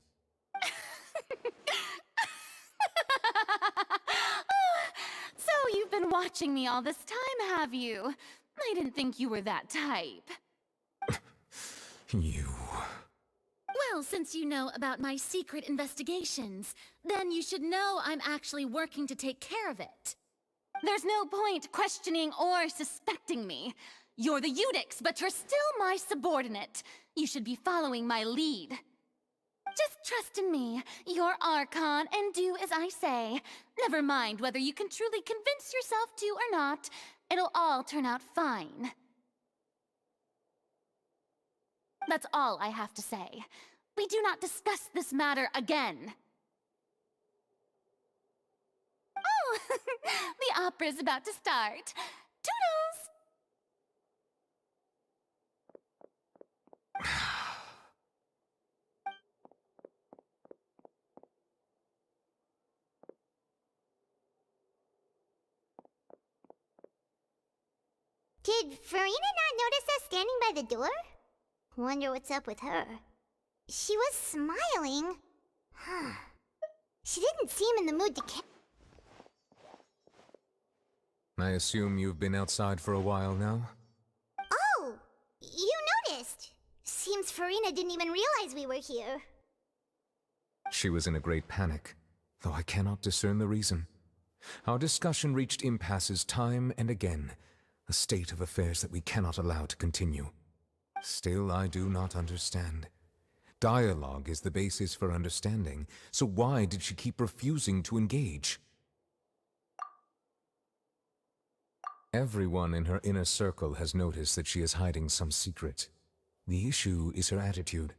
So you've been watching me all this time, have you? I didn't think you were that type. You... Well, since you know about my secret investigations, then you should know I'm actually working to take care of it. There's no point questioning or suspecting me. You're the Eudix, but you're still my subordinate. You should be following my lead. Just trust in me, your Archon, and do as I say. Never mind whether you can truly convince yourself to or not. It'll all turn out fine. That's all I have to say. We do not discuss this matter again. Oh, the opera's about to start. Toodles! Did Farina not notice us standing by the door? Wonder what's up with her. She was smiling. Huh. She didn't seem in the mood to I assume you've been outside for a while now? Oh! You noticed! Seems Farina didn't even realize we were here. She was in a great panic, though I cannot discern the reason. Our discussion reached impasses time and again, a state of affairs that we cannot allow to continue. Still, I do not understand. Dialogue is the basis for understanding, so why did she keep refusing to engage? Everyone in her inner circle has noticed that she is hiding some secret. The issue is her attitude.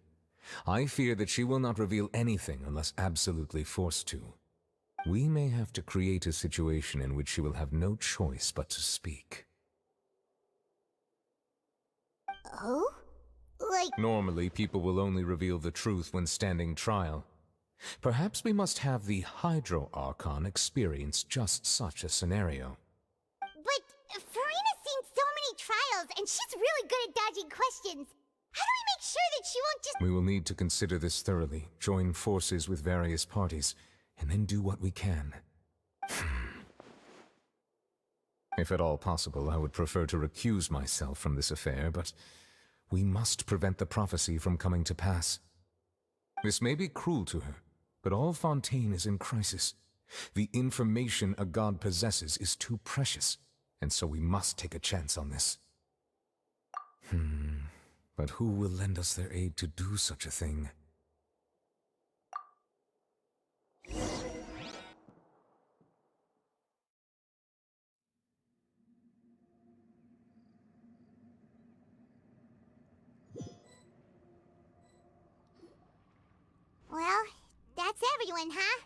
I fear that she will not reveal anything unless absolutely forced to. We may have to create a situation in which she will have no choice but to speak. Oh? Like... Normally, people will only reveal the truth when standing trial. Perhaps we must have the Hydro Archon experience just such a scenario. But Farina's seen so many trials, and she's really good at dodging questions. How do we make sure that she won't just... We will need to consider this thoroughly, join forces with various parties, and then do what we can. If at all possible, I would prefer to recuse myself from this affair, but we must prevent the prophecy from coming to pass. This may be cruel to her, but all Fontaine is in crisis. The information a god possesses is too precious, and so we must take a chance on this. But who will lend us their aid to do such a thing? Well, that's everyone, huh?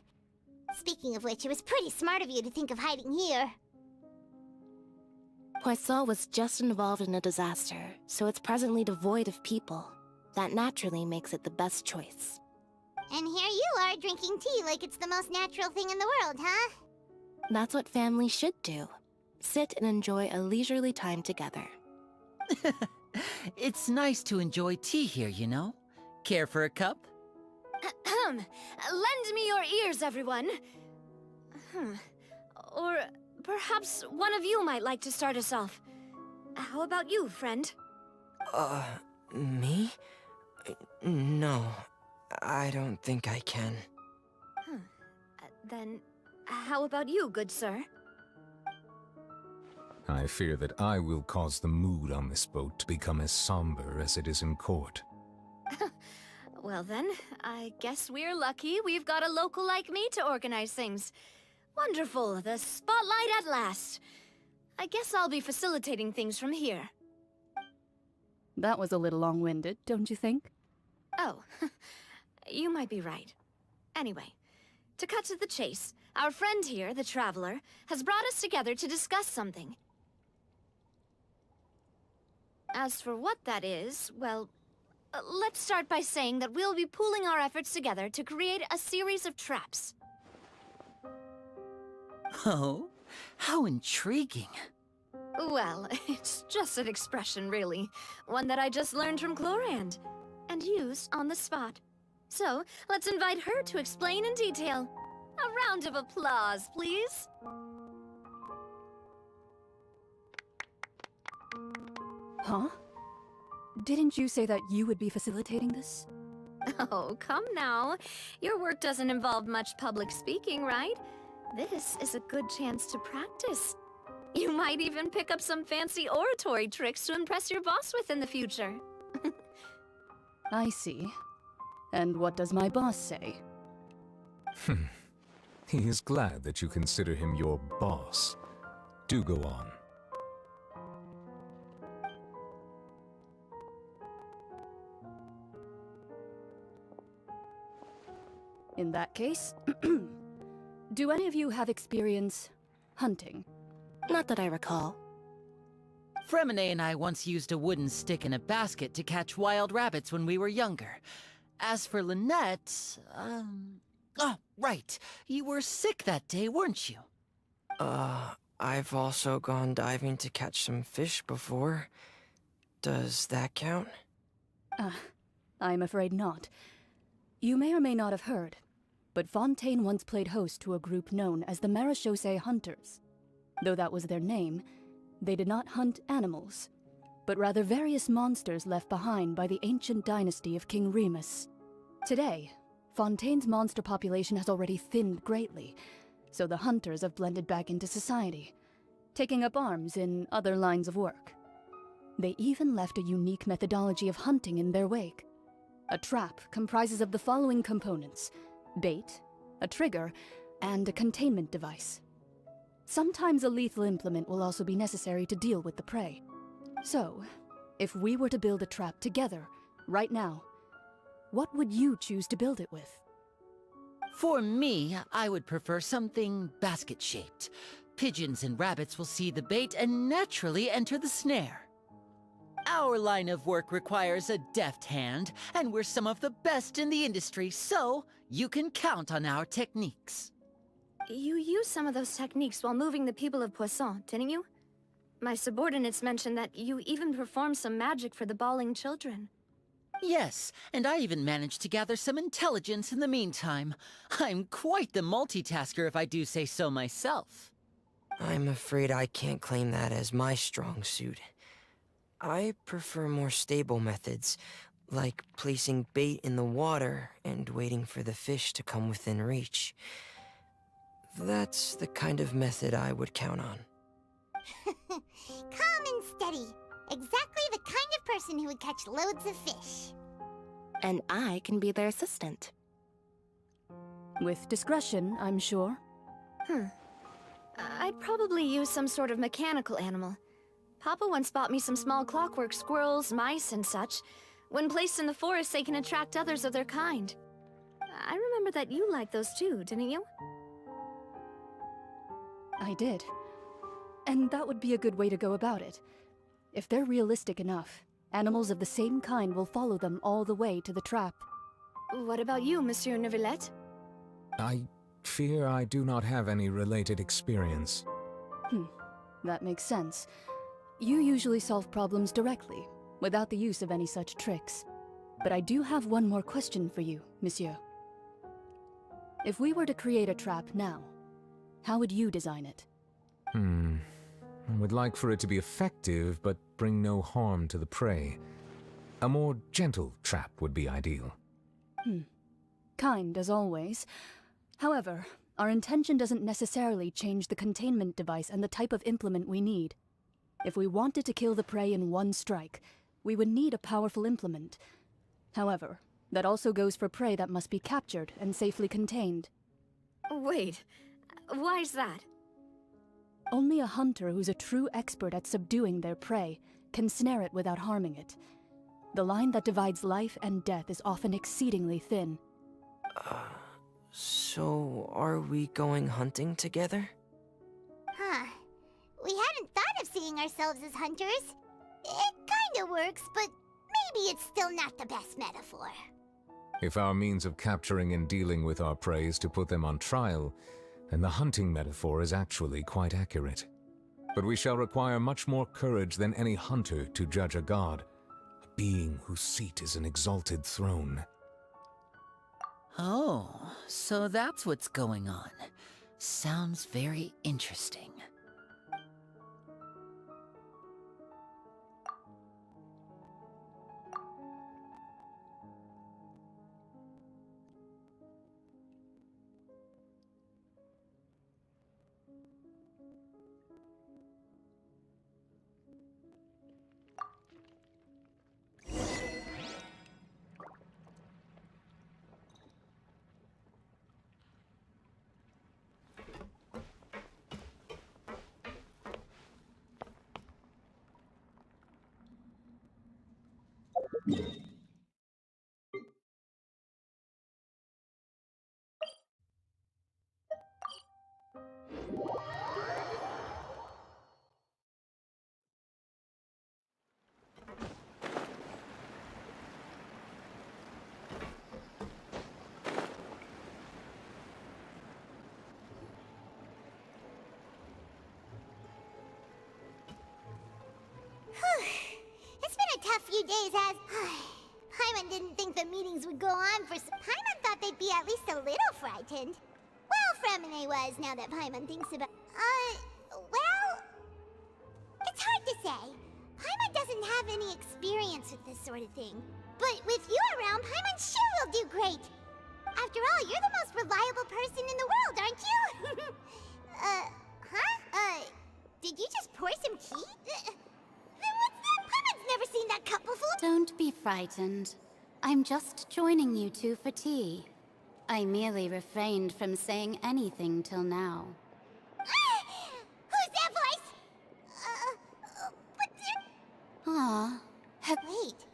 Speaking of which, it was pretty smart of you to think of hiding here. Poisson was just involved in a disaster, so it's presently devoid of people. That naturally makes it the best choice. And here you are drinking tea like it's the most natural thing in the world, huh? That's what families should do. Sit and enjoy a leisurely time together. It's nice to enjoy tea here, you know? Care for a cup? Lend me your ears, everyone. Or perhaps one of you might like to start us off. How about you, friend? Me? No, I don't think I can. Then, how about you, good sir? I fear that I will cause the mood on this boat to become as somber as it is in court. Well then, I guess we're lucky we've got a local like me to organize things. Wonderful, the spotlight at last. I guess I'll be facilitating things from here. That was a little long-winded, don't you think? Oh, you might be right. Anyway, to cut to the chase, our friend here, the Traveler, has brought us together to discuss something. As for what that is, well, let's start by saying that we'll be pooling our efforts together to create a series of traps. Oh, how intriguing. Well, it's just an expression, really. One that I just learned from Chlorand, and used on the spot. So, let's invite her to explain in detail. A round of applause, please. Huh? Didn't you say that you would be facilitating this? Oh, come now. Your work doesn't involve much public speaking, right? This is a good chance to practice. You might even pick up some fancy oratory tricks to impress your boss with in the future. I see. And what does my boss say? He is glad that you consider him your boss. Do go on. In that case, do any of you have experience hunting? Not that I recall. Fremine and I once used a wooden stick in a basket to catch wild rabbits when we were younger. As for Lynette, oh, right. You were sick that day, weren't you? I've also gone diving to catch some fish before. Does that count? I'm afraid not. You may or may not have heard, but Fontaine once played host to a group known as the Marechaussee Hunters. Though that was their name, they did not hunt animals, but rather various monsters left behind by the ancient dynasty of King Remus. Today, Fontaine's monster population has already thinned greatly, so the hunters have blended back into society, taking up arms in other lines of work. They even left a unique methodology of hunting in their wake. A trap comprises of the following components: bait, a trigger, and a containment device. Sometimes a lethal implement will also be necessary to deal with the prey. So, if we were to build a trap together, right now, what would you choose to build it with? For me, I would prefer something basket-shaped. Pigeons and rabbits will see the bait and naturally enter the snare. Our line of work requires a deft hand, and we're some of the best in the industry, so you can count on our techniques. You used some of those techniques while moving the people of Poisson, didn't you? My subordinates mentioned that you even performed some magic for the bawling children. Yes, and I even managed to gather some intelligence in the meantime. I'm quite the multitasker if I do say so myself. I'm afraid I can't claim that as my strong suit. I prefer more stable methods, like placing bait in the water and waiting for the fish to come within reach. That's the kind of method I would count on. Calm and steady. Exactly the kind of person who would catch loads of fish. And I can be their assistant. With discretion, I'm sure. I'd probably use some sort of mechanical animal. Papa once bought me some small clockwork squirrels, mice, and such. When placed in the forest, they can attract others of their kind. I remember that you liked those too, didn't you? I did. And that would be a good way to go about it. If they're realistic enough, animals of the same kind will follow them all the way to the trap. What about you, Monsieur Neuvillette? I fear I do not have any related experience. That makes sense. You usually solve problems directly, without the use of any such tricks. But I do have one more question for you, Monsieur. If we were to create a trap now, how would you design it? I would like for it to be effective, but bring no harm to the prey. A more gentle trap would be ideal. Kind, as always. However, our intention doesn't necessarily change the containment device and the type of implement we need. If we wanted to kill the prey in one strike, we would need a powerful implement. However, that also goes for prey that must be captured and safely contained. Wait, why's that? Only a hunter who's a true expert at subduing their prey can snare it without harming it. The line that divides life and death is often exceedingly thin. So are we going hunting together? Huh. We hadn't thought of seeing ourselves as hunters. It kinda works, but maybe it's still not the best metaphor. If our means of capturing and dealing with our prey is to put them on trial, then the hunting metaphor is actually quite accurate. But we shall require much more courage than any hunter to judge a god, a being whose seat is an exalted throne. Oh, so that's what's going on. Sounds very interesting. It's been a tough few days as... Paimon didn't think the meetings would go on for some... Paimon thought they'd be at least a little frightened. Well, Fremine was, now that Paimon thinks about... well... It's hard to say. Paimon doesn't have any experience with this sort of thing. But with you around, Paimon sure will do great. After all, you're the most reliable person in the world, aren't you? Did you just pour some tea? What's that? Paimon's never seen that cup before. Don't be frightened. I'm just joining you two for tea. I merely refrained from saying anything till now. Who's that voice? Ah, wait.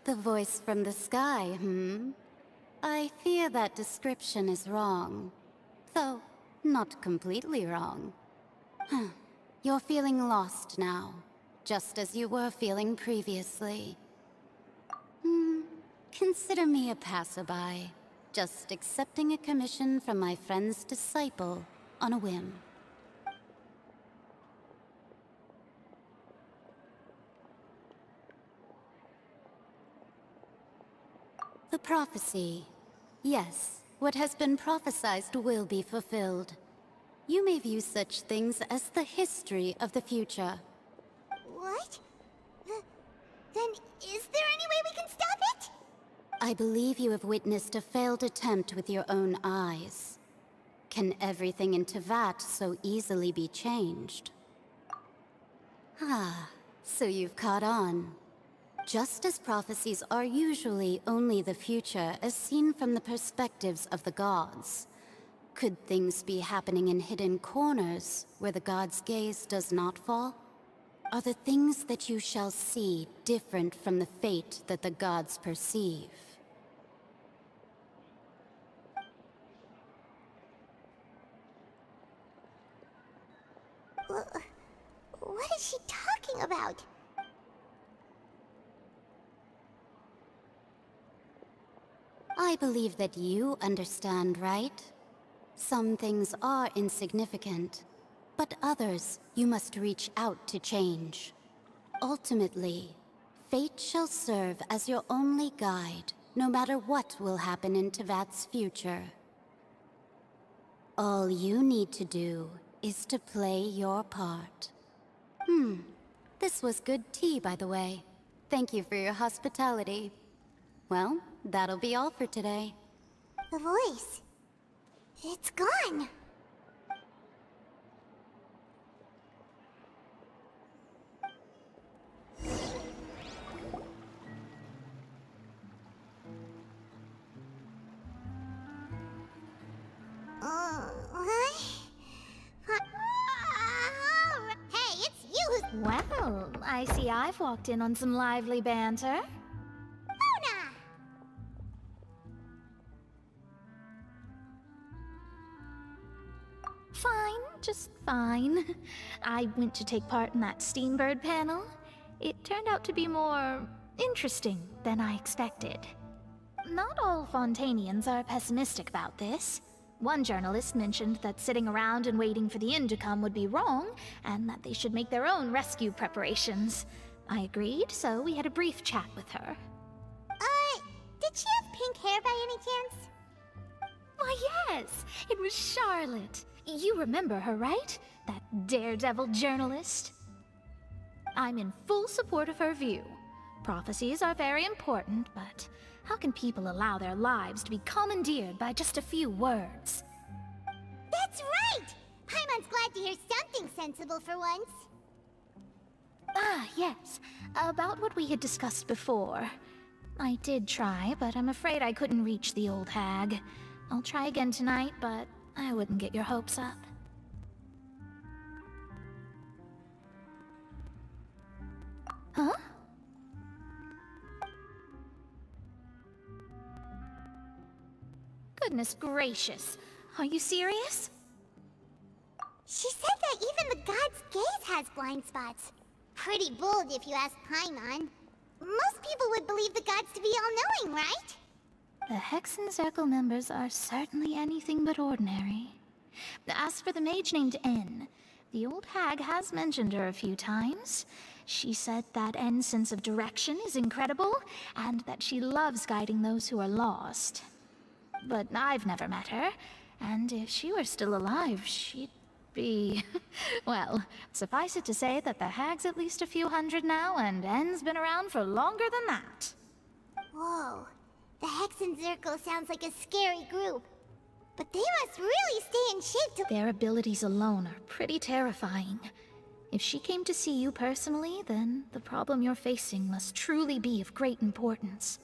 The voice from the sky, I fear that description is wrong. Though, not completely wrong. You're feeling lost now, just as you were feeling previously. Consider me a passerby, just accepting a commission from my friend's disciple on a whim. The prophecy. Yes, what has been prophesied will be fulfilled. You may view such things as the history of the future. What? Then is there any way we can stop it? I believe you have witnessed a failed attempt with your own eyes. Can everything in Tevat so easily be changed? Ah, so you've caught on. Just as prophecies are usually only the future as seen from the perspectives of the gods, could things be happening in hidden corners where the gods' gaze does not fall? Are the things that you shall see different from the fate that the gods perceive? What is she talking about? I believe that you understand, right? Some things are insignificant, but others you must reach out to change. Ultimately, fate shall serve as your only guide, no matter what will happen in Tevat's future. All you need to do is to play your part. This was good tea, by the way. Thank you for your hospitality. Well, that'll be all for today. The voice. It's gone. Hey, it's you who's... Well, I see I've walked in on some lively banter. Mona! Fine, just fine. I went to take part in that Steambird panel. It turned out to be more interesting than I expected. Not all Fontanians are pessimistic about this. One journalist mentioned that sitting around and waiting for the end to come would be wrong, and that they should make their own rescue preparations. I agreed, so we had a brief chat with her. Did she have pink hair by any chance? Why, yes! It was Charlotte. You remember her, right? That daredevil journalist? I'm in full support of her view. Prophecies are very important, but how can people allow their lives to be commandeered by just a few words? That's right! Paimon's glad to hear something sensible for once. Ah, yes. About what we had discussed before. I did try, but I'm afraid I couldn't reach the old hag. I'll try again tonight, but I wouldn't get your hopes up. Huh? Goodness gracious. Are you serious? She said that even the god's gaze has blind spots. Pretty bold if you ask Paimon. Most people would believe the gods to be all-knowing, right? The Hexen Circle members are certainly anything but ordinary. As for the mage named N, the old hag has mentioned her a few times. She said that N's sense of direction is incredible, and that she loves guiding those who are lost. But I've never met her, and if she were still alive, she'd be... well, suffice it to say that the hag's at least a few hundred now, and N's been around for longer than that. Whoa. The Hexen Circle sounds like a scary group. But they must really stay in shape to... Their abilities alone are pretty terrifying. If she came to see you personally, then the problem you're facing must truly be of great importance.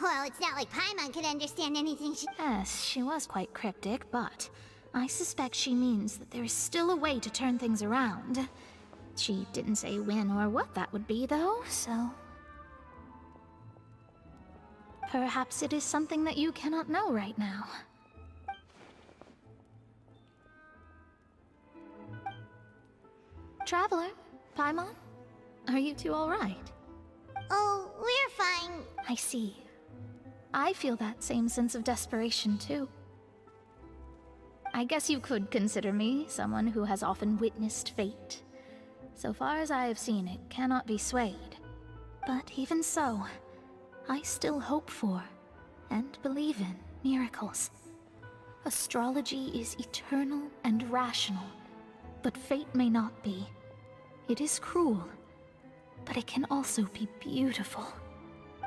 Well, it's not like Paimon could understand anything she... Yes, she was quite cryptic, but I suspect she means that there is still a way to turn things around. She didn't say when or what that would be, though, so... Perhaps it is something that you cannot know right now. Traveler, Paimon, are you two all right? Oh, we're fine. I see. I feel that same sense of desperation, too. I guess you could consider me someone who has often witnessed fate. So far as I have seen, it cannot be swayed. But even so, I still hope for, and believe in, miracles. Astrology is eternal and rational, but fate may not be. It is cruel, but it can also be beautiful.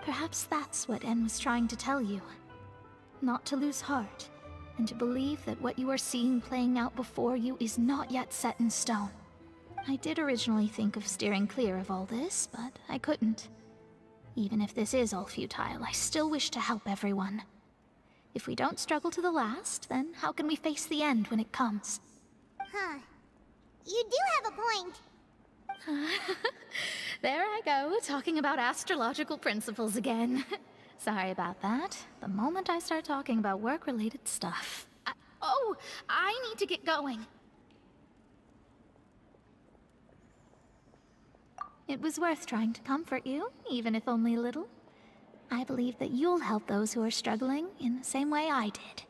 Perhaps that's what En was trying to tell you. Not to lose heart, and to believe that what you are seeing playing out before you is not yet set in stone. I did originally think of steering clear of all this, but I couldn't. Even if this is all futile, I still wish to help everyone. If we don't struggle to the last, then how can we face the end when it comes? Huh. You do have a point. There I go, talking about astrological principles again. Sorry about that. The moment I start talking about work-related stuff... I need to get going. It was worth trying to comfort you, even if only a little. I believe that you'll help those who are struggling in the same way I did.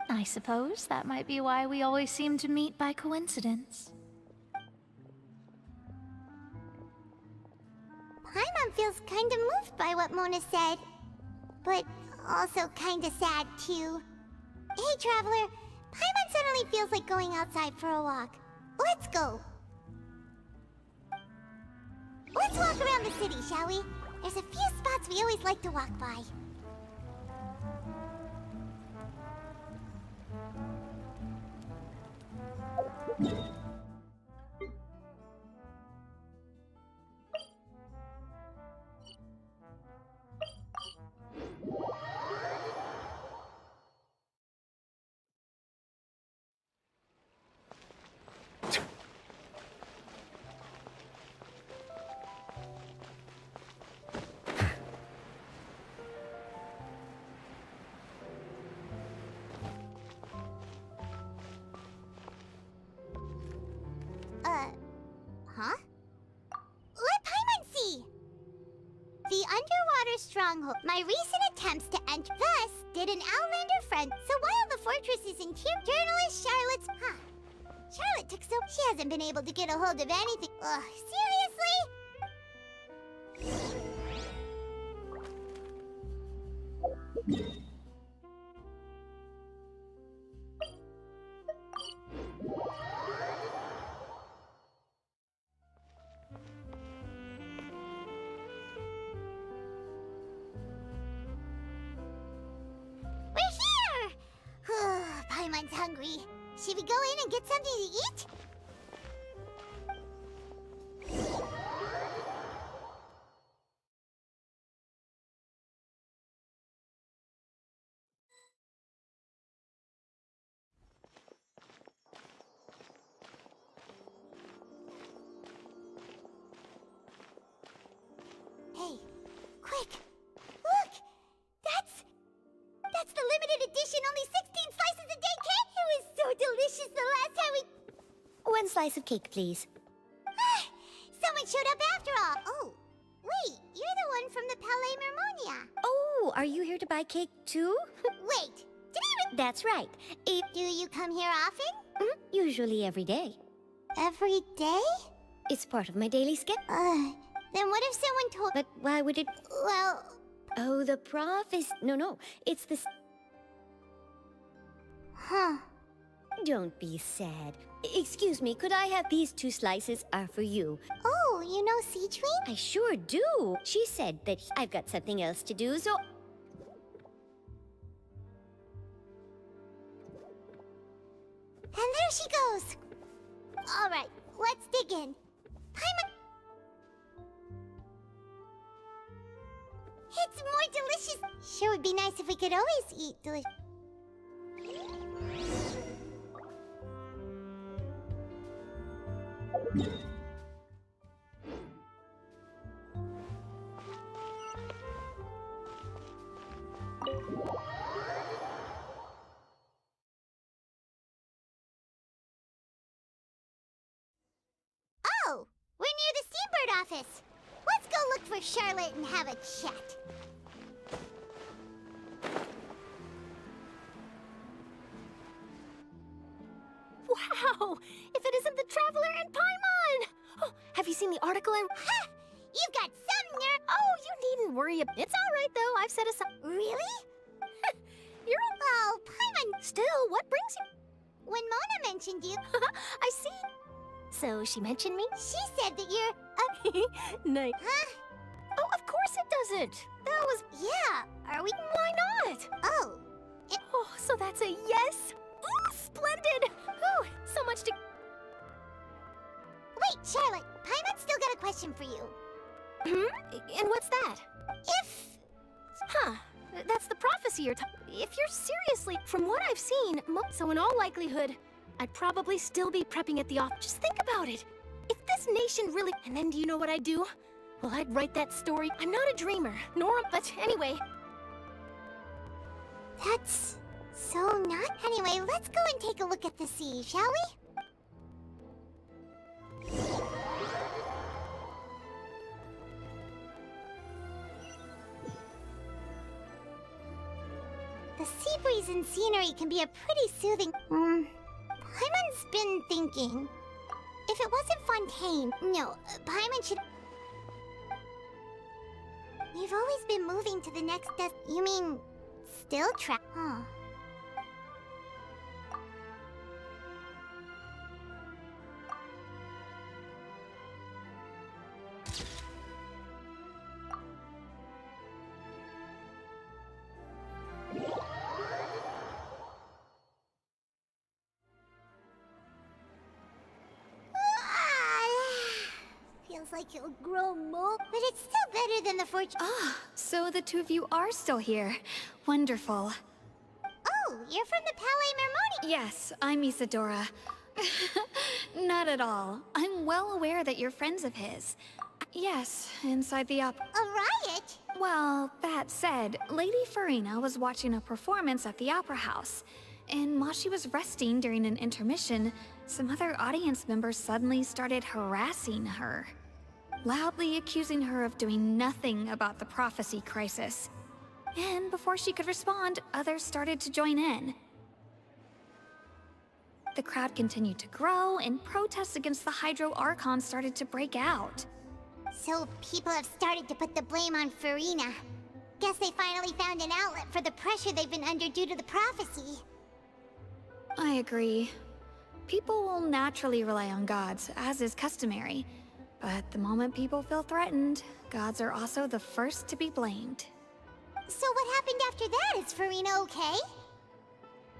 I suppose that might be why we always seem to meet by coincidence. Paimon feels kinda moved by what Mona said. But also kinda sad, too. Hey, Traveler. Paimon suddenly feels like going outside for a walk. Let's go. Let's walk around the city, shall we? There's a few spots we always like to walk by. Huh? Let Paimon see! The underwater stronghold. My recent attempts to enter. Thus, did an Outlander friend. So while the fortress is in tier, journalist Charlotte's. Charlotte took so. She hasn't been able to get a hold of anything. Ugh, seriously? Paimon's hungry. Should we go in and get something to eat? Hey, quick! Look! That's the limited edition, only 16 slices a day cake! It was so delicious the last time we... One slice of cake, please. Someone showed up after all! Oh, wait, you're the one from the Palais Mermonia. Oh, are you here to buy cake too? Wait, did I... That's right. Do you come here often? Usually every day. Every day? It's part of my daily schedule. Then what if someone told... But why would it... Well... Oh, the prof is... No, it's this... Huh. Don't be sad. Excuse me, could I have these 2 slices are for you? Oh, you know Seachwing? I sure do. She said that I've got something else to do, so... And there she goes. All right, let's dig in. Paimon... It's more delicious. Sure would be nice if we could always eat delicious. Oh, we're near the Seabird office. Let's go look for Charlotte and have a chat. Wow! If it isn't the Traveler and Paimon! Oh, have you seen the article I... Ha! You've got some nerve! Oh, you needn't worry. It's all right, though. I've set aside... Really? You're... Oh, Paimon... Still, what brings you... When Mona mentioned you... I see. So she mentioned me? She said that you're... Nice. Huh? Oh, of course it doesn't. That was... Yeah. Are we... Why not? Oh. Oh, so that's a yes? Ooh, splendid! Ooh, so much to... Wait, Charlotte. Paimon's still got a question for you. And what's that? If... Huh. That's the prophecy you're If you're seriously... From what I've seen, so in all likelihood, I'd probably still be prepping at the office. Just think about it. If this nation really... And then do you know what I'd do? Well, I'd write that story. I'm not a dreamer, nor a... But anyway... That's... so not... Anyway, let's go and take a look at the sea, shall we? The sea breeze and scenery can be a pretty soothing... Paimon's been thinking. If it wasn't Fontaine... No, Paimon should... We've always been moving to the next You mean... still Huh. Feels like it'll grow more, but it's still better than the fortune. So the two of you are still here. Wonderful. Oh, you're from the Palais Mermoni. Yes, I'm Isadora. Not at all. I'm well aware that you're friends of his. Yes, inside the opera. A riot? Well, that said, Lady Farina was watching a performance at the Opera House. And while she was resting during an intermission, some other audience members suddenly started harassing her, loudly accusing her of doing nothing about the prophecy crisis. And before she could respond, others started to join in. The crowd continued to grow, and protests against the Hydro Archon started to break out. So people have started to put the blame on Farina. Guess they finally found an outlet for the pressure they've been under due to the prophecy. I agree. People will naturally rely on gods, as is customary. But the moment people feel threatened, gods are also the first to be blamed. So what happened after that? Is Farina okay?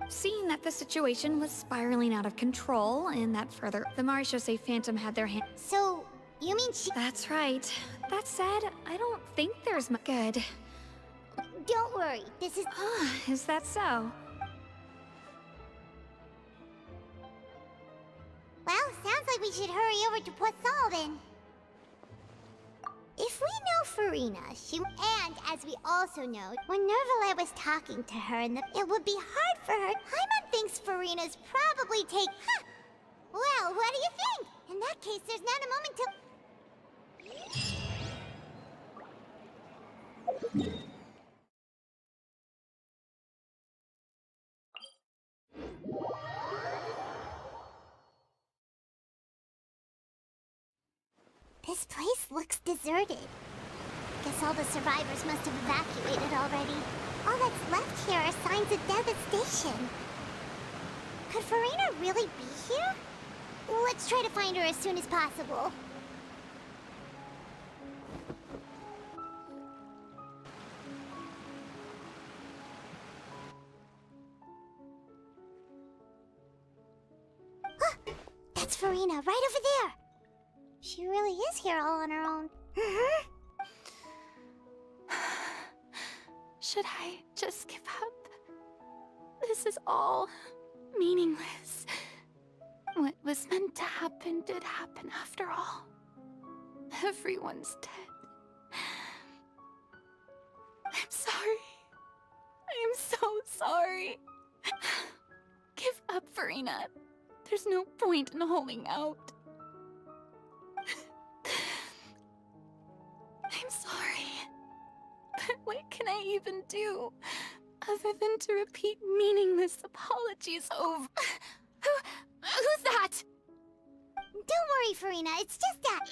Seeing that the situation was spiraling out of control, and that further, the Marechaussee Phantom had their hand. So, you mean she... That's right. That said, I don't think there's much good. Don't worry, this is... Is that so? Well, sounds like we should hurry over to Poisson then. If we know Farina, and as we also know, when Nervalet was talking to her, it would be hard for her. Paimon thinks Farina's probably Well, what do you think? In that case, there's not a moment to... This place looks deserted. Guess all the survivors must have evacuated already. All that's left here are signs of devastation. Could Farina really be here? Let's try to find her as soon as possible. That's Farina, right over there! She really is here all on her own. Should I just give up? This is all meaningless. What was meant to happen did happen after all. Everyone's dead. I'm sorry. I am so sorry. Give up, Farina. There's no point in holding out. I'm sorry. But what can I even do other than to repeat meaningless apologies over... Who's that? Don't worry, Farina. It's just that...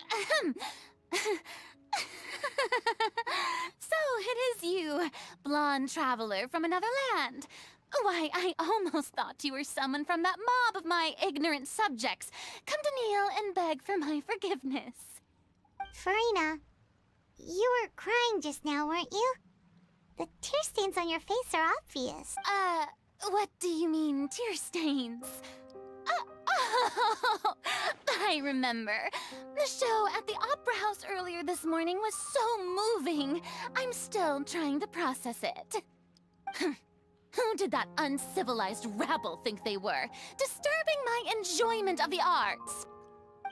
So it is you, blonde traveler from another land. Why, I almost thought you were someone from that mob of my ignorant subjects. Come to kneel and beg for my forgiveness. Farina, you were crying just now, weren't you? The tear stains on your face are obvious. What do you mean, tear stains? Oh, I remember. The show at the Opera House earlier this morning was so moving. I'm still trying to process it. Who did that uncivilized rabble think they were, disturbing my enjoyment of the arts?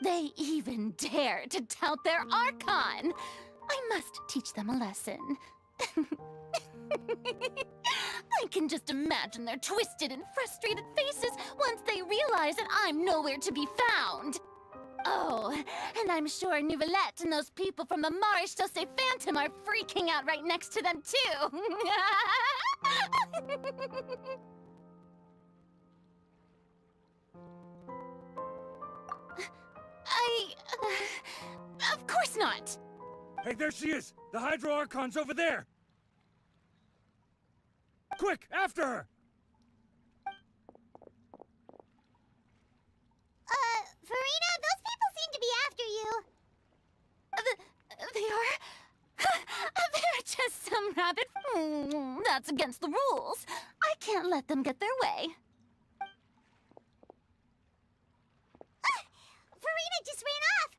They even dare to tout their Archon. I must teach them a lesson. I can just imagine their twisted and frustrated faces once they realize that I'm nowhere to be found. Oh, and I'm sure Nouvellette and those people from the Maréchaussée Phantom are freaking out right next to them, too. Of course not! Hey, there she is! The Hydro Archon's over there! Quick, after her! Farina, those people seem to be after you. They are? They're just some rabbit. That's against the rules. I can't let them get their way. Farina just ran off!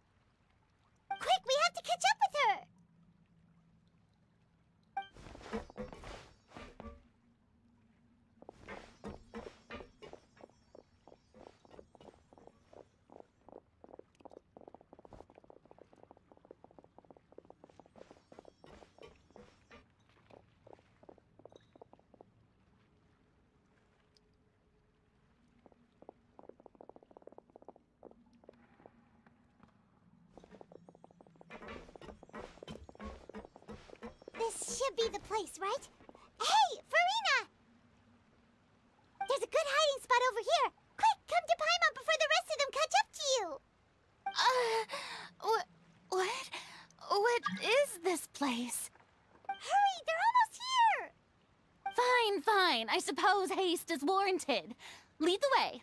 Quick, we have to catch up with her! This should be the place, right? Hey, Farina! There's a good hiding spot over here. Quick, come to Paimon before the rest of them catch up to you. What is this place? Hurry, they're almost here! Fine. I suppose haste is warranted. Lead the way.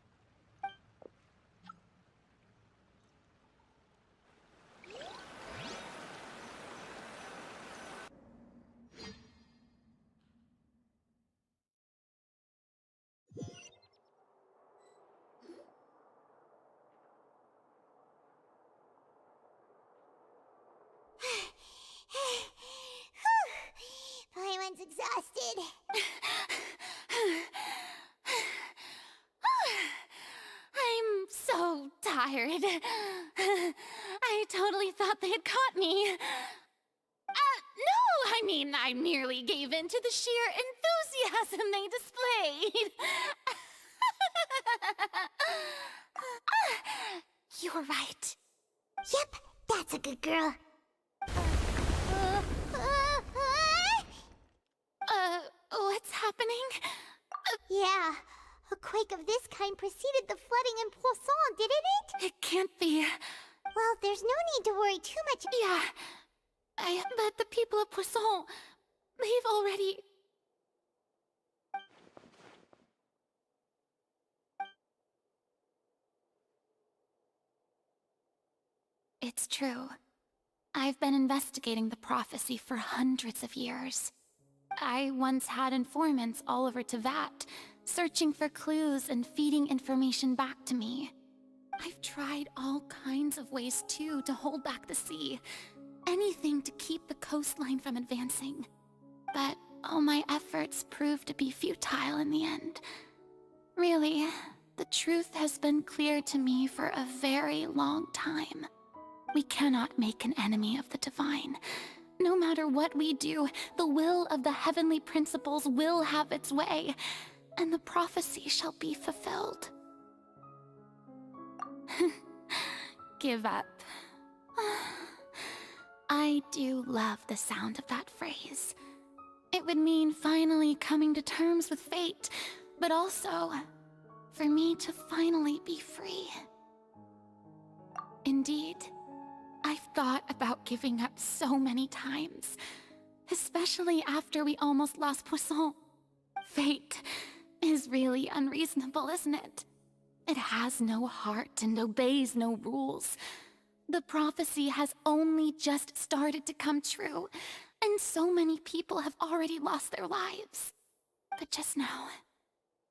Paimon's exhausted. I'm so tired. I totally thought they had caught me. No, I mean, I merely gave in to the sheer enthusiasm they displayed. You're right. Yep, that's a good girl. What's happening? Yeah, a quake of this kind preceded the flooding in Poisson, didn't it? It can't be. Well, there's no need to worry too much. Yeah, but the people of Poisson, they've already... It's true. I've been investigating the prophecy for hundreds of years. I once had informants all over Tevat, searching for clues and feeding information back to me. I've tried all kinds of ways, too, to hold back the sea. Anything to keep the coastline from advancing. But all my efforts proved to be futile in the end. Really, the truth has been clear to me for a very long time. We cannot make an enemy of the divine. No matter what we do, the will of the heavenly principles will have its way, and the prophecy shall be fulfilled. Give up. I do love the sound of that phrase. It would mean finally coming to terms with fate, but also for me to finally be free. Indeed, I've thought about giving up so many times, especially after we almost lost Poisson. Fate is really unreasonable, isn't it? It has no heart and obeys no rules. The prophecy has only just started to come true, and so many people have already lost their lives. But just now,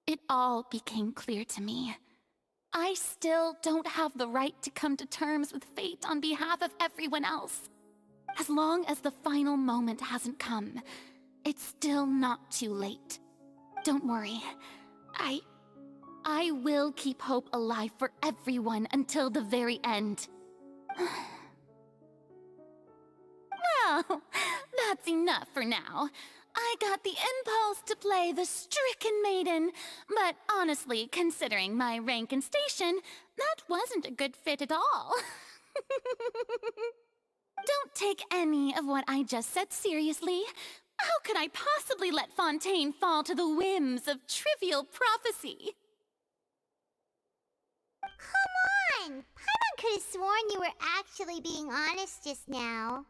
it all became clear to me. I still don't have the right to come to terms with fate on behalf of everyone else. As long as the final moment hasn't come, it's still not too late. Don't worry. I will keep hope alive for everyone until the very end. Well, that's enough for now. I got the impulse to play the stricken maiden, but honestly, considering my rank and station, that wasn't a good fit at all. Don't take any of what I just said seriously. How could I possibly let Fontaine fall to the whims of trivial prophecy? Come on! Paimon could have sworn you were actually being honest just now.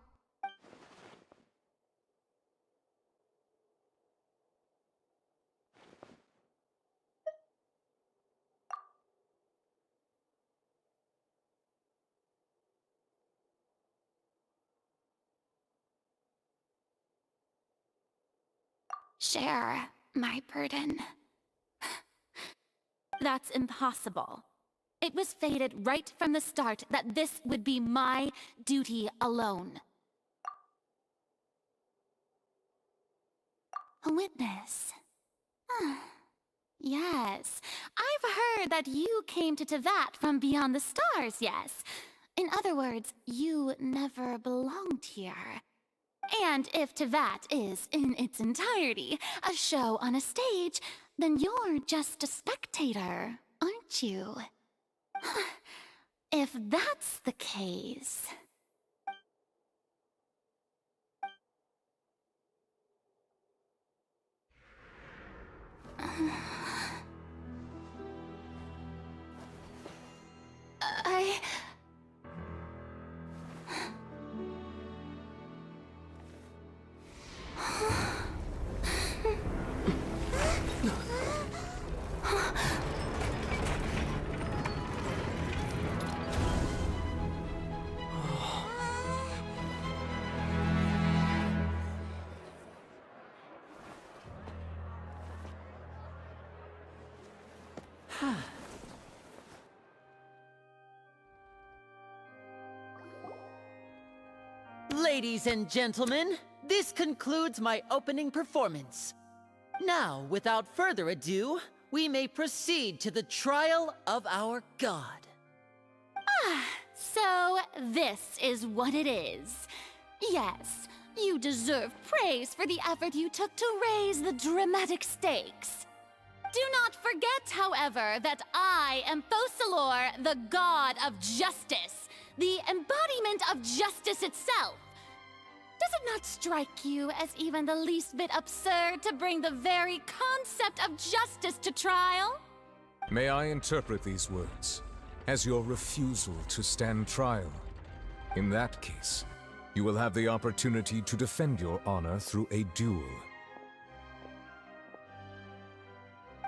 Share my burden. That's impossible. It was fated right from the start that this would be my duty alone. A witness. Yes, I've heard that you came to Tevat from beyond the stars, yes. In other words, you never belonged here. And if Tevat is, in its entirety, a show on a stage, then you're just a spectator, aren't you? If that's the case... Ladies and gentlemen, this concludes my opening performance. Now, without further ado, we may proceed to the trial of our god. So this is what it is. Yes, you deserve praise for the effort you took to raise the dramatic stakes. Do not forget, however, that I am Focalor, the god of justice, the embodiment of justice itself. Does it not strike you as even the least bit absurd to bring the very concept of justice to trial? May I interpret these words as your refusal to stand trial? In that case, you will have the opportunity to defend your honor through a duel.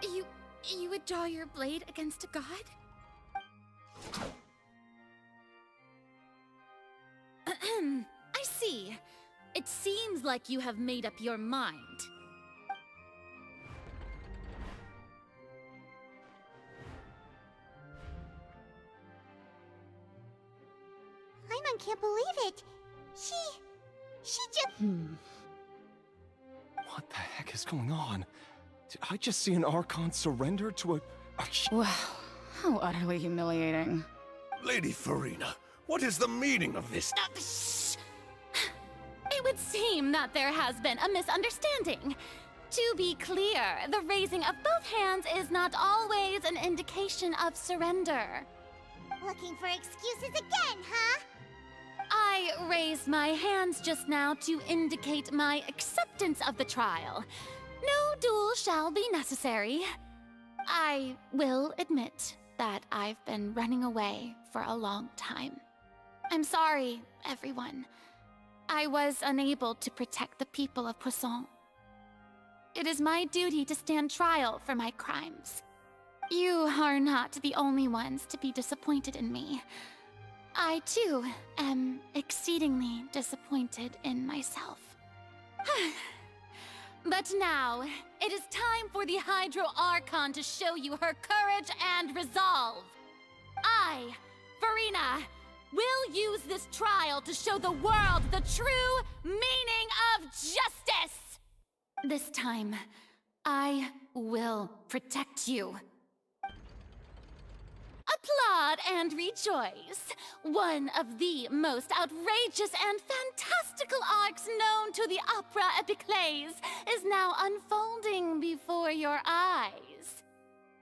You would draw your blade against a god? I see. It seems like you have made up your mind. Paimon can't believe it. She just... What the heck is going on? Did I just see an Archon surrender to a... Wow, how utterly humiliating. Lady Farina, what is the meaning of this? Shh! It would seem that there has been a misunderstanding. To be clear, the raising of both hands is not always an indication of surrender. Looking for excuses again, huh? I raised my hands just now to indicate my acceptance of the trial. No duel shall be necessary. I will admit that I've been running away for a long time. I'm sorry, everyone. I was unable to protect the people of Poisson. It is my duty to stand trial for my crimes. You are not the only ones to be disappointed in me. I, too, am exceedingly disappointed in myself. But now, it is time for the Hydro Archon to show you her courage and resolve. I, Farina, will use this trial to show the world the true meaning of justice! This time, I will protect you. Applaud and rejoice! One of the most outrageous and fantastical arcs known to the opera epiclese is now unfolding before your eyes.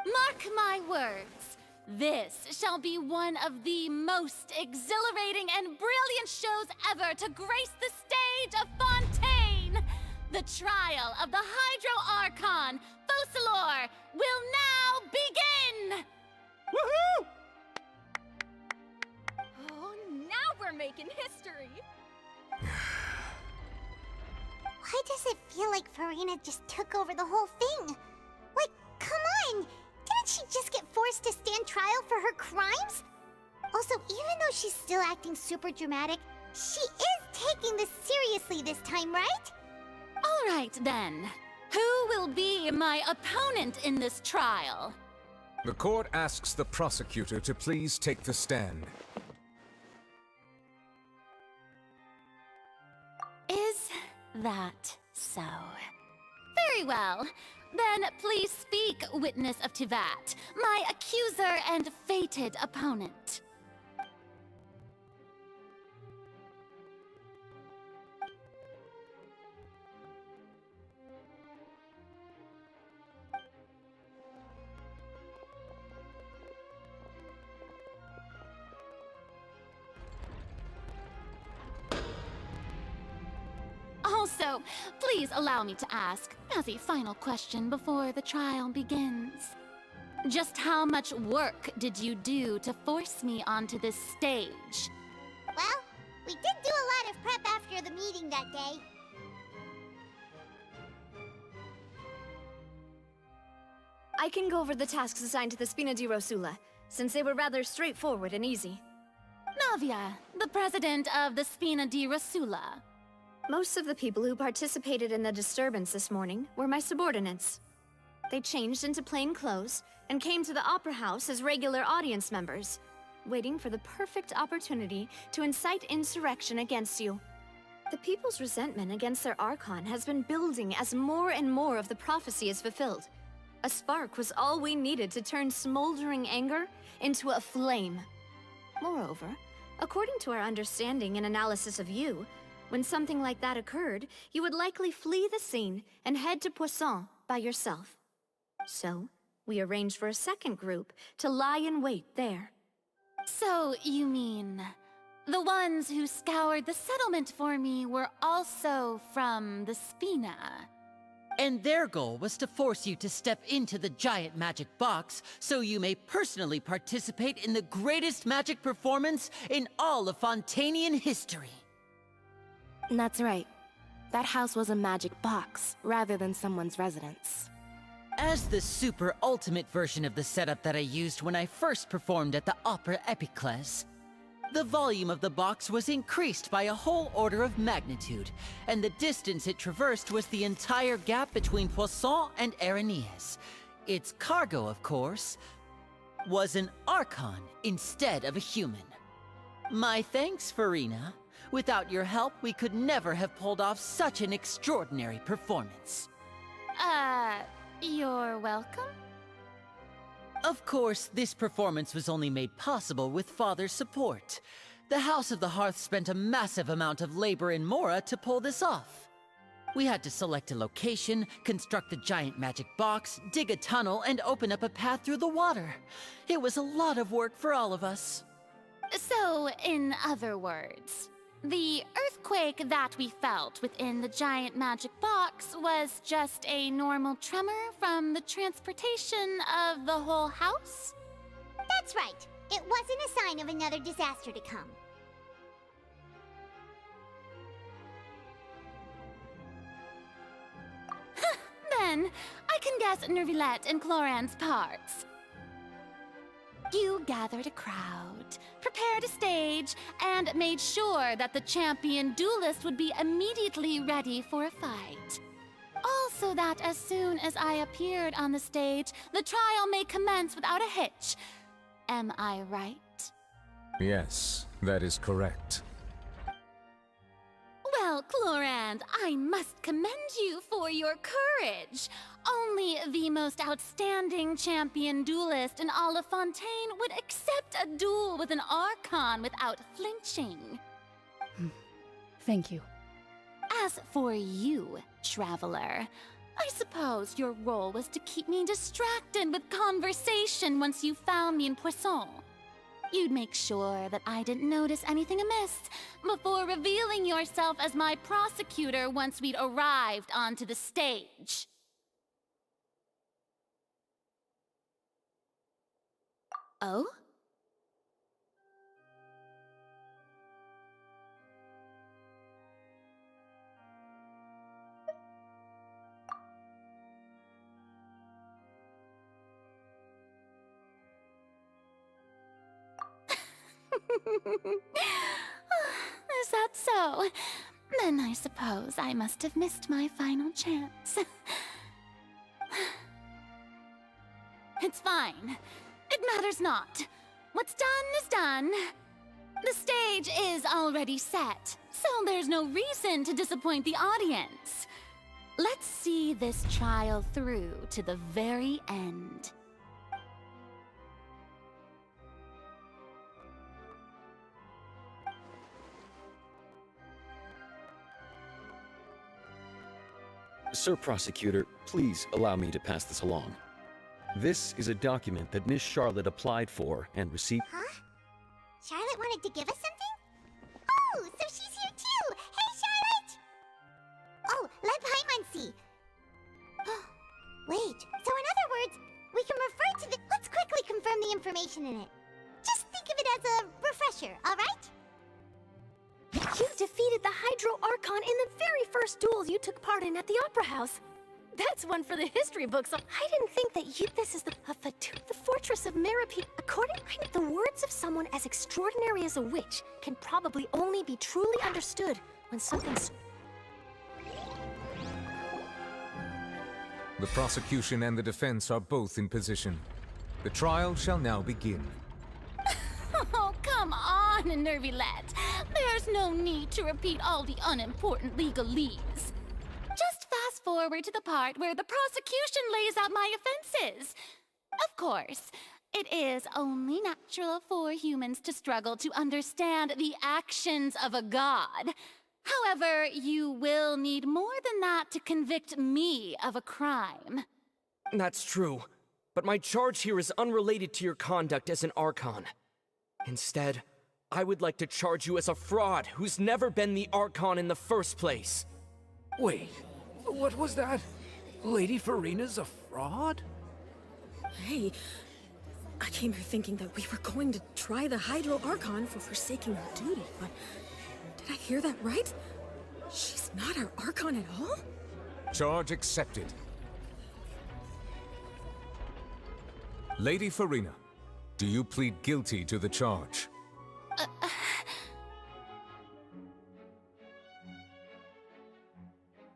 Mark my words, this shall be one of the most exhilarating and brilliant shows ever to grace the stage of Fontaine! The The trial of the Hydro Archon, Focalor, will now begin! Woohoo! Oh, now we're making history! Why does it feel like Farina just took over the whole thing? Like, come on! Didn't she just get forced to stand trial for her crimes? Also, even though she's still acting super dramatic, she is taking this seriously this time, right? All right, then. Who will be my opponent in this trial? The court asks the prosecutor to please take the stand. Is that so? Very well. Then please speak, witness of Tivat, my accuser and fated opponent. Also, please allow me to ask, as a final question before the trial begins. Just how much work did you do to force me onto this stage? Well, we did do a lot of prep after the meeting that day. I can go over the tasks assigned to the Spina di Rosula, since they were rather straightforward and easy. Navia, the president of the Spina di Rosula. Most of the people who participated in the disturbance this morning were my subordinates. They changed into plain clothes and came to the Opera House as regular audience members, waiting for the perfect opportunity to incite insurrection against you. The people's resentment against their Archon has been building as more and more of the prophecy is fulfilled. A spark was all we needed to turn smoldering anger into a flame. Moreover, according to our understanding and analysis of you, when something like that occurred, you would likely flee the scene and head to Poisson by yourself. So, we arranged for a second group to lie in wait there. So, you mean, the ones who scoured the settlement for me were also from the Spina? And their goal was to force you to step into the giant magic box so you may personally participate in the greatest magic performance in all of Fontanian history. That's right. That house was a magic box, rather than someone's residence. As the super ultimate version of the setup that I used when I first performed at the Opera Epiclese, the volume of the box was increased by a whole order of magnitude, and the distance it traversed was the entire gap between Poisson and Aranias. Its cargo, of course, was an Archon instead of a human. My thanks, Farina. Without your help, we could never have pulled off such an extraordinary performance. You're welcome? Of course, this performance was only made possible with Father's support. The House of the Hearth spent a massive amount of labor in Mora to pull this off. We had to select a location, construct a giant magic box, dig a tunnel, and open up a path through the water. It was a lot of work for all of us. So, in other words, the earthquake that we felt within the giant magic box was just a normal tremor from the transportation of the whole house? That's right. It wasn't a sign of another disaster to come. Then, I can guess Nervillette and Cloran's parts. You gathered a crowd, prepared a stage, and made sure that the champion duelist would be immediately ready for a fight. Also that as soon as I appeared on the stage, the trial may commence without a hitch. Am I right? Yes, that is correct. Well, Clorand, I must commend you for your courage. Only the most outstanding champion duelist in all of Fontaine would accept a duel with an Archon without flinching. Thank you. As for you, Traveler, I suppose your role was to keep me distracted with conversation once you found me in Poisson. You'd make sure that I didn't notice anything amiss before revealing yourself as my prosecutor once we'd arrived onto the stage. Oh? Is that so? Then I suppose I must have missed my final chance. It's fine. It matters not. What's done is done. The stage is already set, so there's no reason to disappoint the audience. Let's see this trial through to the very end. Sir Prosecutor, please allow me to pass this along. This is a document that Miss Charlotte applied for and received. Huh? Charlotte wanted to give us something? Oh, so she's here too! Hey, Charlotte! Oh, let Paimon see. Wait, so in other words, we can refer to the... Let's quickly confirm the information in it. Just think of it as a refresher, alright? You defeated the Hydro Archon in the very first duel you took part in at the Opera House. That's one for the history books. I didn't think that this is the fortress of Merope. According to the words of someone as extraordinary as a witch, can probably only be truly understood when something's... The prosecution and the defense are both in position. The trial shall now begin. Oh, come on, Nervylette. There's no need to repeat all the unimportant legalese. Just fast forward to the part where the prosecution lays out my offenses. Of course, it is only natural for humans to struggle to understand the actions of a god. However, you will need more than that to convict me of a crime. That's true, but my charge here is unrelated to your conduct as an Archon. Instead, I would like to charge you as a fraud who's never been the Archon in the first place. Wait, what was that? Lady Farina's a fraud? Hey, I came here thinking that we were going to try the Hydro Archon for forsaking her duty, but did I hear that right? She's not our Archon at all? Charge accepted. Lady Farina, do you plead guilty to the charge?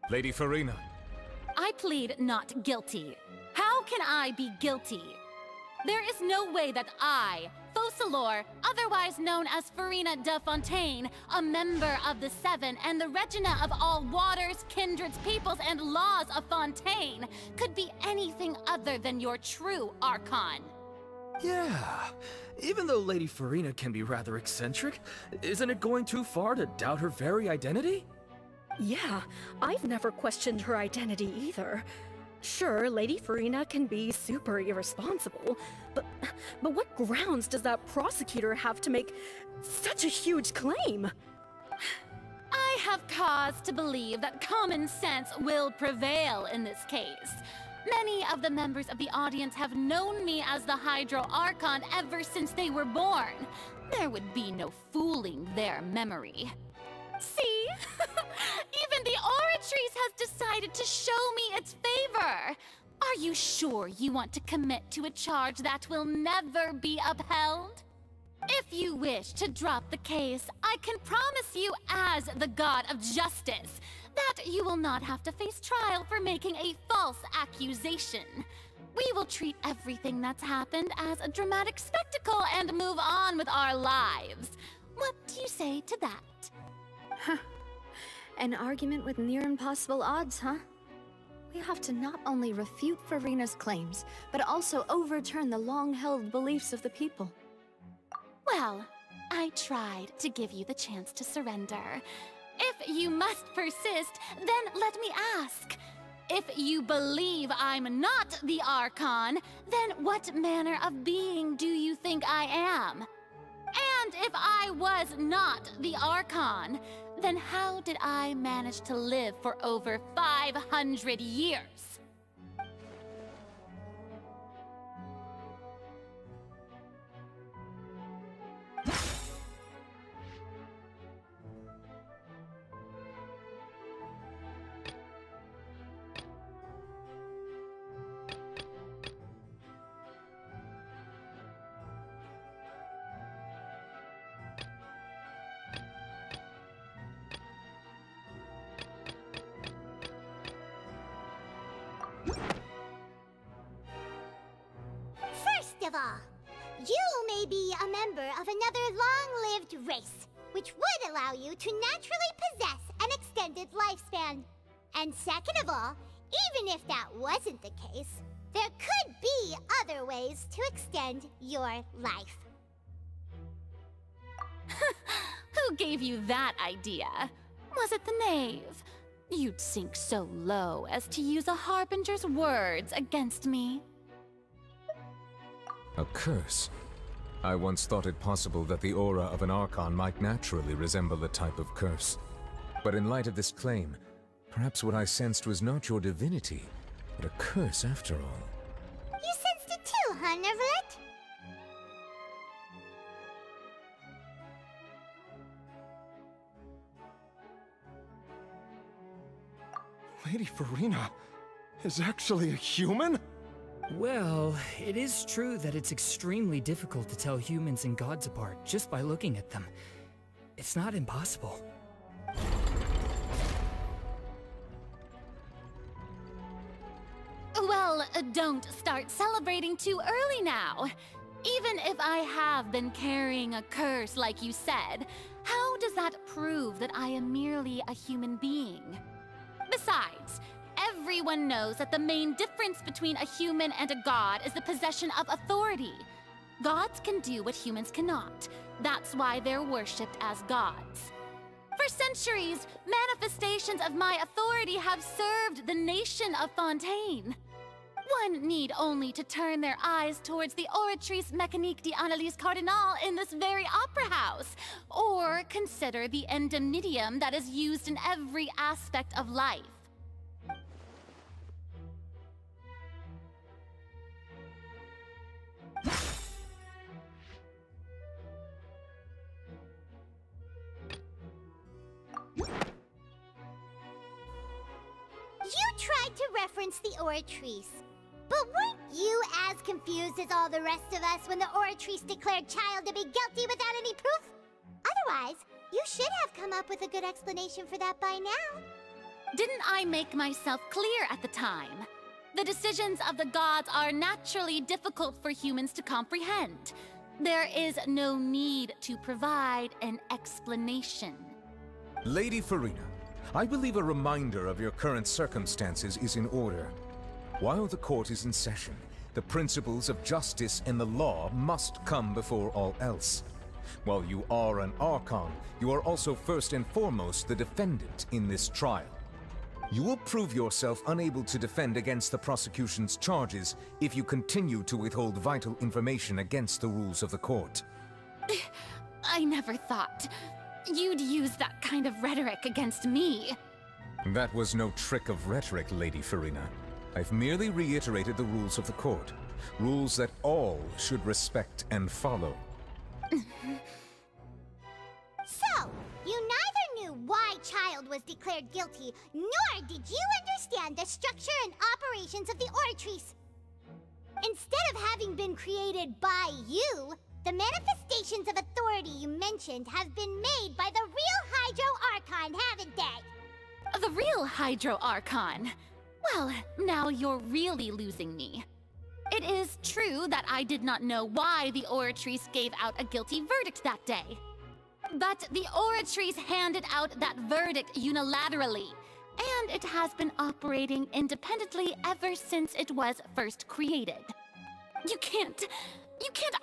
Lady Farina. I plead not guilty. How can I be guilty? There is no way that I, Focalor, otherwise known as Farina de Fontaine, a member of the Seven and the Regina of all waters, kindreds, peoples, and laws of Fontaine, could be anything other than your true Archon. Yeah, even though Lady Farina can be rather eccentric, isn't it going too far to doubt her very identity? Yeah, I've never questioned her identity either. Sure, Lady Farina can be super irresponsible, but what grounds does that prosecutor have to make such a huge claim? I have cause to believe that common sense will prevail in this case. Many of the members of the audience have known me as the Hydro Archon ever since they were born. There would be no fooling their memory. See? Even the Oratrice has decided to show me its favor. Are you sure you want to commit to a charge that will never be upheld? If you wish to drop the case, I can promise you as the God of Justice that you will not have to face trial for making a false accusation. We will treat everything that's happened as a dramatic spectacle and move on with our lives. What do you say to that? Huh. An argument with near impossible odds, huh? We have to not only refute Farina's claims, but also overturn the long-held beliefs of the people. Well, I tried to give you the chance to surrender. If you must persist, then let me ask. If you believe I'm not the Archon, then what manner of being do you think I am? if I was not the Archon, then how did I manage to live for over 500 years? First of all, you may be a member of another long-lived race, which would allow you to naturally possess an extended lifespan. And second of all, even if that wasn't the case, there could be other ways to extend your life. Who gave you that idea? Was it the knave? You'd sink so low as to use a harbinger's words against me. A curse? I once thought it possible that the aura of an Archon might naturally resemble a type of curse. But in light of this claim, perhaps what I sensed was not your divinity, but a curse after all. You sensed it too, huh, Nervalet? Lady Farina is actually a human? Well, it is true that it's extremely difficult to tell humans and gods apart just by looking at them. It's not impossible. Well, don't start celebrating too early now. Even if I have been carrying a curse like you said, how does that prove that I am merely a human being? Besides, everyone knows that the main difference between a human and a god is the possession of authority. Gods can do what humans cannot. That's why they're worshipped as gods. For centuries, manifestations of my authority have served the nation of Fontaine. One need only to turn their eyes towards the Oratrice Mécanique d'Analyse Cardinal in this very opera house, or consider the endemnitium that is used in every aspect of life. You tried to reference the Oratrice. But weren't you as confused as all the rest of us when the Oratrice declared Child to be guilty without any proof? Otherwise, you should have come up with a good explanation for that by now. Didn't I make myself clear at the time? The decisions of the gods are naturally difficult for humans to comprehend. There is no need to provide an explanation. Lady Farina, I believe a reminder of your current circumstances is in order. While the court is in session, the principles of justice and the law must come before all else. While you are an Archon, you are also first and foremost the defendant in this trial. You will prove yourself unable to defend against the prosecution's charges if you continue to withhold vital information against the rules of the court. I never thought you'd use that kind of rhetoric against me. That was no trick of rhetoric, Lady Farina. I've merely reiterated the rules of the court. Rules that all should respect and follow. So, you neither knew why Child was declared guilty, nor did you understand the structure and operations of the Oratrice. Instead of having been created by you, the manifestations of authority you mentioned have been made by the real Hydro Archon, haven't they? The real Hydro Archon? Well, now you're really losing me. It is true that I did not know why the Oratrice gave out a guilty verdict that day. But the Oratrice handed out that verdict unilaterally, and it has been operating independently ever since it was first created. You can't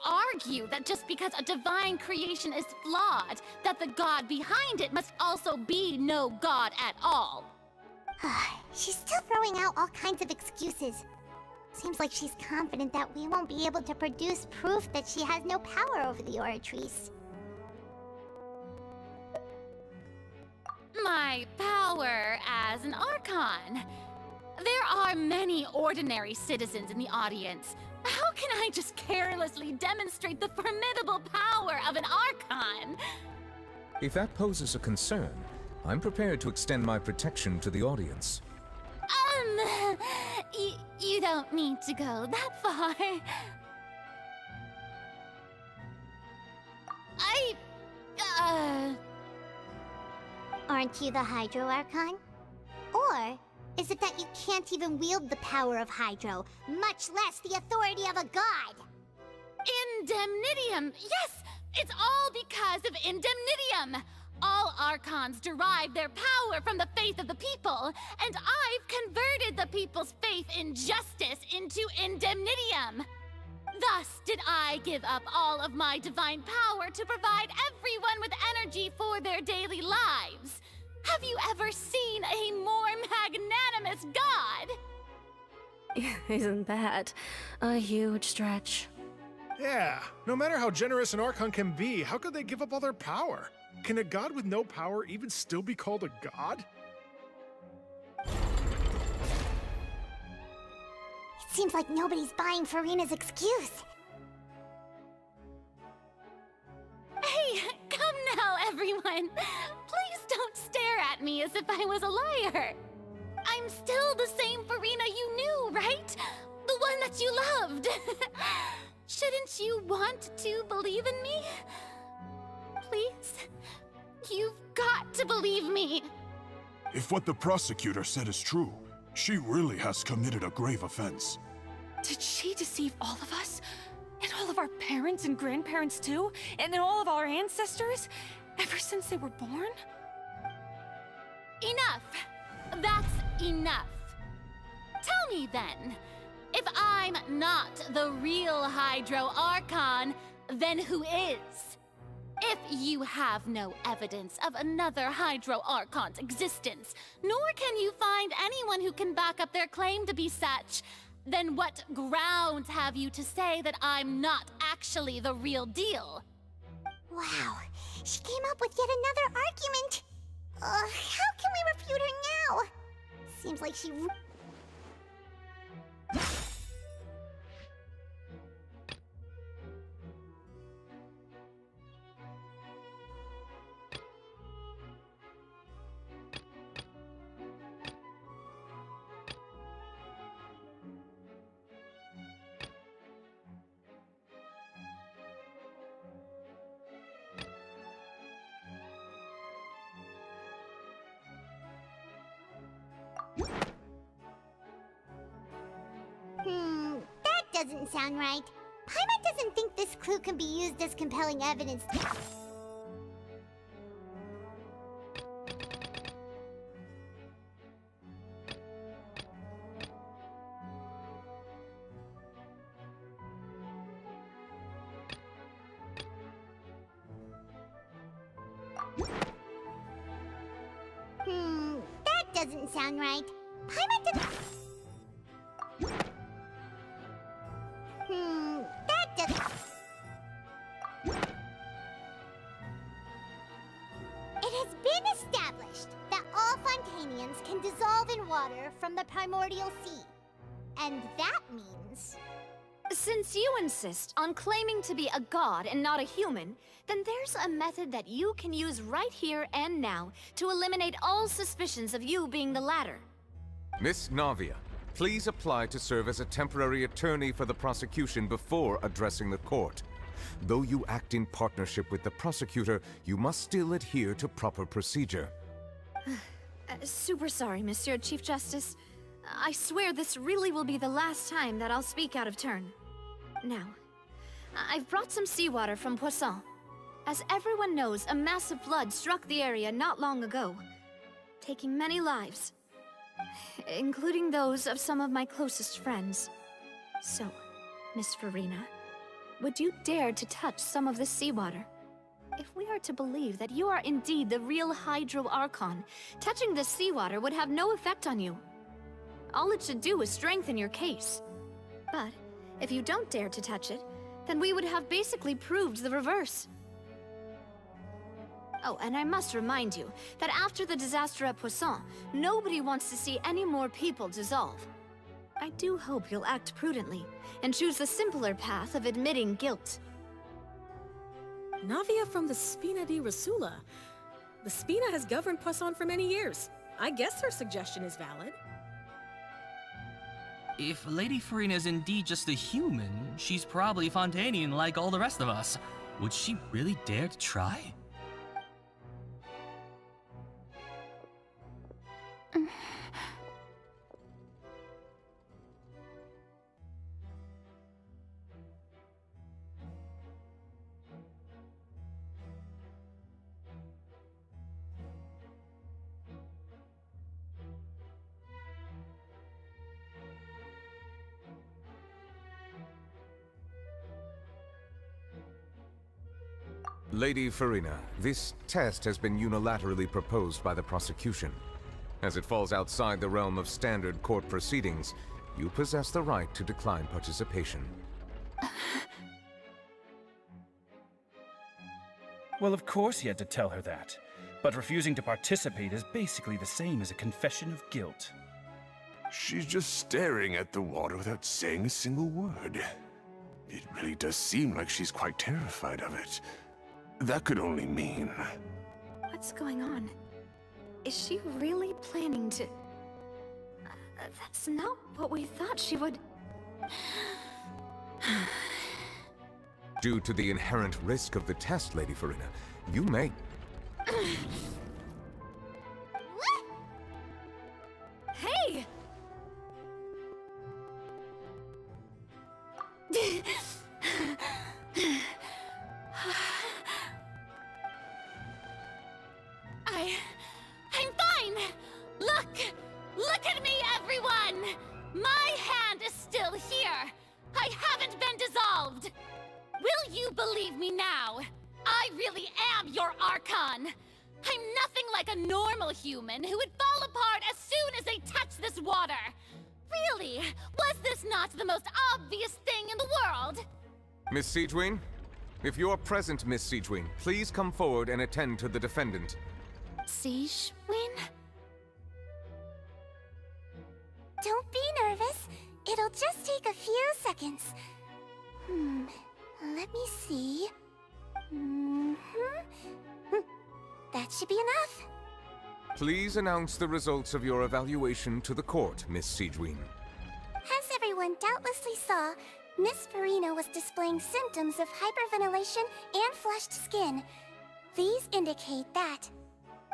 argue that just because a divine creation is flawed, that the god behind it must also be no god at all. She's still throwing out all kinds of excuses. Seems like she's confident that we won't be able to produce proof that she has no power over the Oratrice. my power as an Archon. There are many ordinary citizens in the audience. How can I just carelessly demonstrate the formidable power of an Archon? If that poses a concern, I'm prepared to extend my protection to the audience. You don't need to go that far. Aren't you the Hydro Archon? Or is it that you can't even wield the power of Hydro, much less the authority of a god? Indemnitium! Yes! It's all because of Indemnitium! All Archons derive their power from the faith of the people, and I've converted the people's faith in justice into Indemnitium! Thus did I give up all of my divine power to provide everyone with energy for their daily lives. Have you ever seen a more magnanimous god? Isn't that a huge stretch? Yeah, no matter how generous an Archon can be, how could they give up all their power? Can a god with no power even still be called a god? It seems like nobody's buying Furina's excuse. Hey, come now, everyone! Please don't stare at me as if I was a liar! I'm still the same Furina you knew, right? The one that you loved! Shouldn't you want to believe in me? Please? You've got to believe me! If what the prosecutor said is true, she really has committed a grave offense. Did she deceive all of us? And all of our parents and grandparents too? And all of our ancestors? Ever since they were born? Enough! That's enough! Tell me then, if I'm not the real Hydro Archon, then who is? If you have no evidence of another Hydro Archon's existence, nor can you find anyone who can back up their claim to be such, then what grounds have you to say that I'm not actually the real deal? Wow, she came up with yet another argument. How can we refute her now? Seems like she... that doesn't sound right. Paimon doesn't think this clue can be used as compelling evidence. That doesn't sound right. Paimon doesn't... that doesn't... It has been established that all Fontanians can dissolve in water from the primordial sea. And that means... Since you insist on claiming to be a god and not a human, then there's a method that you can use right here and now to eliminate all suspicions of you being the latter. Miss Navia, please apply to serve as a temporary attorney for the prosecution before addressing the court. Though you act in partnership with the prosecutor, you must still adhere to proper procedure. Super sorry, Monsieur Chief Justice. I swear this really will be the last time that I'll speak out of turn. Now, I've brought some seawater from Poisson. As everyone knows, a massive flood struck the area not long ago, taking many lives, including those of some of my closest friends. So, Miss Furina, would you dare to touch some of this seawater? If we are to believe that you are indeed the real Hydro Archon, touching this seawater would have no effect on you. All it should do is strengthen your case. But if you don't dare to touch it, then we would have basically proved the reverse. Oh, and I must remind you that after the disaster at Poisson, nobody wants to see any more people dissolve. I do hope you'll act prudently and choose the simpler path of admitting guilt. Navia from the Spina di Rosula. The Spina has governed Poisson for many years. I guess her suggestion is valid. If Lady Farina is indeed just a human, she's probably Fontanian like all the rest of us. Would she really dare to try? Lady Farina, this test has been unilaterally proposed by the prosecution. As it falls outside the realm of standard court proceedings, you possess the right to decline participation. Well, of course he had to tell her that. But refusing to participate is basically the same as a confession of guilt. She's just staring at the water without saying a single word. It really does seem like she's quite terrified of it. That could only mean... What's going on? Is she really planning to... that's not what we thought she would... Due to the inherent risk of the test, Lady Farina, you may... Hey! I'm fine! Look at me, everyone! My hand is still here! I haven't been dissolved! Will you believe me now? I really am your Archon! I'm nothing like a normal human who would fall apart as soon as they touch this water! Really? Was this not the most obvious thing in the world? Miss Siegewin? If you're present, Miss Siegewin, please come forward and attend to the defendant. Siegewin? Don't be nervous. It'll just take a few seconds. Let me see. That should be enough. Please announce the results of your evaluation to the court, Miss Siegewin. As everyone doubtlessly saw, Miss Farina was displaying symptoms of hyperventilation and flushed skin. These indicate that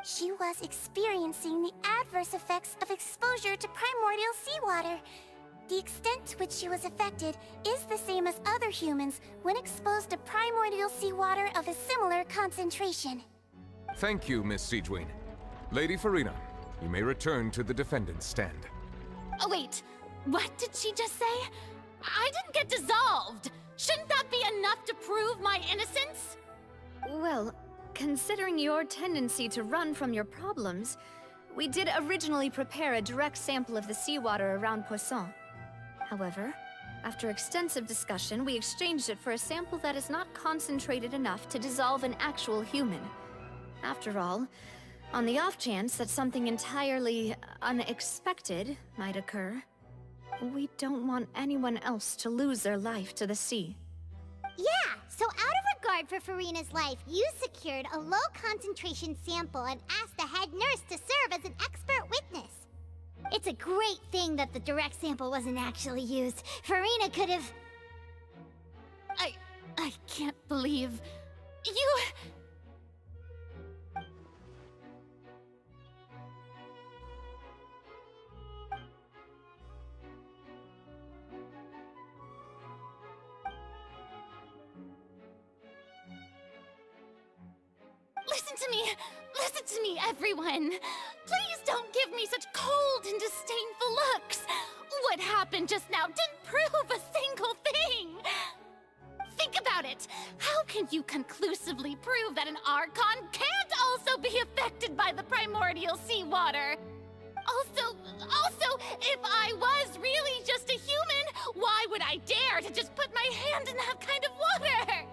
she was experiencing the adverse effects of exposure to primordial seawater. The extent to which she was affected is the same as other humans when exposed to primordial seawater of a similar concentration. Thank you, Miss Siegewin. Lady Farina, you may return to the defendant's stand. Oh wait, what did she just say? I didn't get dissolved! Shouldn't that be enough to prove my innocence? Well, considering your tendency to run from your problems, we did originally prepare a direct sample of the seawater around Poisson. However, after extensive discussion, we exchanged it for a sample that is not concentrated enough to dissolve an actual human. After all, on the off chance that something entirely unexpected might occur, we don't want anyone else to lose their life to the sea. Yeah, so out of regard for Farina's life, you secured a low-concentration sample and asked the head nurse to serve as an expert witness. It's a great thing that the direct sample wasn't actually used. Farina could have... I can't believe... You... Listen to me, everyone! Please don't give me such cold and disdainful looks! What happened just now didn't prove a single thing! Think about it! How can you conclusively prove that an Archon can't also be affected by the primordial seawater? Also, if I was really just a human, why would I dare to just put my hand in that kind of water?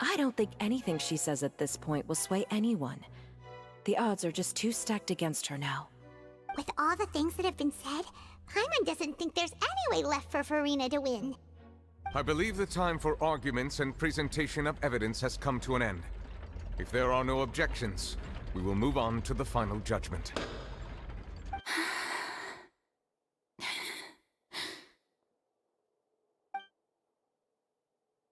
I don't think anything she says at this point will sway anyone. The odds are just too stacked against her now. With all the things that have been said, Paimon doesn't think there's any way left for Farina to win. I believe the time for arguments and presentation of evidence has come to an end. If there are no objections, we will move on to the final judgment.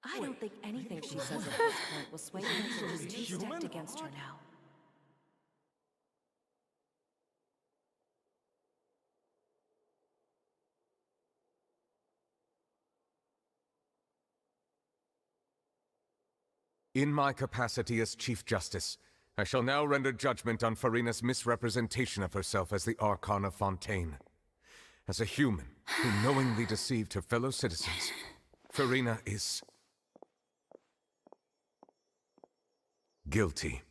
I don't think anything she says at this point will sway anyone. She's too stacked against her now. In my capacity as Chief Justice, I shall now render judgment on Farina's misrepresentation of herself as the Archon of Fontaine. As a human who knowingly deceived her fellow citizens, Farina is guilty.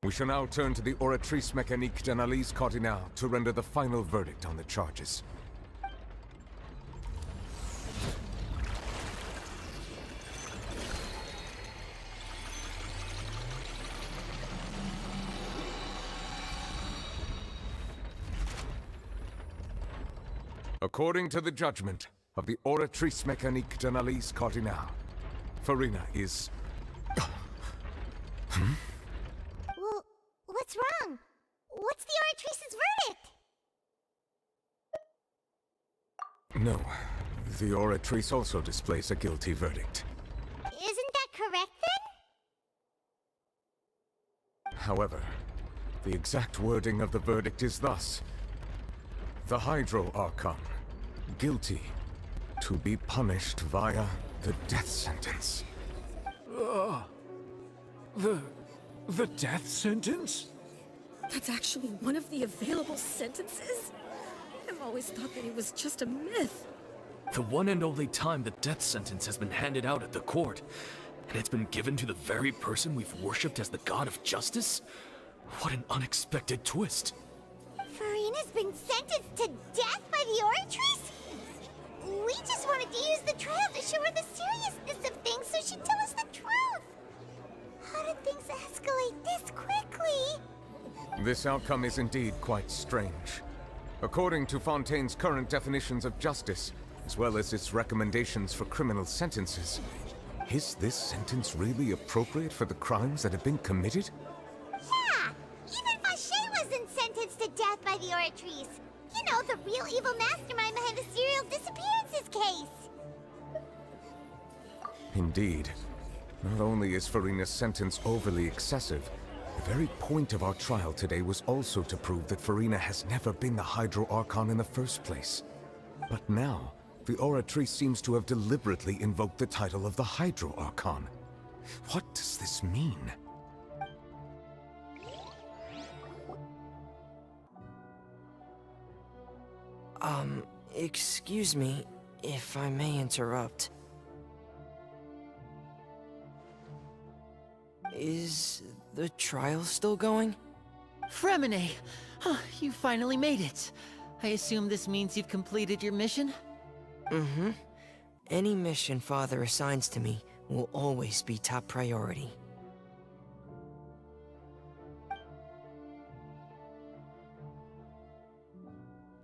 We shall now turn to the Oratrice Mécanique d'Analyse Cardinale to render the final verdict on the charges. According to the judgment of the Oratrice Mécanique d'Analyse Cardinale, Farina is... Well, what's wrong? What's the Oratrice's verdict? No, the Oratrice also displays a guilty verdict. Isn't that correct then? However, the exact wording of the verdict is thus: the Hydro Archon, guilty, to be punished via the death sentence. The death sentence? That's actually one of the available sentences? I've always thought that it was just a myth. The one and only time the death sentence has been handed out at the court, and it's been given to the very person we've worshipped as the god of justice? What an unexpected twist. Farina's been sentenced to death by the Oratrice? We just wanted to use the trial to show her the seriousness of things so she'd tell us the truth. How did things escalate this quickly? This outcome is indeed quite strange. According to Fontaine's current definitions of justice, as well as its recommendations for criminal sentences, is this sentence really appropriate for the crimes that have been committed? Yeah! Even Fauché wasn't sentenced to death by the Oratrice. You know, the real evil mastermind behind the serial disappearances case. Indeed. Not only is Farina's sentence overly excessive, the very point of our trial today was also to prove that Farina has never been the Hydro Archon in the first place. But now, the Oratrice seems to have deliberately invoked the title of the Hydro Archon. What does this mean? Excuse me, if I may interrupt. Is the trial still going? Fremine! You finally made it. I assume this means you've completed your mission? Mm-hmm. Any mission Father assigns to me will always be top priority.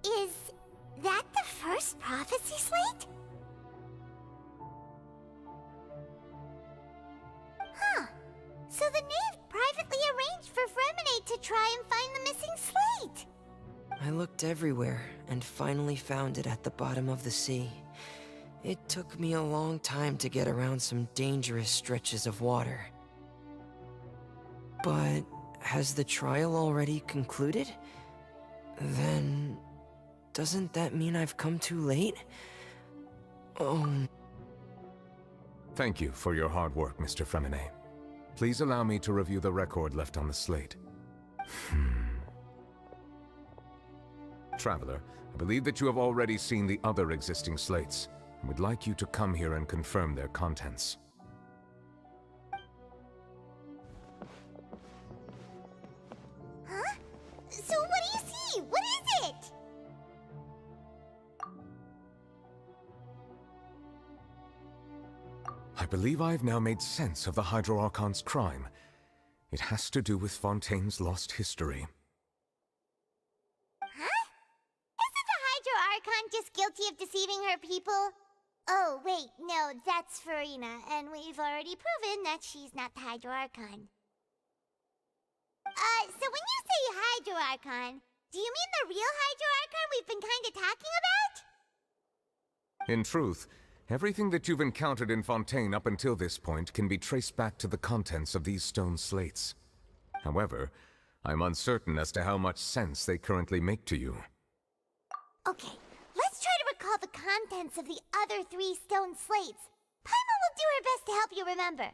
Is that the first prophecy slate? Huh. So the knave privately arranged for Fremine to try and find the missing slate. I looked everywhere and finally found it at the bottom of the sea. It took me a long time to get around some dangerous stretches of water. But has the trial already concluded? Then doesn't that mean I've come too late? Oh. Thank you for your hard work, Mr. Fremine. Please allow me to review the record left on the slate. Traveler, I believe that you have already seen the other existing slates, and would like you to come here and confirm their contents. believe I've now made sense of the Hydro Archon's crime. It has to do with Fontaine's lost history. Huh? Isn't the Hydro Archon just guilty of deceiving her people? Oh, wait, no, that's Farina, and we've already proven that she's not the Hydro Archon. So when you say Hydro Archon, do you mean the real Hydro Archon we've been kinda talking about? In truth, everything that you've encountered in Fontaine up until this point can be traced back to the contents of these stone slates. However, I'm uncertain as to how much sense they currently make to you. Okay, let's try to recall the contents of the other 3 stone slates. Paimon will do her best to help you remember.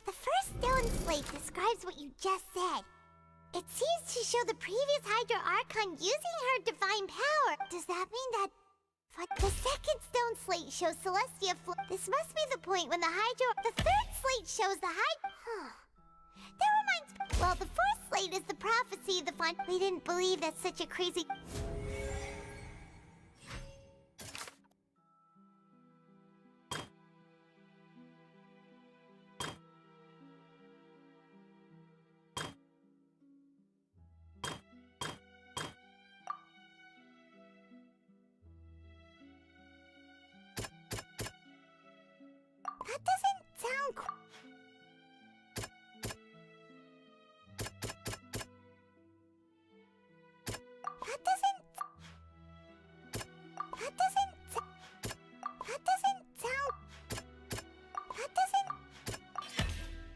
The first stone slate describes what you just said. It seems to show the previous Hydro Archon using her divine power. Does that mean that... What? The second stone slate shows Celestia This must be the point when the third slate shows the That reminds... Well, the fourth slate is the prophecy of the We didn't believe that's such a crazy... That doesn't sound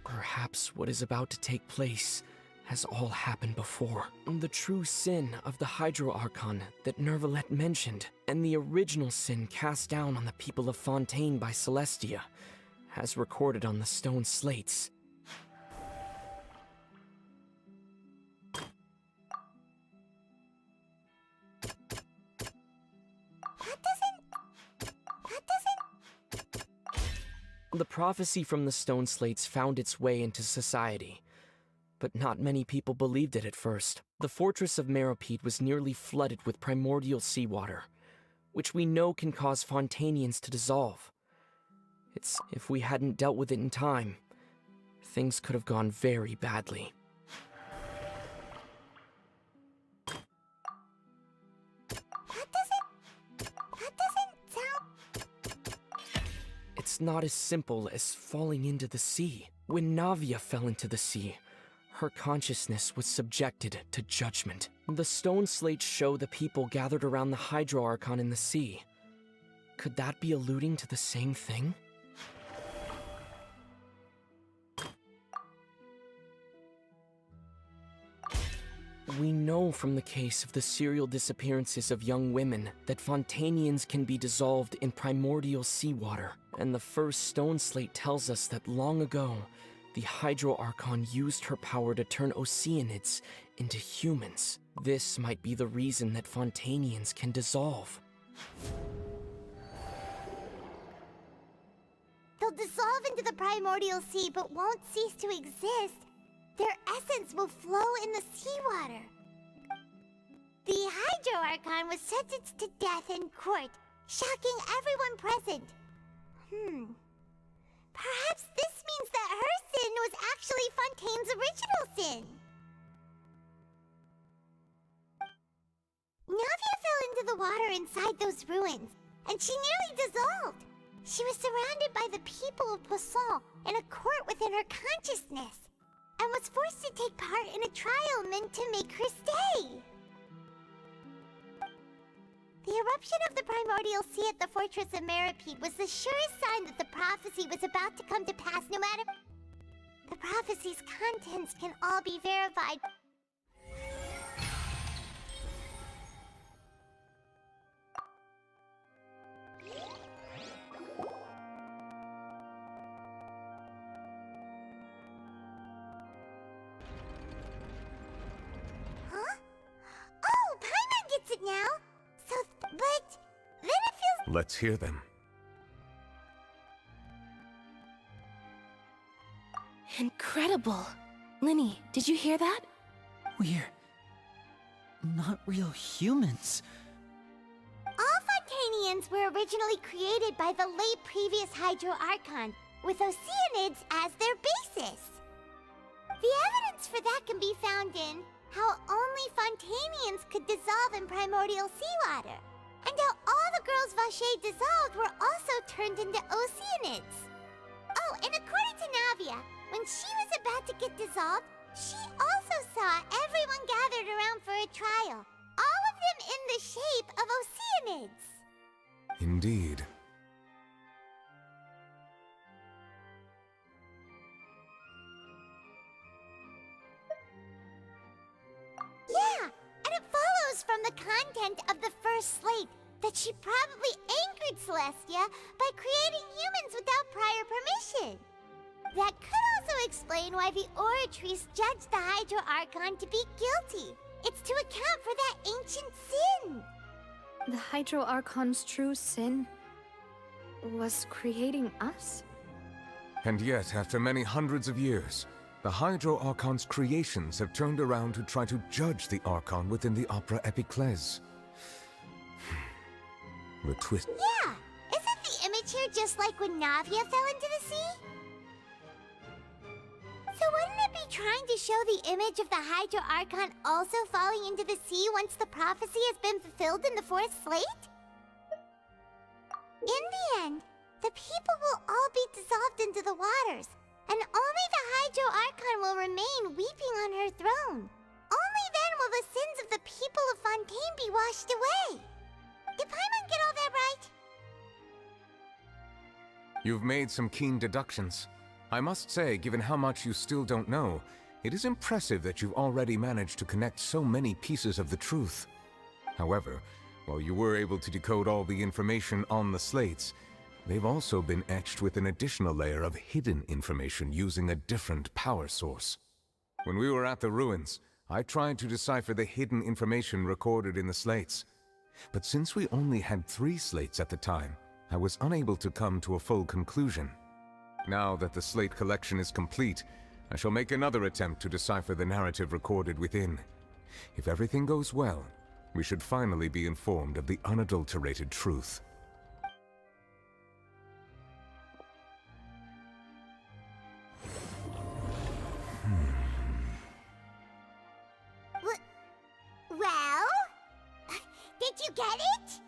Perhaps what is about to take place has all happened before. The true sin of the Hydro Archon that Nervalette mentioned, and the original sin cast down on the people of Fontaine by Celestia, as recorded on the stone slates. The prophecy from the stone slates found its way into society, but not many people believed it at first. The fortress of Meropide was nearly flooded with primordial seawater, which we know can cause Fontainians to dissolve. If we hadn't dealt with it in time, things could have gone very badly. It's not as simple as falling into the sea. When Navia fell into the sea, her consciousness was subjected to judgment. The stone slates show the people gathered around the Hydro Archon in the sea. Could that be alluding to the same thing? We know from the case of the serial disappearances of young women that Fontainians can be dissolved in primordial seawater, and the first stone slate tells us that long ago, the Hydro Archon used her power to turn Oceanids into humans. This might be the reason that Fontainians can dissolve. They'll dissolve into the primordial sea but won't cease to exist. Their essence will flow in the seawater. The Hydro Archon was sentenced to death in court, shocking everyone present. Perhaps this means that her sin was actually Fontaine's original sin. Navia fell into the water inside those ruins, and she nearly dissolved. She was surrounded by the people of Poisson in a court within her consciousness, and was forced to take part in a trial meant to make her stay. The eruption of the primordial sea at the fortress of Meropide was the surest sign that the prophecy was about to come to pass no matter... The prophecy's contents can all be verified. Huh? Oh, Paimon gets it now! But then it feels... Let's hear them. Incredible! Linny, did you hear that? We're not real humans. All Fontanians were originally created by the late previous Hydro Archon, with Oceanids as their basis. The evidence for that can be found in how only Fontanians could dissolve in primordial seawater, and how all the girls Vacher dissolved were also turned into Oceanids. Oh, and according to Navia, when she was about to get dissolved, she also saw everyone gathered around for a trial, all of them in the shape of Oceanids. Indeed. Yeah, and it follows from the content of the first slate that she probably angered Celestia by creating humans without prior permission. That could also explain why the Oratrice judged the Hydro Archon to be guilty. It's to account for that ancient sin. The Hydro Archon's true sin was creating us? And yet, after many hundreds of years, the Hydro Archon's creations have turned around to try to judge the Archon within the Opera Epiclese. The twist. Yeah, isn't the image here just like when Navia fell into the sea? So wouldn't it be trying to show the image of the Hydro Archon also falling into the sea once the prophecy has been fulfilled in the fourth slate? In the end, the people will all be dissolved into the waters, and only the Hydro Archon will remain weeping on her throne. Only then will the sins of the people of Fontaine be washed away. Did Paimon get all that right? You've made some keen deductions. I must say, given how much you still don't know, it is impressive that you've already managed to connect so many pieces of the truth. However, while you were able to decode all the information on the slates, they've also been etched with an additional layer of hidden information using a different power source. When we were at the ruins, I tried to decipher the hidden information recorded in the slates. But since we only had 3 slates at the time, I was unable to come to a full conclusion. Now that the slate collection is complete, I shall make another attempt to decipher the narrative recorded within. If everything goes well, we should finally be informed of the unadulterated truth. Well? Did you get it?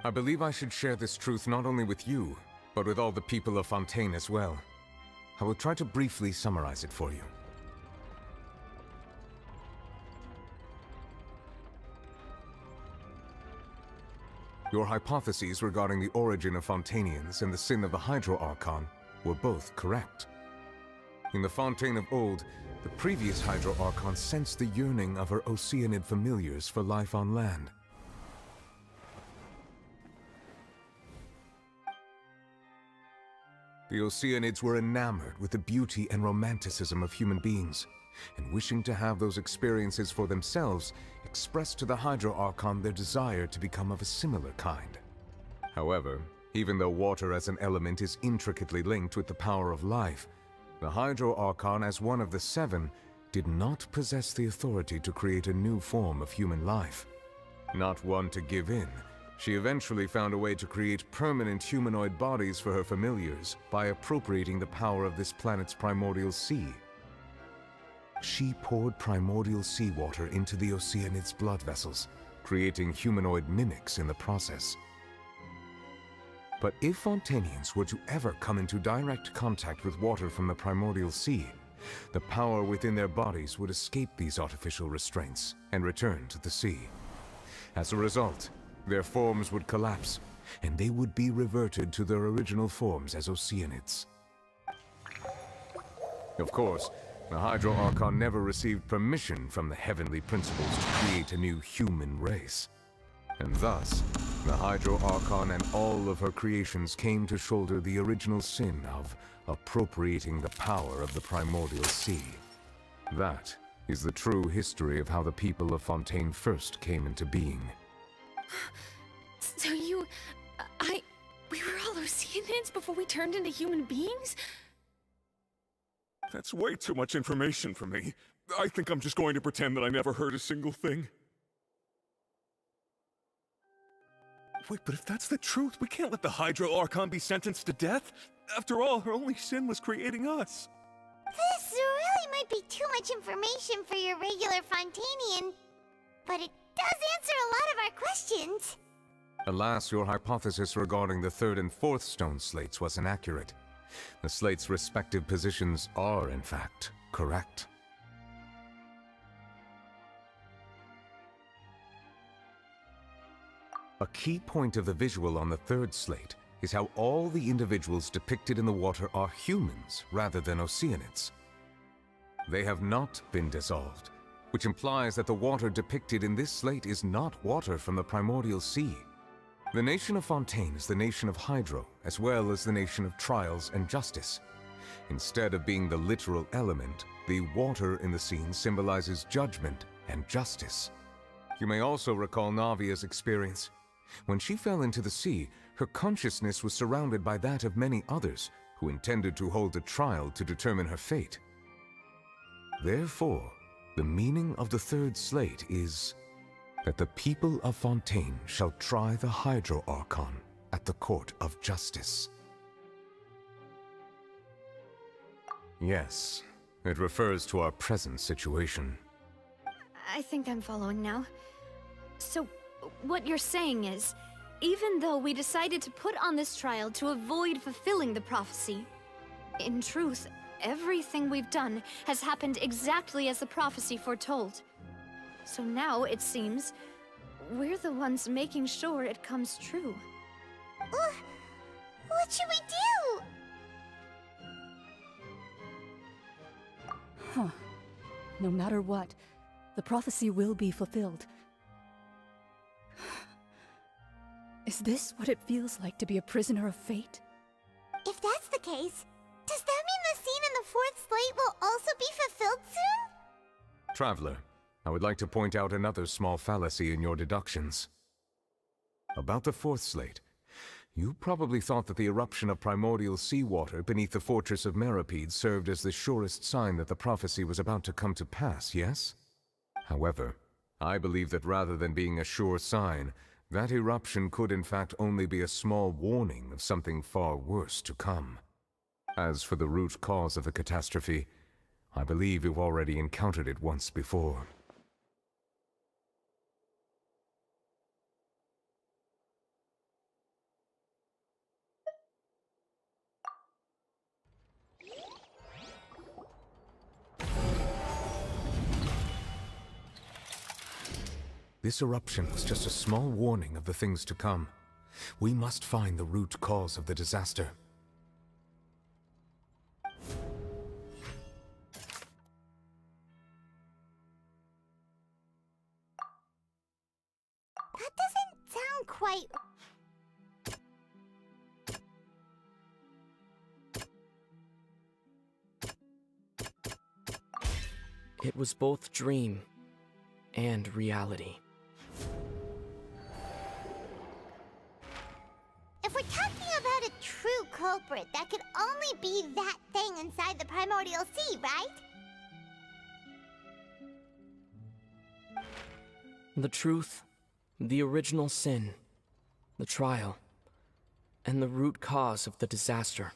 I believe I should share this truth not only with you, but with all the people of Fontaine as well. I will try to briefly summarize it for you. Your hypotheses regarding the origin of Fontanians and the sin of the Hydro Archon were both correct. In the Fontaine of old, the previous Hydro Archon sensed the yearning of her Oceanid familiars for life on land. The Oceanids were enamored with the beauty and romanticism of human beings, and wishing to have those experiences for themselves, expressed to the Hydro Archon their desire to become of a similar kind. However, even though water as an element is intricately linked with the power of life, the Hydro Archon, as one of the 7, did not possess the authority to create a new form of human life. Not one to give in, she eventually found a way to create permanent humanoid bodies for her familiars by appropriating the power of this planet's primordial sea. She poured primordial seawater into the Oceanids' blood vessels, creating humanoid mimics in the process. But if Fontanians were to ever come into direct contact with water from the primordial sea, the power within their bodies would escape these artificial restraints and return to the sea. As a result, their forms would collapse, and they would be reverted to their original forms as Oceanids. Of course, the Hydro Archon never received permission from the heavenly principles to create a new human race. And thus, the Hydro Archon and all of her creations came to shoulder the original sin of appropriating the power of the primordial sea. That is the true history of how the people of Fontaine first came into being. So you... Oceanids before we turned into human beings? That's way too much information for me. I think I'm just going to pretend that I never heard a single thing. Wait, but if that's the truth, we can't let the Hydro Archon be sentenced to death. After all, her only sin was creating us. This really might be too much information for your regular Fontanian, but it does answer a lot of our questions. Alas, your hypothesis regarding the third and fourth stone slates was inaccurate. The slates' respective positions are, in fact, correct. A key point of the visual on the third slate is how all the individuals depicted in the water are humans rather than Oceanids. They have not been dissolved, which implies that the water depicted in this slate is not water from the primordial sea. The nation of Fontaine is the nation of Hydro, as well as the nation of Trials and Justice. Instead of being the literal element, the water in the scene symbolizes judgment and justice. You may also recall Navia's experience. When she fell into the sea, her consciousness was surrounded by that of many others who intended to hold a trial to determine her fate. Therefore, the meaning of the third slate is that the people of Fontaine shall try the Hydro Archon at the court of justice. Yes, it refers to our present situation. I think I'm following now. So, what you're saying is, even though we decided to put on this trial to avoid fulfilling the prophecy, in truth, everything we've done has happened exactly as the prophecy foretold. So now, it seems, we're the ones making sure it comes true. What should we do? Huh. No matter what, the prophecy will be fulfilled. Is this what it feels like to be a prisoner of fate? If that's the case, does that mean the scene in the fourth slate will also be fulfilled soon? Traveler, I would like to point out another small fallacy in your deductions. About the fourth slate, you probably thought that the eruption of primordial seawater beneath the fortress of Meripede served as the surest sign that the prophecy was about to come to pass, yes? However, I believe that rather than being a sure sign, that eruption could in fact only be a small warning of something far worse to come. As for the root cause of the catastrophe, I believe you've already encountered it once before. This eruption was just a small warning of the things to come. We must find the root cause of the disaster. That doesn't sound quite... It was both dream and reality. If we're talking about a true culprit, that could only be that thing inside the primordial sea, right? The truth, the original sin, the trial, and the root cause of the disaster.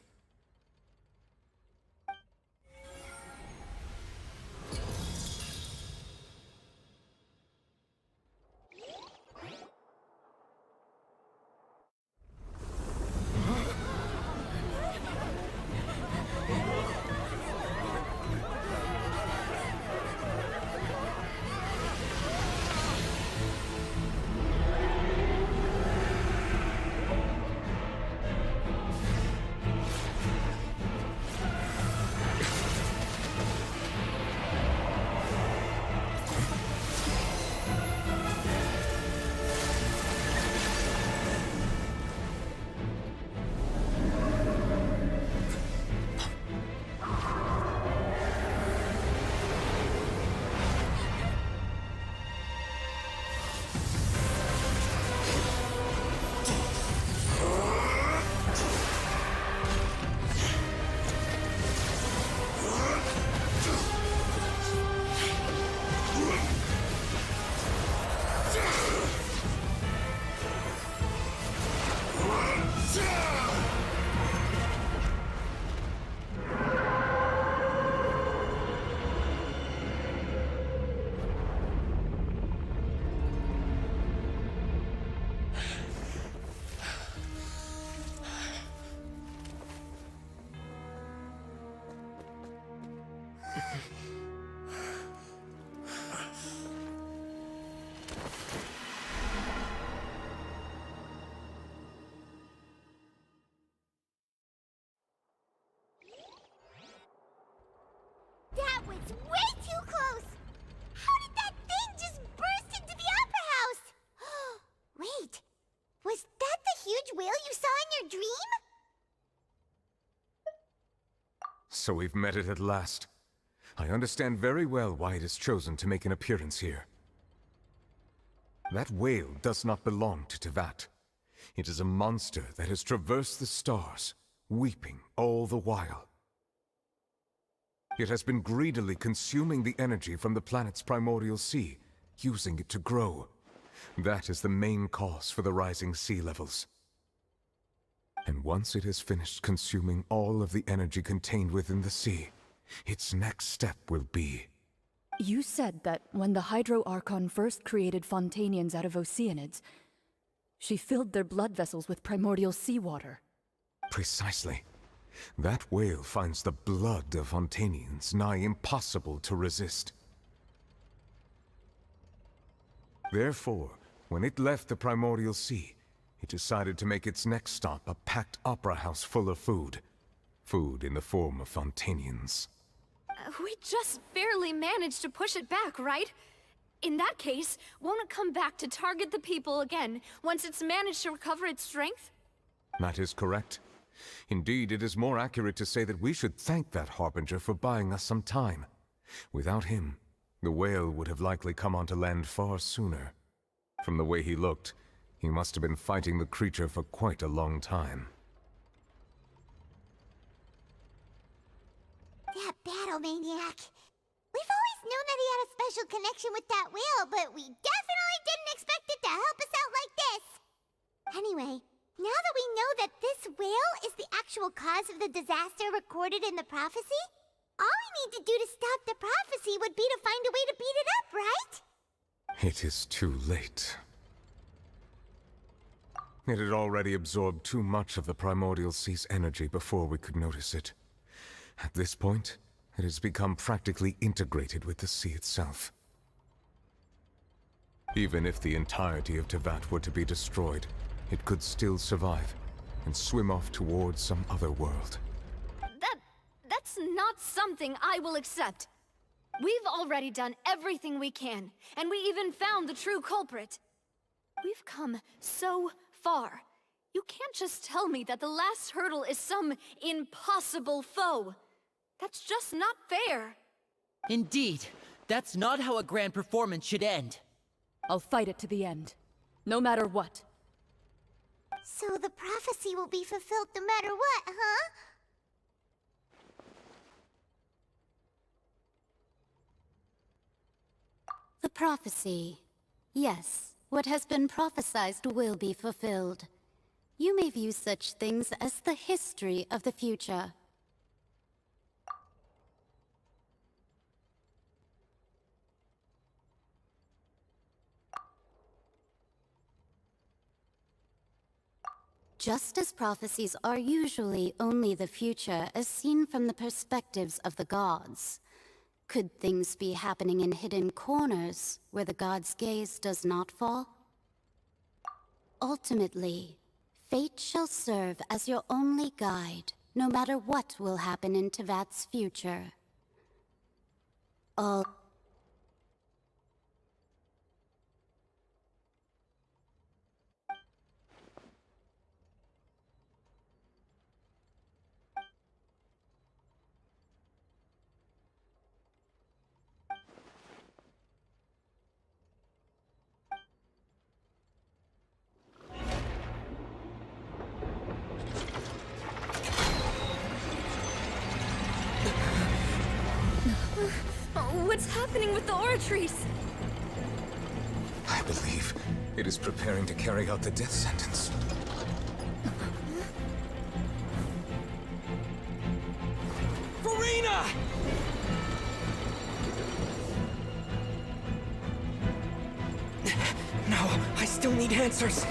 whale you saw in your dream? So we've met it at last. I understand very well why it has chosen to make an appearance here. That whale does not belong to Tevat. It is a monster that has traversed the stars, weeping all the while. It has been greedily consuming the energy from the planet's primordial sea, using it to grow. That is the main cause for the rising sea levels. And once it has finished consuming all of the energy contained within the sea, its next step will be... You said that when the Hydro Archon first created Fontanians out of Oceanids, she filled their blood vessels with primordial seawater. Precisely. That whale finds the blood of Fontanians nigh impossible to resist. Therefore, when it left the primordial sea, it decided to make its next stop a packed opera house full of food. Food in the form of Fontanians. We just barely managed to push it back, right? In that case, won't it come back to target the people again, once it's managed to recover its strength? That is correct. Indeed, it is more accurate to say that we should thank that Harbinger for buying us some time. Without him, the whale would have likely come onto land far sooner. From the way he looked, he must have been fighting the creature for quite a long time. That battle maniac. We've always known that he had a special connection with that whale, but we definitely didn't expect it to help us out like this. Anyway, now that we know that this whale is the actual cause of the disaster recorded in the prophecy, all we need to do to stop the prophecy would be to find a way to beat it up, right? It is too late. It had already absorbed too much of the primordial sea's energy before we could notice it. At this point, it has become practically integrated with the sea itself. Even if the entirety of Tevat were to be destroyed, it could still survive and swim off towards some other world. That's not something I will accept. We've already done everything we can, and we even found the true culprit. We've come so far. You can't just tell me that the last hurdle is some impossible foe. That's just not fair. Indeed, that's not how a grand performance should end. I'll fight it to the end, no matter what. So the prophecy will be fulfilled no matter what, huh? The prophecy. Yes, what has been prophesied will be fulfilled. You may view such things as the history of the future. Just as prophecies are usually only the future as seen from the perspectives of the gods, could things be happening in hidden corners where the gods' gaze does not fall? Ultimately, fate shall serve as your only guide, no matter what will happen in Tevat's future. All... What's happening with the oratories? I believe it is preparing to carry out the death sentence. Farina! No, I still need answers.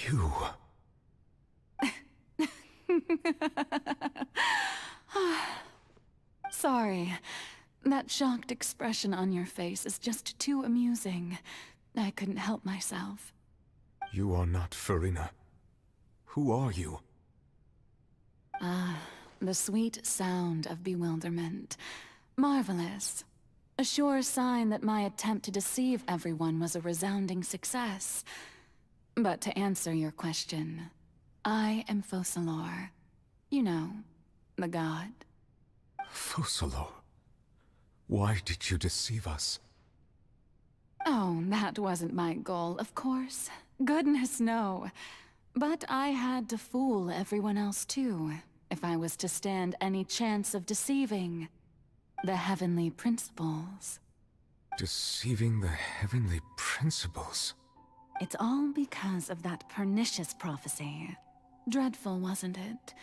You... Sorry. That shocked expression on your face is just too amusing. I couldn't help myself. You are not Farina. Who are you? The sweet sound of bewilderment. Marvelous. A sure sign that my attempt to deceive everyone was a resounding success. But to answer your question, I am Focalor. You know, the god. Focalor? Why did you deceive us? Oh, that wasn't my goal, of course. Goodness, no. But I had to fool everyone else too, if I was to stand any chance of deceiving the heavenly principles. Deceiving the heavenly principles? It's all because of that pernicious prophecy. Dreadful, wasn't it?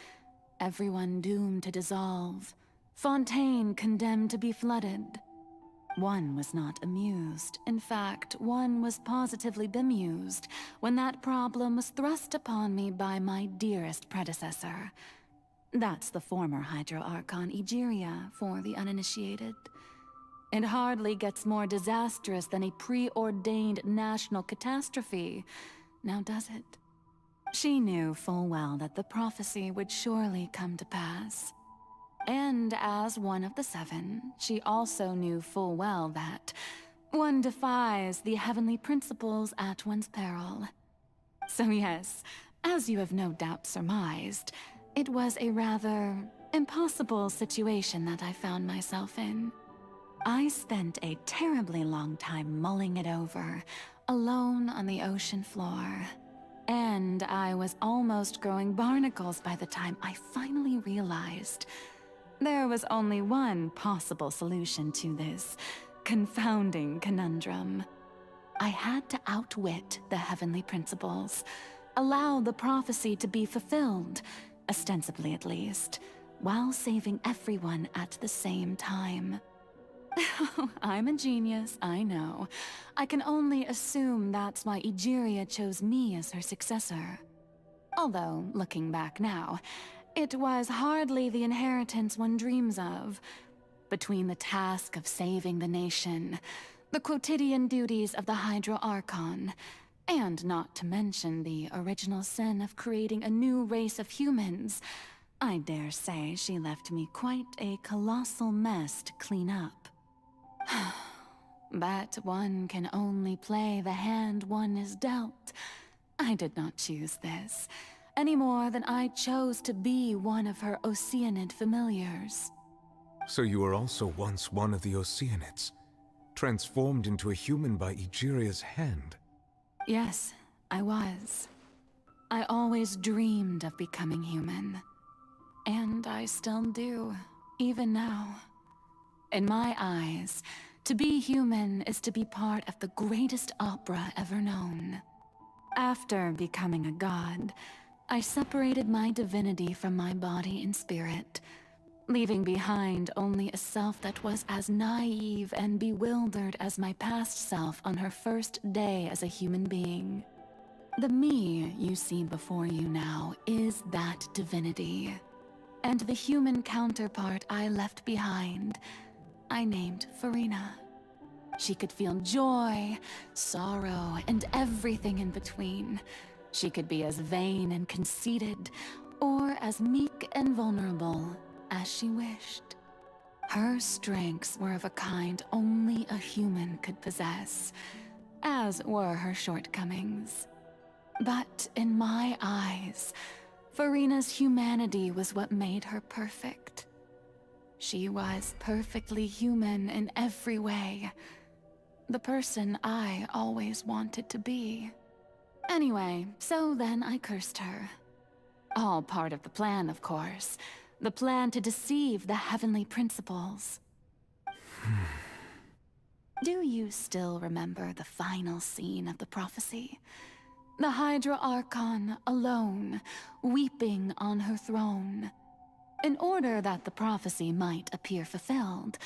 Everyone doomed to dissolve. Fontaine condemned to be flooded. One was not amused. In fact, one was positively bemused when that problem was thrust upon me by my dearest predecessor. That's the former Hydro Archon Egeria, for the uninitiated. It hardly gets more disastrous than a preordained national catastrophe, now does it? She knew full well that the prophecy would surely come to pass. And as one of the seven, she also knew full well that one defies the heavenly principles at one's peril. So yes, as you have no doubt surmised, it was a rather impossible situation that I found myself in. I spent a terribly long time mulling it over, alone on the ocean floor. And I was almost growing barnacles by the time I finally realized there was only one possible solution to this confounding conundrum. I had to outwit the heavenly principles, allow the prophecy to be fulfilled, ostensibly at least, while saving everyone at the same time. I'm a genius, I know. I can only assume that's why Egeria chose me as her successor. Although, looking back now, it was hardly the inheritance one dreams of. Between the task of saving the nation, the quotidian duties of the Hydro Archon, and not to mention the original sin of creating a new race of humans, I dare say she left me quite a colossal mess to clean up. But one can only play the hand one is dealt. I did not choose this, any more than I chose to be one of her Oceanid familiars. So you were also once one of the Oceanids, transformed into a human by Egeria's hand? Yes, I was. I always dreamed of becoming human. And I still do, even now. In my eyes, to be human is to be part of the greatest opera ever known. After becoming a god, I separated my divinity from my body and spirit, leaving behind only a self that was as naive and bewildered as my past self on her first day as a human being. The me you see before you now is that divinity. And the human counterpart I left behind, I named Farina. She could feel joy, sorrow, and everything in between. She could be as vain and conceited, or as meek and vulnerable as she wished. Her strengths were of a kind only a human could possess, as were her shortcomings. But in my eyes, Farina's humanity was what made her perfect. She was perfectly human in every way. The person I always wanted to be. Anyway, so then I cursed her. All part of the plan, of course. The plan to deceive the heavenly principles. Do you still remember the final scene of the prophecy? The Hydra Archon, alone, weeping on her throne. In order that the prophecy might appear fulfilled,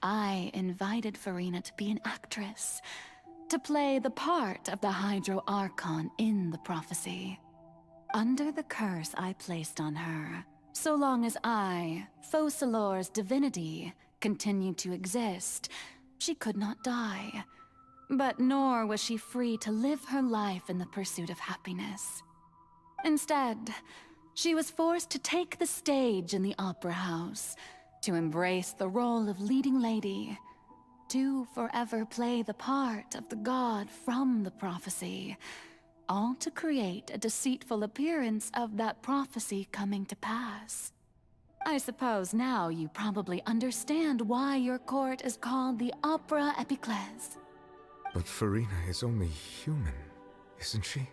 I invited Farina to be an actress. to play the part of the Hydro Archon in the prophecy. Under the curse I placed on her, so long as I, Focalor's divinity, continued to exist, she could not die. But nor was she free to live her life in the pursuit of happiness. Instead, she was forced to take the stage in the opera house, to embrace the role of leading lady, to forever play the part of the god from the prophecy, all to create a deceitful appearance of that prophecy coming to pass. I suppose now you probably understand why your court is called the Opera Epiclese. But Farina is only human, isn't she?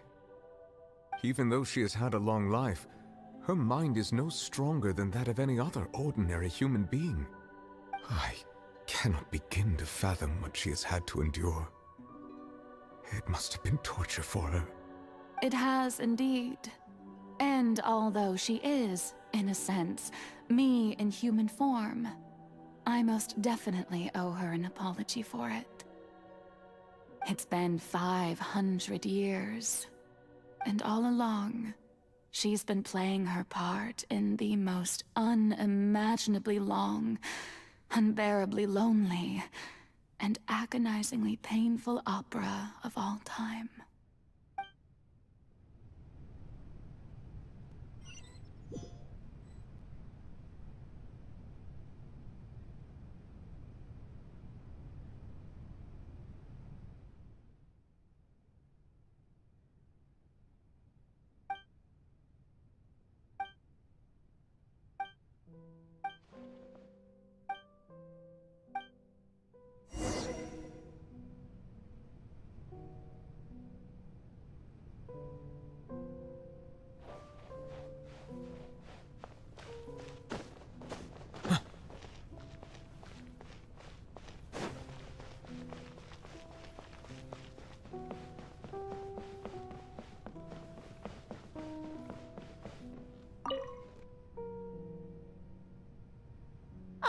Even though she has had a long life, her mind is no stronger than that of any other ordinary human being. I cannot begin to fathom what she has had to endure. It must have been torture for her. It has indeed. And although she is, in a sense, me in human form, I most definitely owe her an apology for it. It's been 500 years, and all along, she's been playing her part in the most unimaginably long, unbearably lonely, and agonizingly painful opera of all time.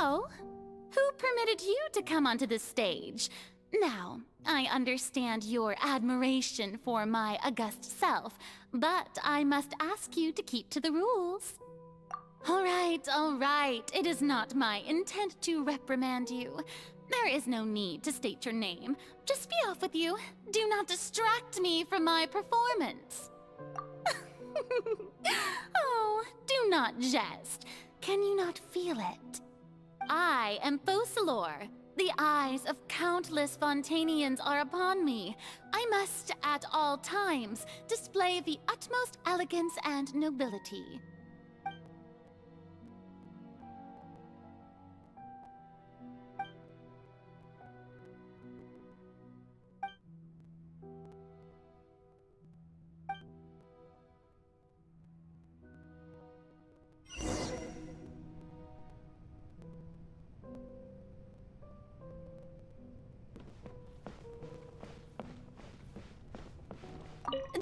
Oh, who permitted you to come onto the stage? Now, I understand your admiration for my august self, but I must ask you to keep to the rules. All right. It is not my intent to reprimand you. There is no need to state your name. Just be off with you. Do not distract me from my performance. Oh, do not jest. Can you not feel it? I am Focalor. The eyes of countless Fontanians are upon me. I must, at all times, display the utmost elegance and nobility.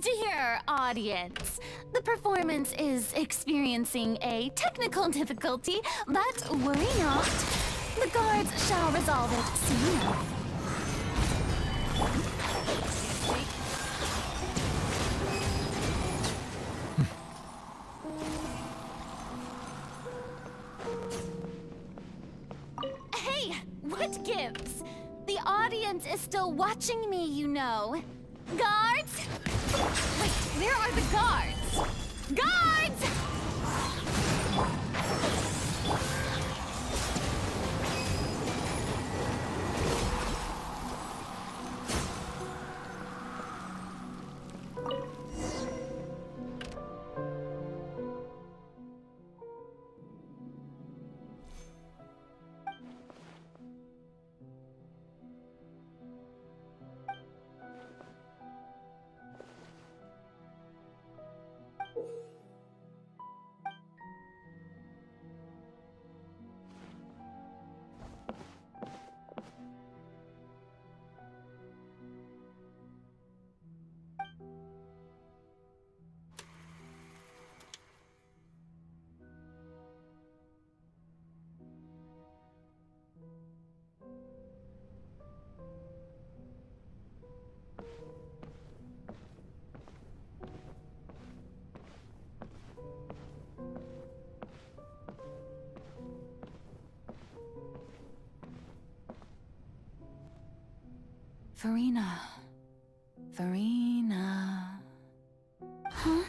Dear audience, the performance is experiencing a technical difficulty, but worry not. The guards shall resolve it soon enough. Hey, what gives? The audience is still watching me, you know. Guards! Wait, where are the guards? Guards! Farina. Farina. Huh?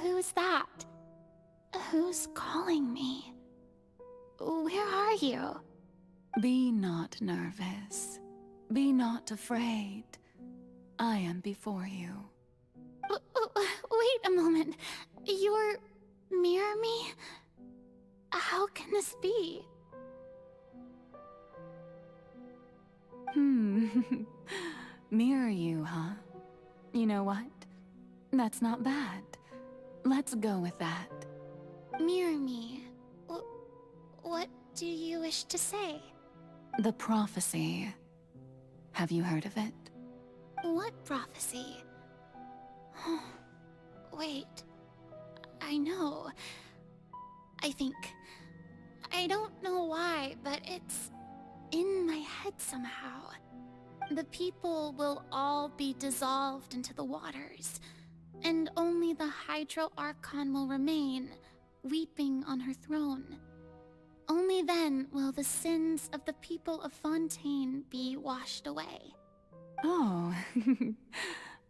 Who's that? Who's calling me? Where are you? Be not nervous. Be not afraid. I am before you. Wait a moment. You're mirror me? How can this be? Mirror you, huh? You know what? That's not bad. Let's go with that. Mirror me. What do you wish to say? The prophecy. Have you heard of it? What prophecy? Wait. I know. I think. I don't know why, but it's in my head somehow. The people will all be dissolved into the waters, and only the Hydro Archon will remain, weeping on her throne. Only then will the sins of the people of Fontaine be washed away. Oh,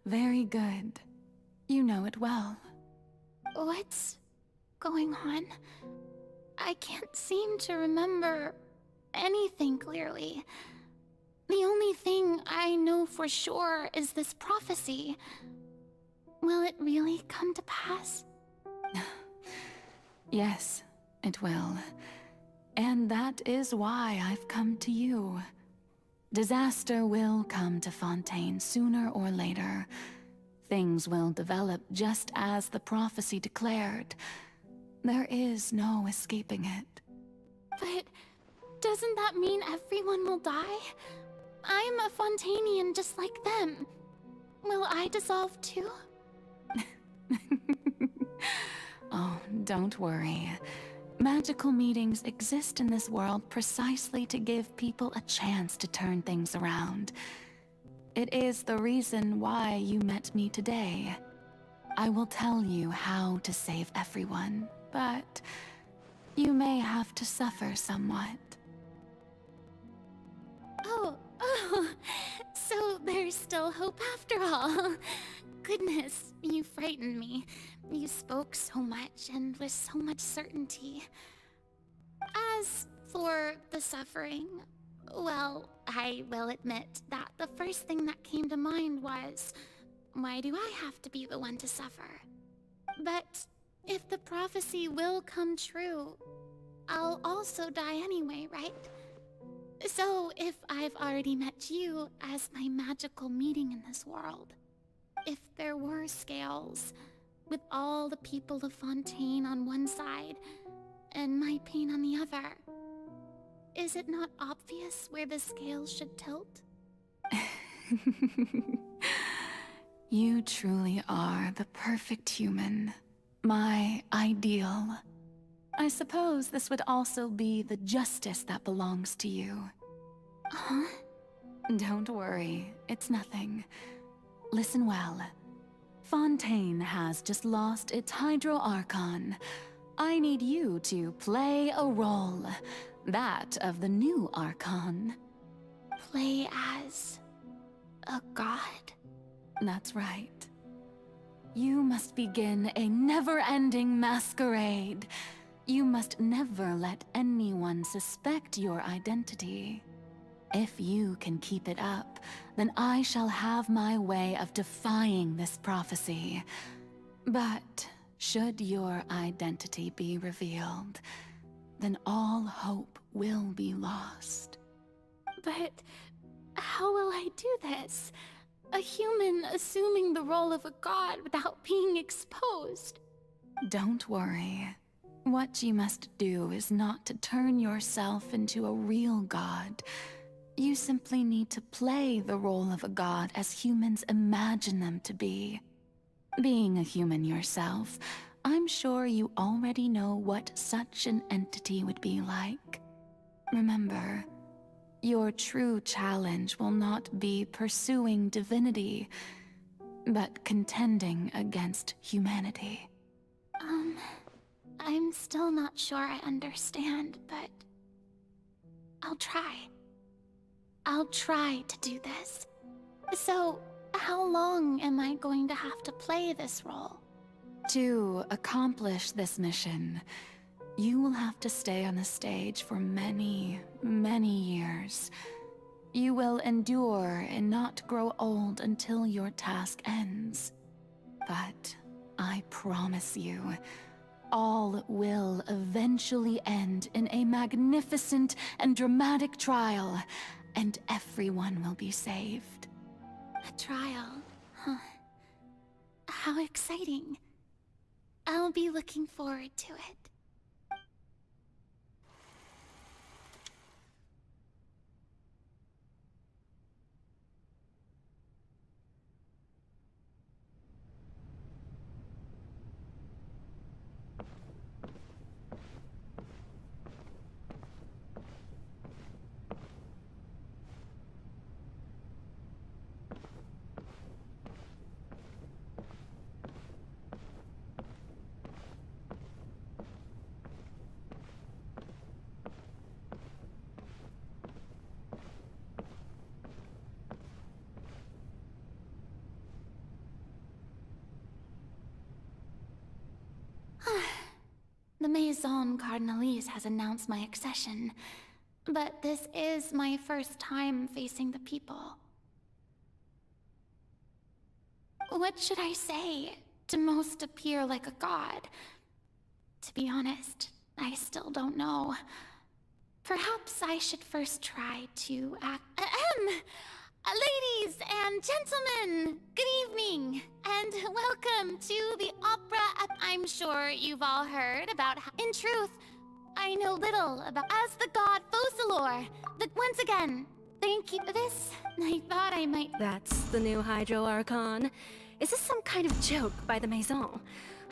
very good. You know it well. What's going on? I can't seem to remember anything clearly. The only thing I know for sure is this prophecy. Will it really come to pass? Yes, it will. And that is why I've come to you. Disaster will come to Fontaine sooner or later. Things will develop just as the prophecy declared. There is no escaping it. But doesn't that mean everyone will die? I'm a Fontainian just like them. Will I dissolve too? Oh, don't worry. Magical meetings exist in this world precisely to give people a chance to turn things around. It is the reason why you met me today. I will tell you how to save everyone, but you may have to suffer somewhat. Oh, so there's still hope after all. Goodness, you frightened me. You spoke so much and with so much certainty. As for the suffering, well, I will admit that the first thing that came to mind was, why do I have to be the one to suffer? But if the prophecy will come true, I'll also die anyway, right? So if I've already met you as my magical meeting in this world, if there were scales, with all the people of Fontaine on one side, and my pain on the other, is it not obvious where the scales should tilt? You truly are the perfect human. My ideal. I suppose this would also be the justice that belongs to you. Huh? Don't worry, it's nothing. Listen well. Fontaine has just lost its Hydro Archon. I need you to play a role. That of the new Archon. Play as a god? That's right. You must begin a never-ending masquerade. You must never let anyone suspect your identity. If you can keep it up, then I shall have my way of defying this prophecy. But should your identity be revealed, then all hope will be lost. But how will I do this? A human assuming the role of a god without being exposed. Don't worry. What you must do is not to turn yourself into a real god. You simply need to play the role of a god as humans imagine them to be. Being a human yourself, I'm sure you already know what such an entity would be like. Remember, your true challenge will not be pursuing divinity, but contending against humanity. I'm still not sure I understand, but I'll try. I'll try to do this. So, how long am I going to have to play this role? To accomplish this mission, you will have to stay on the stage for many, many years. You will endure and not grow old until your task ends. But I promise you, all will eventually end in a magnificent and dramatic trial, and everyone will be saved. A trial, huh? How exciting. I'll be looking forward to it. The Maison Cardinalise has announced my accession, but this is my first time facing the people. What should I say to most appear like a god? To be honest, I still don't know. Perhaps I should first try to act— Ladies and gentlemen, good evening, and welcome to the opera. I'm sure you've all heard about how— In truth, I know little about— As the god Focalor, once again, thank you for this. I thought I might— That's the new Hydro Archon. Is this some kind of joke by the Maison?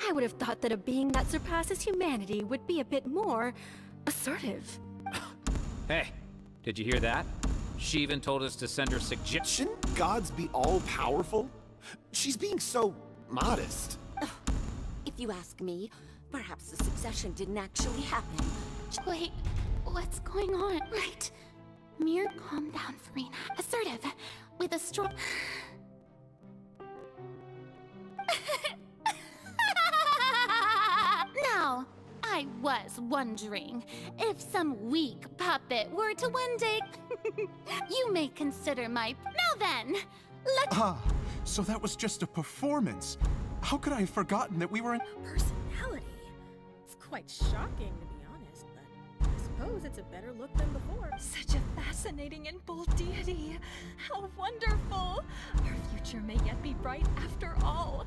I would have thought that a being that surpasses humanity would be a bit more assertive. Hey, did you hear that? She even told us to send her suggestion. Shouldn't gods be all-powerful? She's being so modest. If you ask me, perhaps the succession didn't actually happen. Wait, what's going on? Right. Mir, calm down, Farina. Assertive, with a strong— Now, I was wondering if some weak puppet were to one day— You may consider my— Now then, let's— So that was just a performance. How could I have forgotten that we were in— Personality? It's quite shocking, to be honest, but I suppose it's a better look than before. Such a fascinating and bold deity. How wonderful! Our future may yet be bright after all.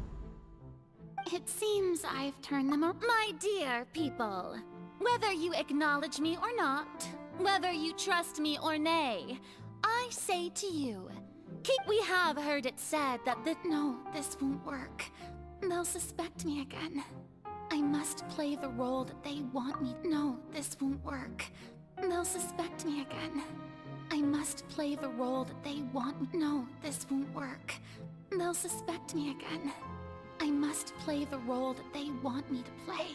It seems I've turned them around. My dear people, whether you acknowledge me or not, whether you trust me or nay, I say to you, we have heard it said that no, this won't work. They'll suspect me again. I must play the role that they want me— No, this won't work. They'll suspect me again. I must play the role that they want me— No, this won't work. They'll suspect me again. I must play the role that they want me to play.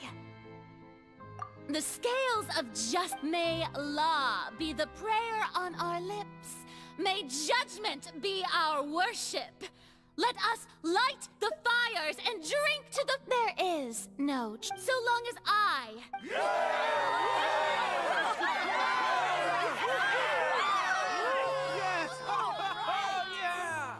The scales of just— May law be the prayer on our lips. May judgment be our worship. Let us light the fires and drink to the— There is no— So long as I— Yes! Oh, yeah!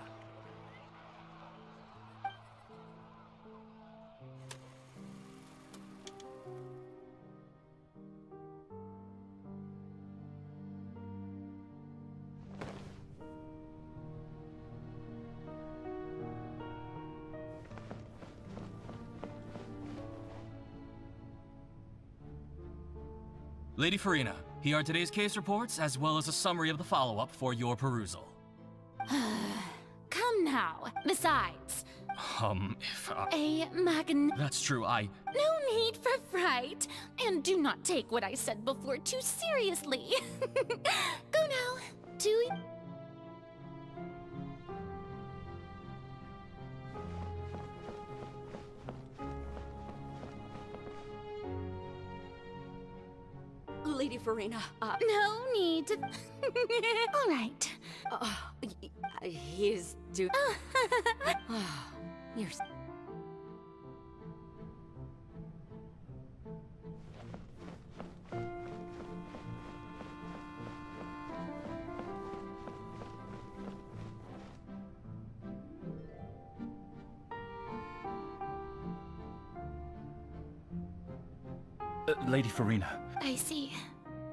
Lady Farina, here are today's case reports, as well as a summary of the follow-up for your perusal. Come now. Besides, If That's true, No need for fright. And do not take what I said before too seriously. Go now. To— Lady Farina, No need to— All right. He is Do... You're... Lady Farina. I see.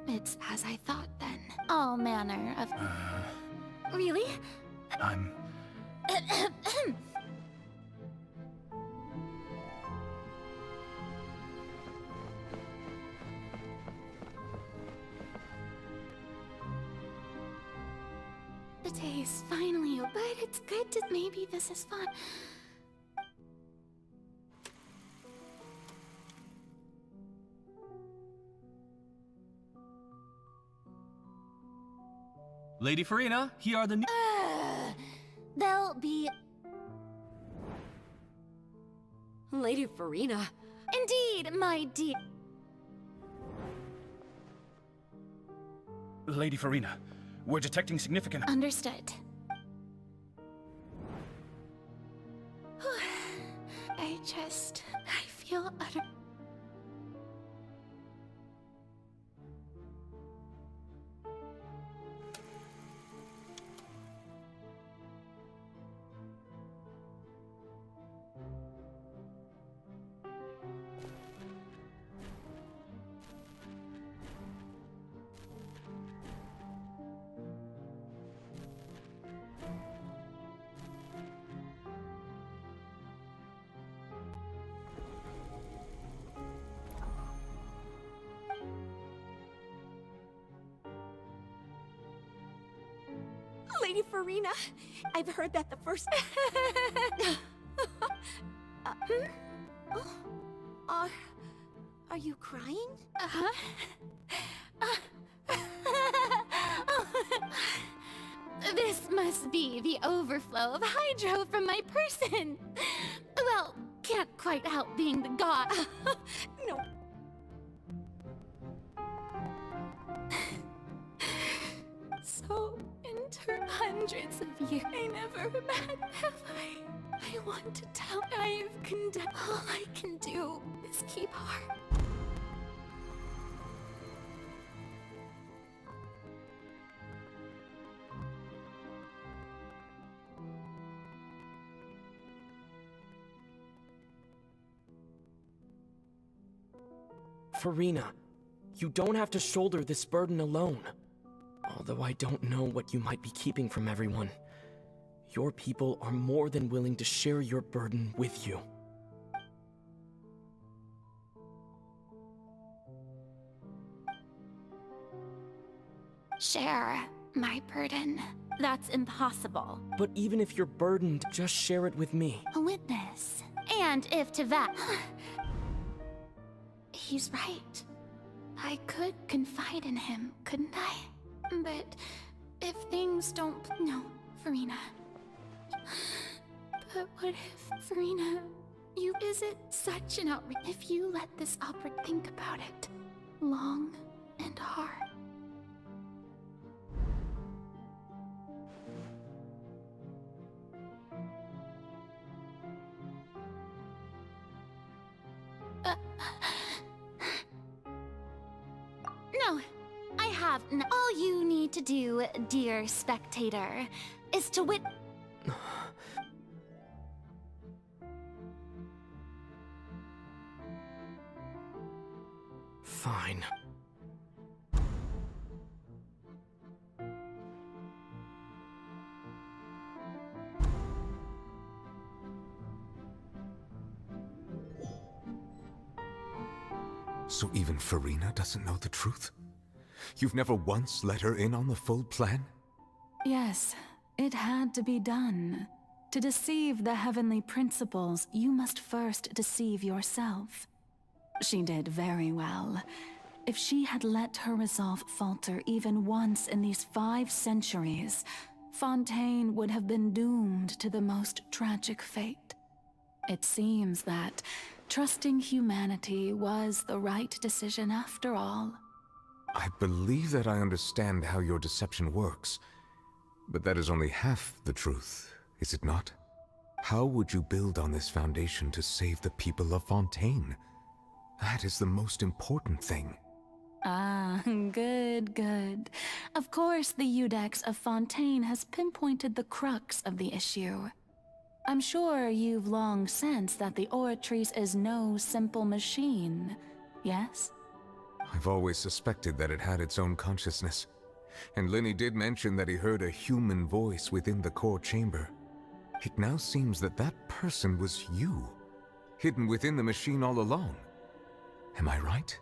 It's as I thought then. All manner of... Really? I'm... The day is finally over, but it's good to... Maybe this is fun. Lady Farina, here are the new... They'll be... Lady Farina. Indeed, my dear. Lady Farina, we're detecting significant... Understood. I feel utter... Lady Farina, I've heard that the first... Are you crying? This must be the overflow of hydro from my person. Well, can't quite help being the god. No. So, into hundreds of years, I never met, have I? I want to tell I've condemned. All I can do is keep heart. Farina, you don't have to shoulder this burden alone. Although I don't know what you might be keeping from everyone, your people are more than willing to share your burden with you. Share my burden. That's impossible. But even if you're burdened, just share it with me. A witness. And if to that... He's right. I could confide in him, couldn't I? But if things don't... No, Farina. But what if, Farina, you... Is it such an outrage if you let this opera think about it long and hard? No, I have all you need to do, dear spectator, is to Fine. So even Farina doesn't know the truth? You've never once let her in on the full plan? Yes, it had to be done. To deceive the heavenly principles, you must first deceive yourself. She did very well. If she had let her resolve falter even once in these 5 centuries, Fontaine would have been doomed to the most tragic fate. It seems that trusting humanity was the right decision after all. I believe that I understand how your deception works, but that is only half the truth, is it not? How would you build on this foundation to save the people of Fontaine? That is the most important thing. Ah, good, good. Of course, the Iudex of Fontaine has pinpointed the crux of the issue. I'm sure you've long sensed that the Oratrice is no simple machine, yes? I've always suspected that it had its own consciousness. And Lenny did mention that he heard a human voice within the core chamber. It now seems that that person was you, hidden within the machine all along. Am I right?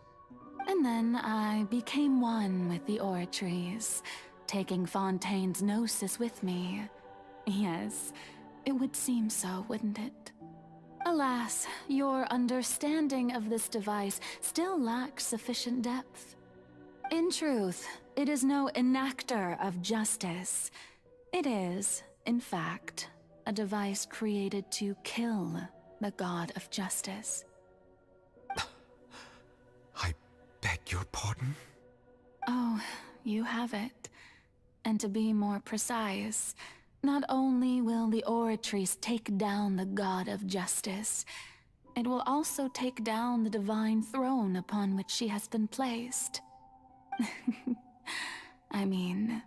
And then I became one with the Oratrice, taking Fontaine's gnosis with me. Yes, it would seem so, wouldn't it? Alas, your understanding of this device still lacks sufficient depth. In truth, it is no enactor of justice. It is, in fact, a device created to kill the god of justice. I beg your pardon? Oh, you have it. And to be more precise, not only will the Oratrice take down the god of justice, it will also take down the divine throne upon which she has been placed. I mean,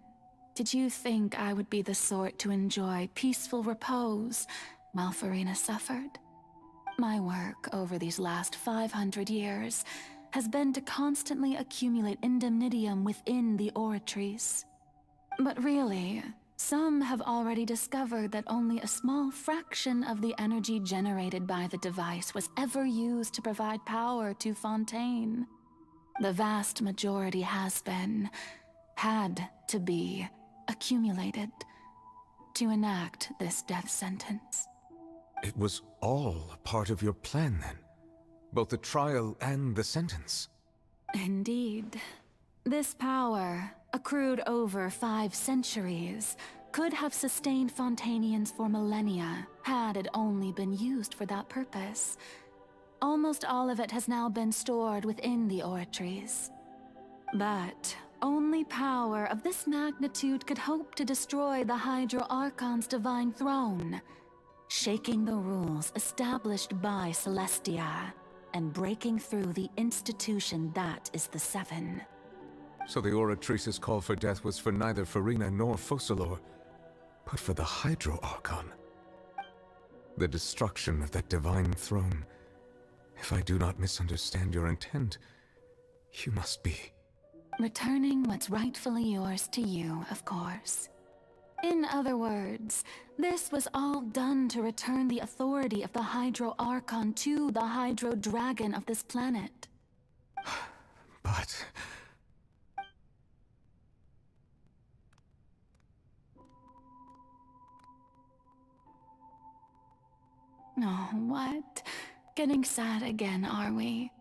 did you think I would be the sort to enjoy peaceful repose while Farina suffered? My work over these last 500 years has been to constantly accumulate indemnitium within the Oratrice. But really, some have already discovered that only a small fraction of the energy generated by the device was ever used to provide power to Fontaine. The vast majority has been, had to be, accumulated to enact this death sentence. It was all a part of your plan, then? Both the trial and the sentence? Indeed. This power, accrued over 5 centuries, could have sustained Fontainians for millennia had it only been used for that purpose. Almost all of it has now been stored within the Oratrice. But only power of this magnitude could hope to destroy the Hydro Archon's divine throne, shaking the rules established by Celestia and breaking through the institution that is the Seven. So the Oratrice's call for death was for neither Farina nor Focalor, but for the Hydro Archon. The destruction of that divine throne. If I do not misunderstand your intent, you must be... Returning what's rightfully yours to you, of course. In other words, this was all done to return the authority of the Hydro Archon to the Hydro Dragon of this planet. But... Oh, what? Getting sad again, are we?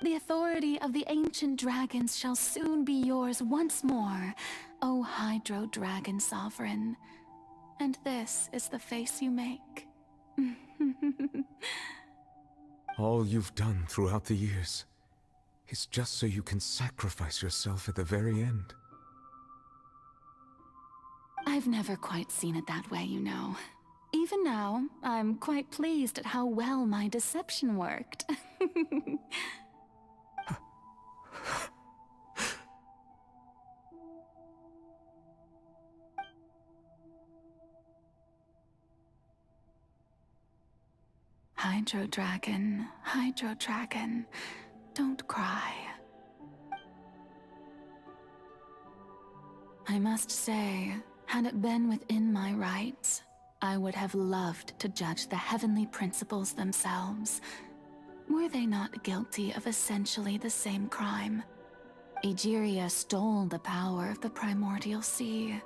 The authority of the ancient dragons shall soon be yours once more, O Hydro Dragon Sovereign. And this is the face you make. all you've done throughout the years is just so you can sacrifice yourself at the very end. I've never quite seen it that way, you know. Even now, I'm quite pleased at how well my deception worked. Hydro Dragon, don't cry. I must say, had it been within my rights, I would have loved to judge the heavenly principles themselves. Were they not guilty of essentially the same crime? Egeria stole the power of the primordial sea,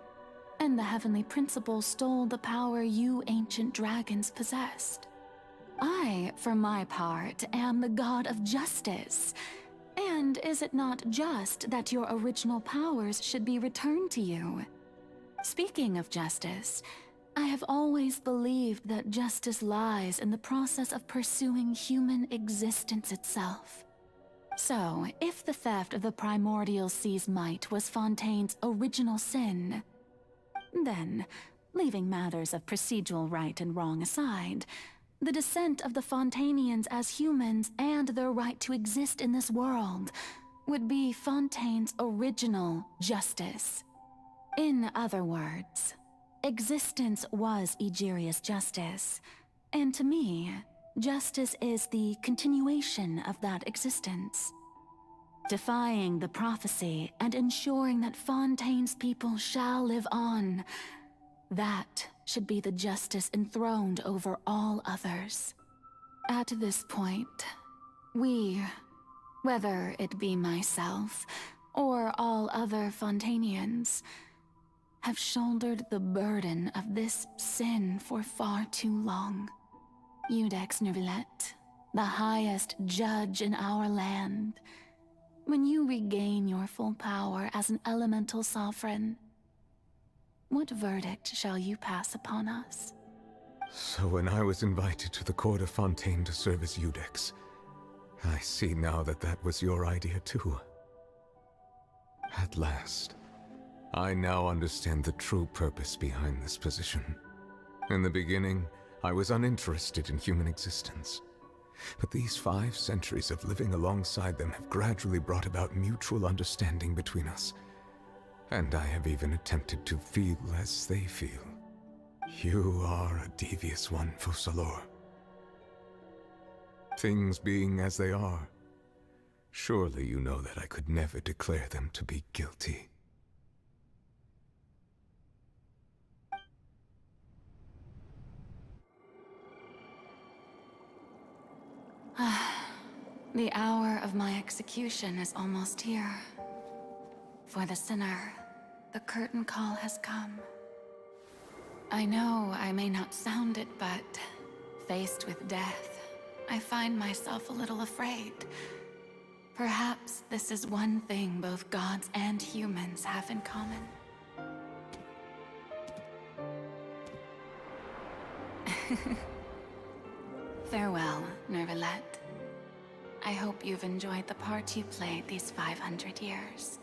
and the heavenly principles stole the power you ancient dragons possessed. I, for my part, am the god of justice. And is it not just that your original powers should be returned to you? Speaking of justice, I have always believed that justice lies in the process of pursuing human existence itself. So, if the theft of the primordial sea's might was Fontaine's original sin, then Leaving matters of procedural right and wrong aside, the descent of the Fontanians as humans and their right to exist in this world would be Fontaine's original justice. In other words, existence was Egeria's justice, and to me, justice is the continuation of that existence. Defying the prophecy and ensuring that Fontaine's people shall live on, that should be the justice enthroned over all others. At this point, we, whether it be myself or all other Fontanians, have shouldered the burden of this sin for far too long. Iudex Neuvillette, the highest judge in our land, when you regain your full power as an elemental sovereign, what verdict shall you pass upon us? So when I was invited to the court of Fontaine to serve as Iudex, I see now that that was your idea too. At last, I now understand the true purpose behind this position. In the beginning, I was uninterested in human existence. But these 5 centuries of living alongside them have gradually brought about mutual understanding between us. And I have even attempted to feel as they feel. You are a devious one, Focalors. Things being as they are, surely you know that I could never declare them to be guilty. The hour of my execution is almost here. For the sinner, the curtain call has come. I know I may not sound it, but faced with death, I find myself a little afraid. Perhaps this is one thing both gods and humans have in common. Farewell, Neuvillette. I hope you've enjoyed the part you played these 500 years.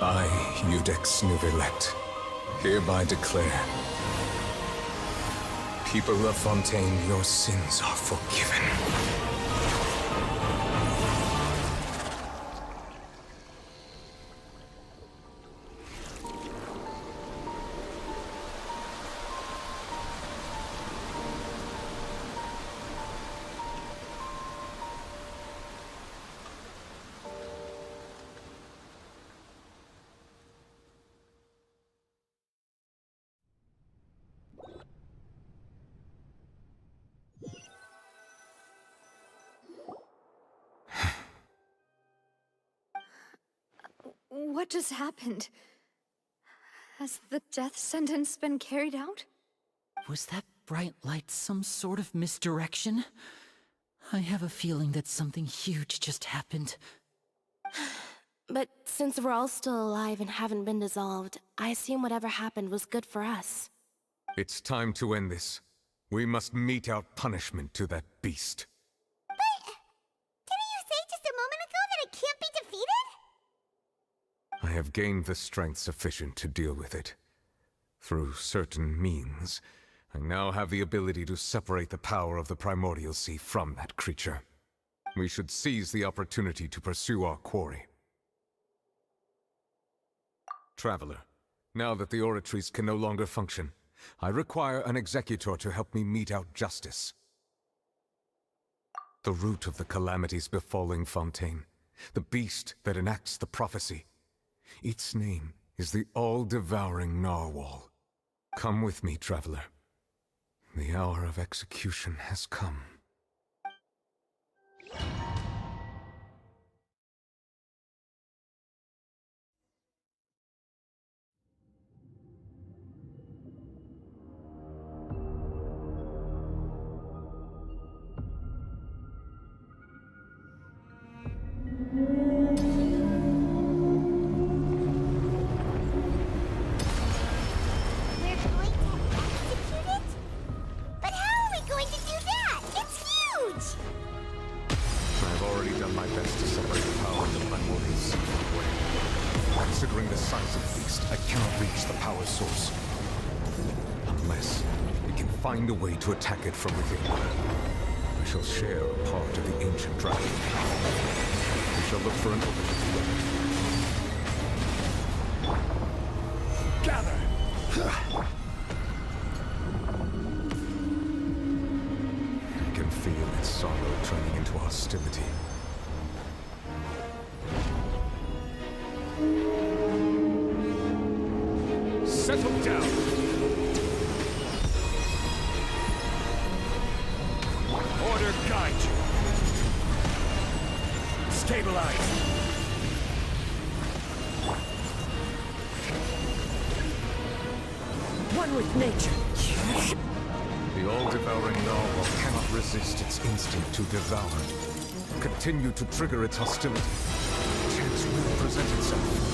I, Iudex Neuvillette, hereby declare, people of Fontaine, your sins are forgiven. What just happened? Has the death sentence been carried out? Was that bright light some sort of misdirection? I have a feeling that something huge just happened. But since we're all still alive and haven't been dissolved, I assume whatever happened was good for us. It's time to end this. We must mete out punishment to that beast. Didn't you say just a moment ago that it can't be defeated? I have gained the strength sufficient to deal with it. Through certain means, I now have the ability to separate the power of the Primordial Sea from that creature. We should seize the opportunity to pursue our quarry. Traveler, now that the oratories can no longer function, I require an executor to help me mete out justice. The root of the calamities befalling Fontaine, the beast that enacts the prophecy. Its name is the all-devouring Narwhal. Come with me, traveler. The hour of execution has come. Considering the size of the beast, I cannot reach the power source. Unless we can find a way to attack it from within. I shall share a part of the ancient dragon. We shall look for an opening together. Gather! I can feel its sorrow turning into hostility. Settle down! Order guide you! Stabilize! One with nature. The all-devouring narwhal cannot resist its instinct to devour. Continue to trigger its hostility. Chance will present itself.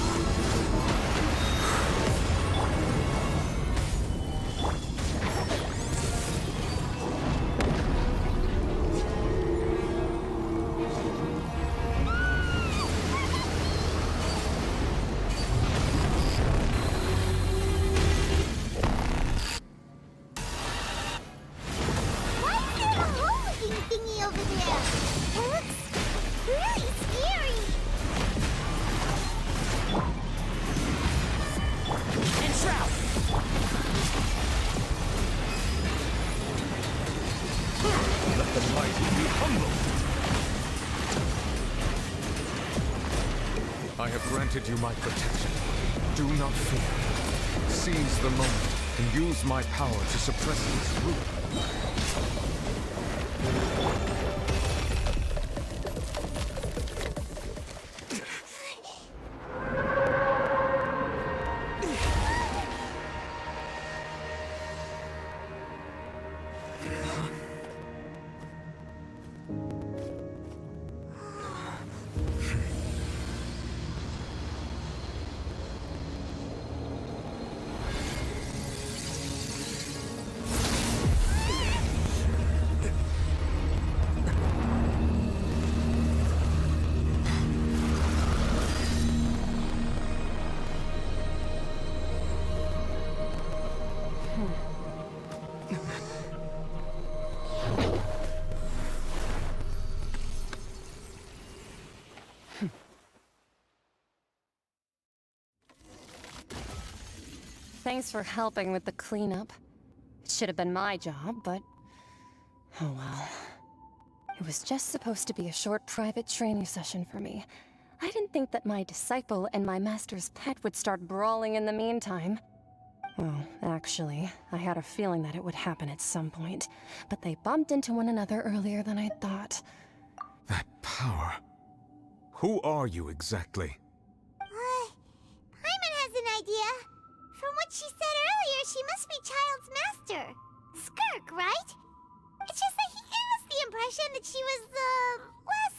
I have granted you my protection. Do not fear. Seize the moment and use my power to suppress its root. Thanks for helping with the cleanup. It should have been my job, but... oh well. It was just supposed to be a short private training session for me. I didn't think that my disciple and my master's pet would start brawling in the meantime. Well, actually, I had a feeling that it would happen at some point, but they bumped into one another earlier than I thought. That power. Who are you exactly? Paimon has an idea. From what she said earlier, she must be Child's master. Skirk, right? It's just that he gave us the impression that she was the less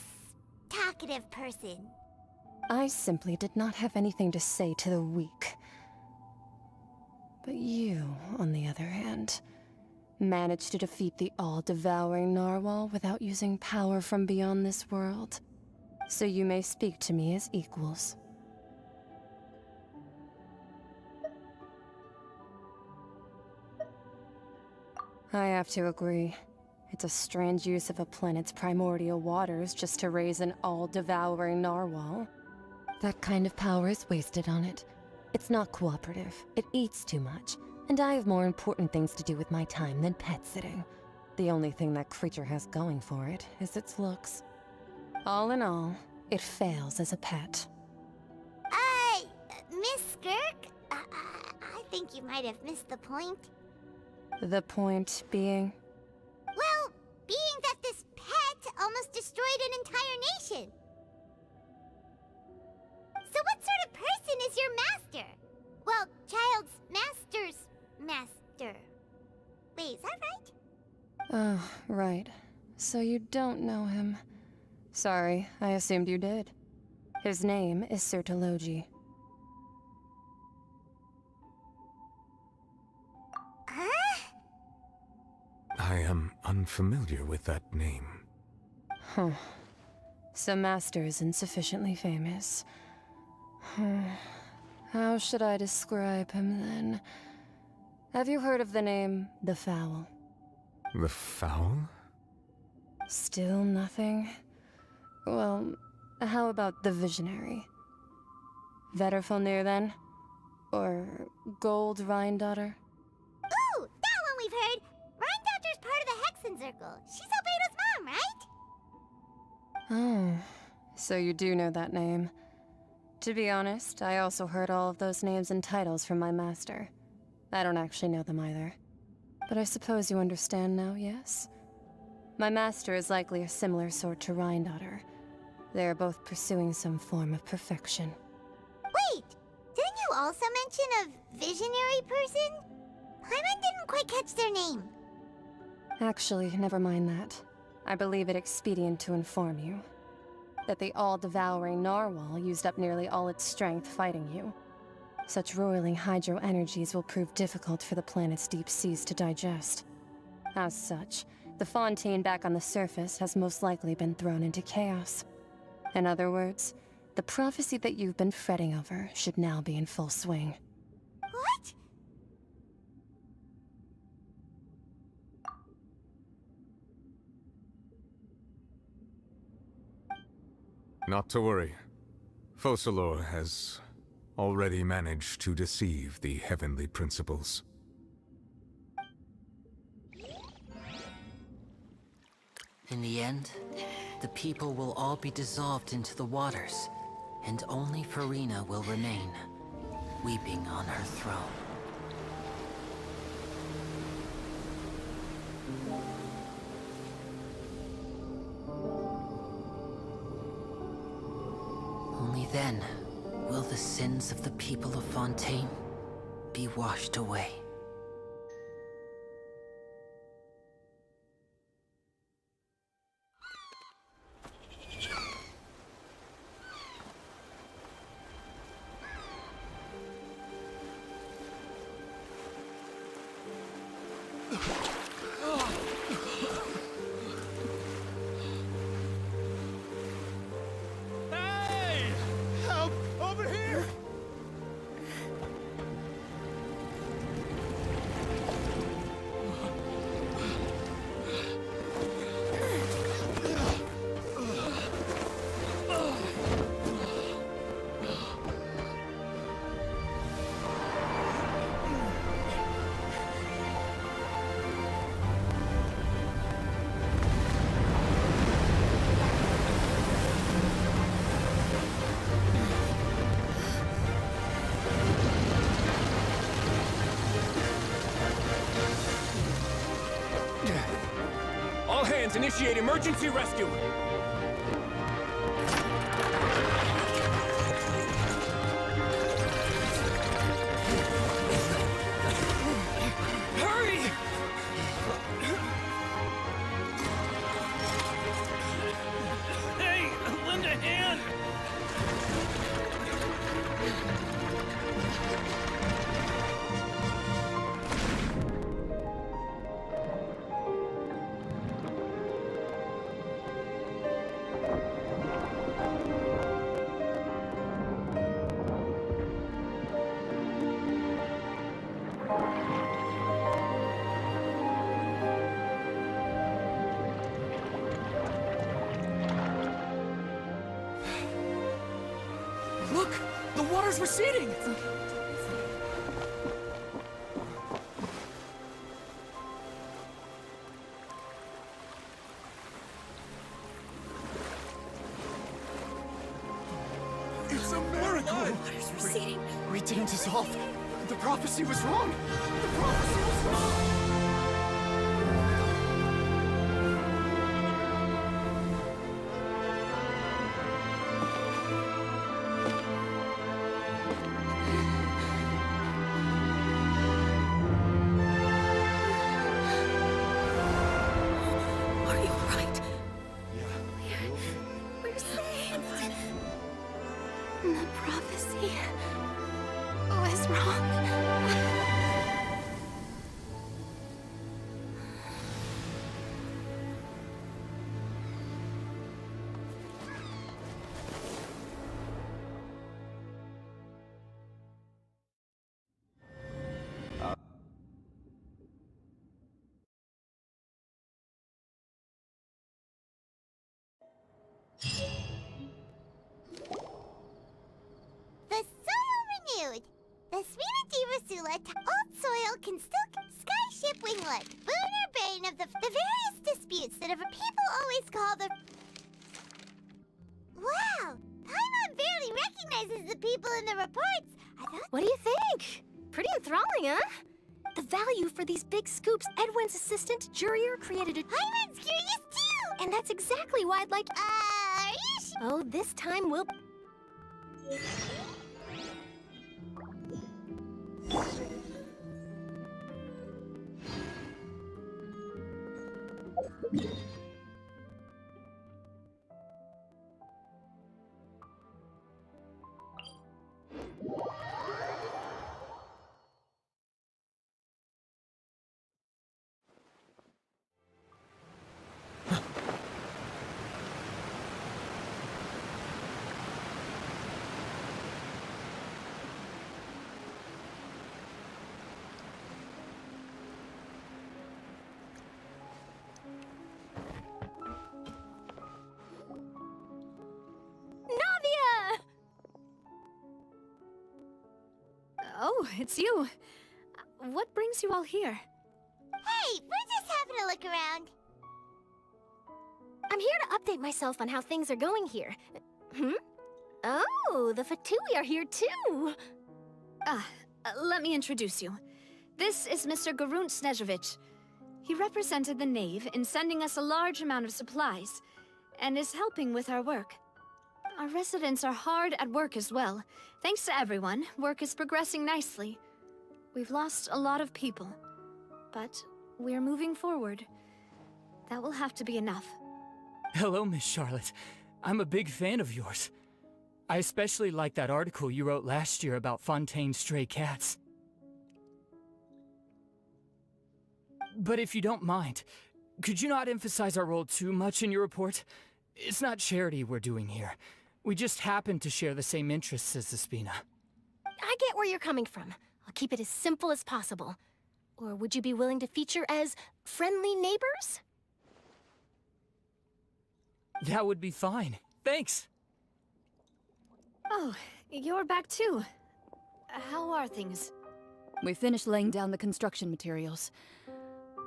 talkative person. I simply did not have anything to say to the weak. But you, on the other hand, managed to defeat the all-devouring narwhal without using power from beyond this world. So you may speak to me as equals. I have to agree. It's a strange use of a planet's primordial waters just to raise an all-devouring narwhal. That kind of power is wasted on it. It's not cooperative. It eats too much. And I have more important things to do with my time than pet sitting. The only thing that creature has going for it is its looks. All in all, it fails as a pet. Miss Skirk? I think you might have missed the point. The point being? Well, being that this pet almost destroyed an entire nation. So what sort of person is your master? Well, Child's master's master. Wait, is that right? Oh, right. So you don't know him. Sorry, I assumed you did. His name is Sertologi. I am unfamiliar with that name. Huh. So Master isn't sufficiently famous. How should I describe him then? Have you heard of the name The Fowl? The Fowl? Still nothing? Well, how about the Visionary? Vetterfulnir then? Or Gold Rhindaughter? Ooh, that one we've heard! Rhindaughter's part of the Hexen Circle. She's Albedo's mom, right? Oh, so you do know that name. To be honest, I also heard all of those names and titles from my master. I don't actually know them either. But I suppose you understand now, yes? My master is likely a similar sort to Rhindaughter. They are both pursuing some form of perfection. Wait! Didn't you also mention a visionary person? Paimon didn't quite catch their name. Actually, never mind that. I believe it expedient to inform you that the all-devouring narwhal used up nearly all its strength fighting you. Such roiling hydro energies will prove difficult for the planet's deep seas to digest. As such, the Fontaine back on the surface has most likely been thrown into chaos. In other words, the prophecy that you've been fretting over should now be in full swing. What? Not to worry. Focalor has already managed to deceive the heavenly principles. In the end, the people will all be dissolved into the waters, and only Farina will remain, weeping on her throne. Only then will the sins of the people of Fontaine be washed away. Hey! Help! Over here! All hands, initiate emergency rescue! water's receding! It's a miracle! Water's receding. We didn't dissolve. The prophecy was wrong. The prophecy was wrong. Are you alright? We're saved. The prophecy was wrong. The soil renewed. The Spina di Rasula old soil can still skyship winglet. Boon or bane of the various disputes that people always call the... Wow! Paimon barely recognizes the people in the reports. I thought... What do you think? Pretty enthralling, huh? The value for these big scoops, Edwin's assistant, Jurier, created a... Paimon's curious too! And that's exactly why I'd like... Are you sure? Oh, this time we'll... Oh, it's you. What brings you all here? Hey, we're just having a look around. I'm here to update myself on how things are going here. Oh, the Fatui are here too! Let me introduce you. This is Mr. Garunt Snežević. He represented the Knave in sending us a large amount of supplies, and is helping with our work. Our residents are hard at work as well. Thanks to everyone, work is progressing nicely. We've lost a lot of people, but we're moving forward. That will have to be enough. Hello, Miss Charlotte. I'm a big fan of yours. I especially like that article you wrote last year about Fontaine's stray cats. But if you don't mind, could you not emphasize our role too much in your report? It's not charity we're doing here. We just happen to share the same interests as the Spina. I get where you're coming from. I'll keep it as simple as possible. Or would you be willing to feature as friendly neighbors? That would be fine. Thanks! Oh, you're back too. How are things? We finished laying down the construction materials.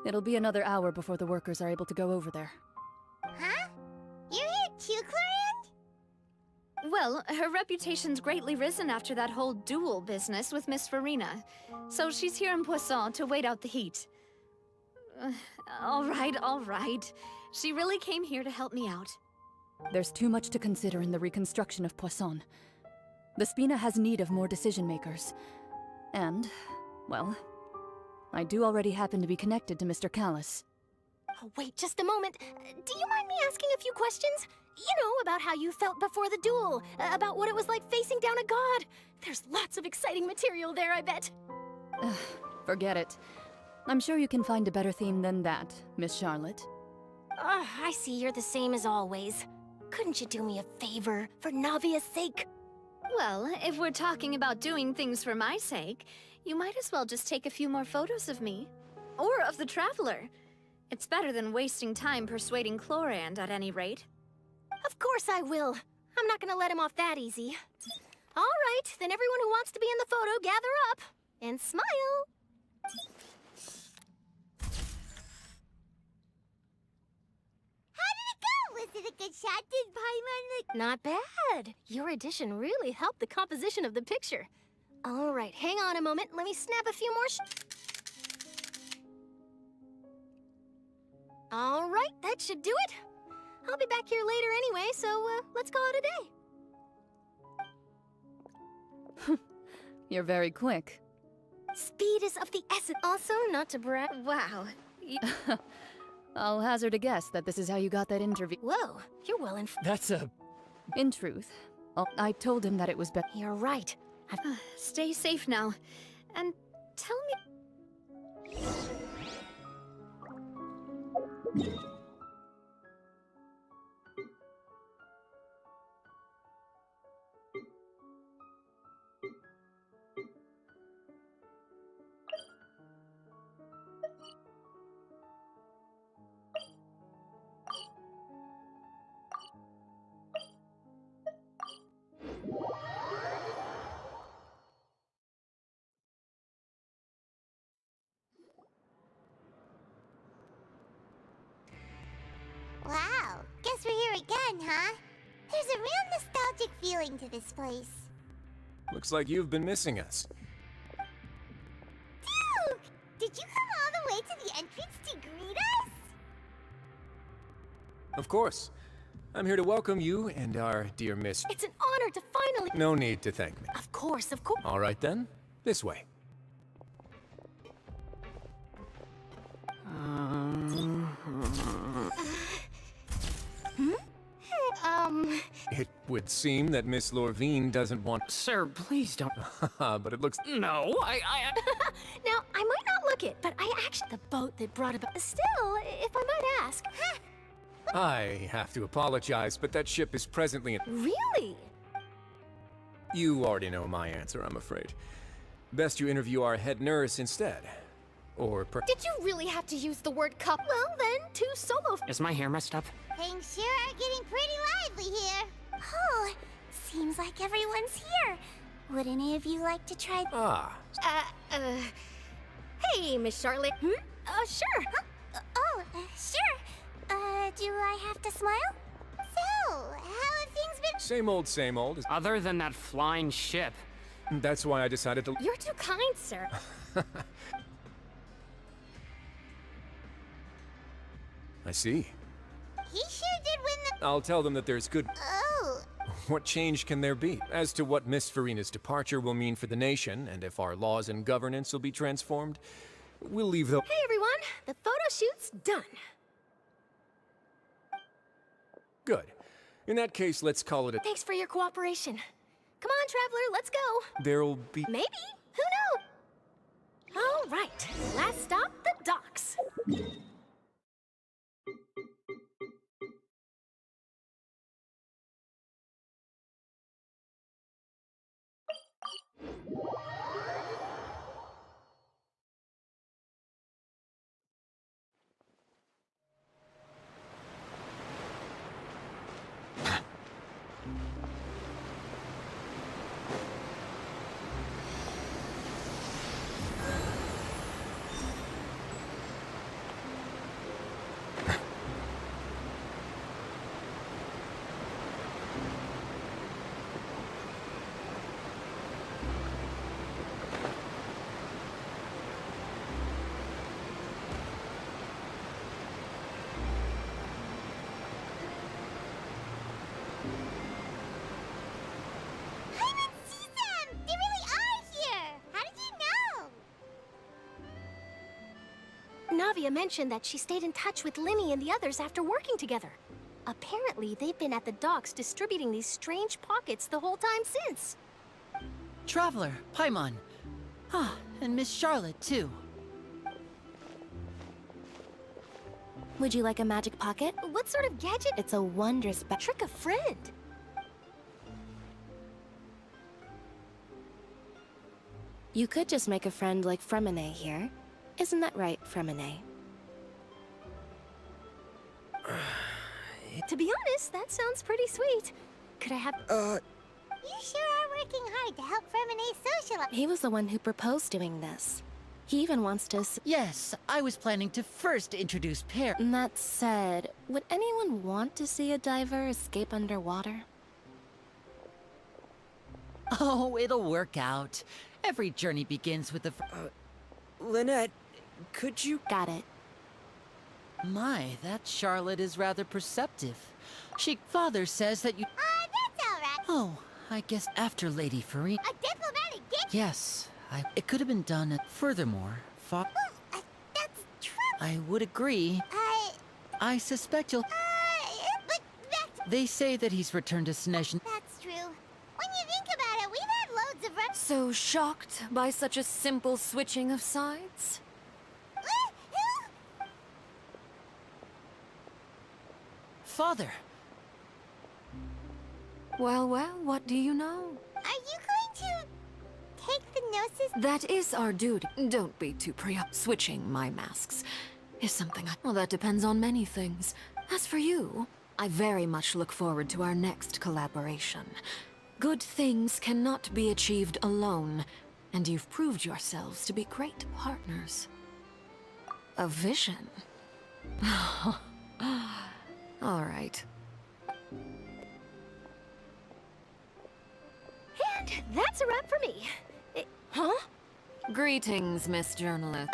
It'll be another hour before the workers are able to go over there. Huh? You're here too, Clorian? Well, her reputation's greatly risen after that whole duel business with Miss Farina. So she's here in Poisson to wait out the heat. All right. She really came here to help me out. There's too much to consider in the reconstruction of Poisson. The Spina has need of more decision-makers. And, well, I do already happen to be connected to Mr. Callis. Oh, wait just a moment. Do you mind me asking a few questions? You know, about how you felt before the duel, about what it was like facing down a god. There's lots of exciting material there, I bet. Forget it. I'm sure you can find a better theme than that, Miss Charlotte. I see you're the same as always. Couldn't you do me a favor, for Navia's sake? Well, if we're talking about doing things for my sake, you might as well just take a few more photos of me. Or of the Traveler. It's better than wasting time persuading Clorand, at any rate. Of course I will. I'm not gonna let him off that easy. All right, then everyone who wants to be in the photo, gather up and smile. How did it go? Was it a good shot? Did Paimon look... Not bad. Your addition really helped the composition of the picture. All right, hang on a moment. Let me snap a few more All right, that should do it. I'll be back here later anyway, so let's call it a day. You're very quick. Speed is of the essence. Also, not to brag. Wow. I'll hazard a guess that this is how you got that interview. Whoa, you're well informed. That's a... In truth, I told him that it was better. You're right. Stay safe now. And tell me... Wow, guess we're here again, huh? There's a real nostalgic feeling to this place. Looks like you've been missing us. Duke! Did you come all the way to the entrance to greet us? Of course. I'm here to welcome you and our dear Miss... It's an honor to finally... No need to thank me. Of course, of course. All right then, this way. It would seem that Miss Lorvine doesn't want... Sir, please don't... But it looks... No, I... Now, I might not look it, but I actually... The boat that brought about... Still, if I might ask... I have to apologize, but that ship is presently in... Really? You already know my answer, I'm afraid. Best you interview our head nurse instead. Or Did you really have to use the word cup? Well, then, 2 solo... Is my hair messed up? Things sure are getting pretty lively here. Oh, seems like everyone's here. Would any of you like to try... Ah. Hey, Miss Charlotte. Sure. Sure. Do I have to smile? So, how have things been? Same old. Other than that flying ship. That's why I decided to... You're too kind, sir. I see. He sure did win the... I'll tell them that there's good... Oh. What change can there be? As to what Miss Farina's departure will mean for the nation, and if our laws and governance will be transformed, we'll leave the... Hey, everyone. The photo shoot's done. Good. In that case, let's call it a... Thanks for your cooperation. Come on, Traveler, let's go. There'll be... Maybe. Who knows? All right. Last stop, the docks. Navia mentioned that she stayed in touch with Limmy and the others after working together. Apparently, they've been at the docks distributing these strange pockets the whole time since. Traveler, Paimon. Ah, and Miss Charlotte, too. Would you like a magic pocket? What sort of gadget? It's a wondrous trick a friend. You could just make a friend like Fremine here. Isn't that right, Fremine? To be honest, that sounds pretty sweet. Could I have... You sure are working hard to help Ferminae socialize. He was the one who proposed doing this. He even wants to Yes, I was planning to first introduce Pear. That said, would anyone want to see a diver escape underwater? Oh, it'll work out. Every journey begins with a... Lynette, could you... Got it. My, that Charlotte is rather perceptive. Father says that you... That's alright. Oh, I guess after Lady Farina... A diplomatic gift? Yes, it could have been done furthermore, That's true. I would agree. I suspect you'll... But that's... They say that he's returned to Snezhin. That's true. When you think about it, we've had loads of run... So shocked by such a simple switching of sides? Father! Well, what do you know? Are you going to take the gnosis? That is our duty. Don't be too switching my masks is something well, that depends on many things. As for you, I very much look forward to our next collaboration. Good things cannot be achieved alone, and you've proved yourselves to be great partners. A vision? All right. And that's a wrap for me. Huh? Greetings, Miss Journalist.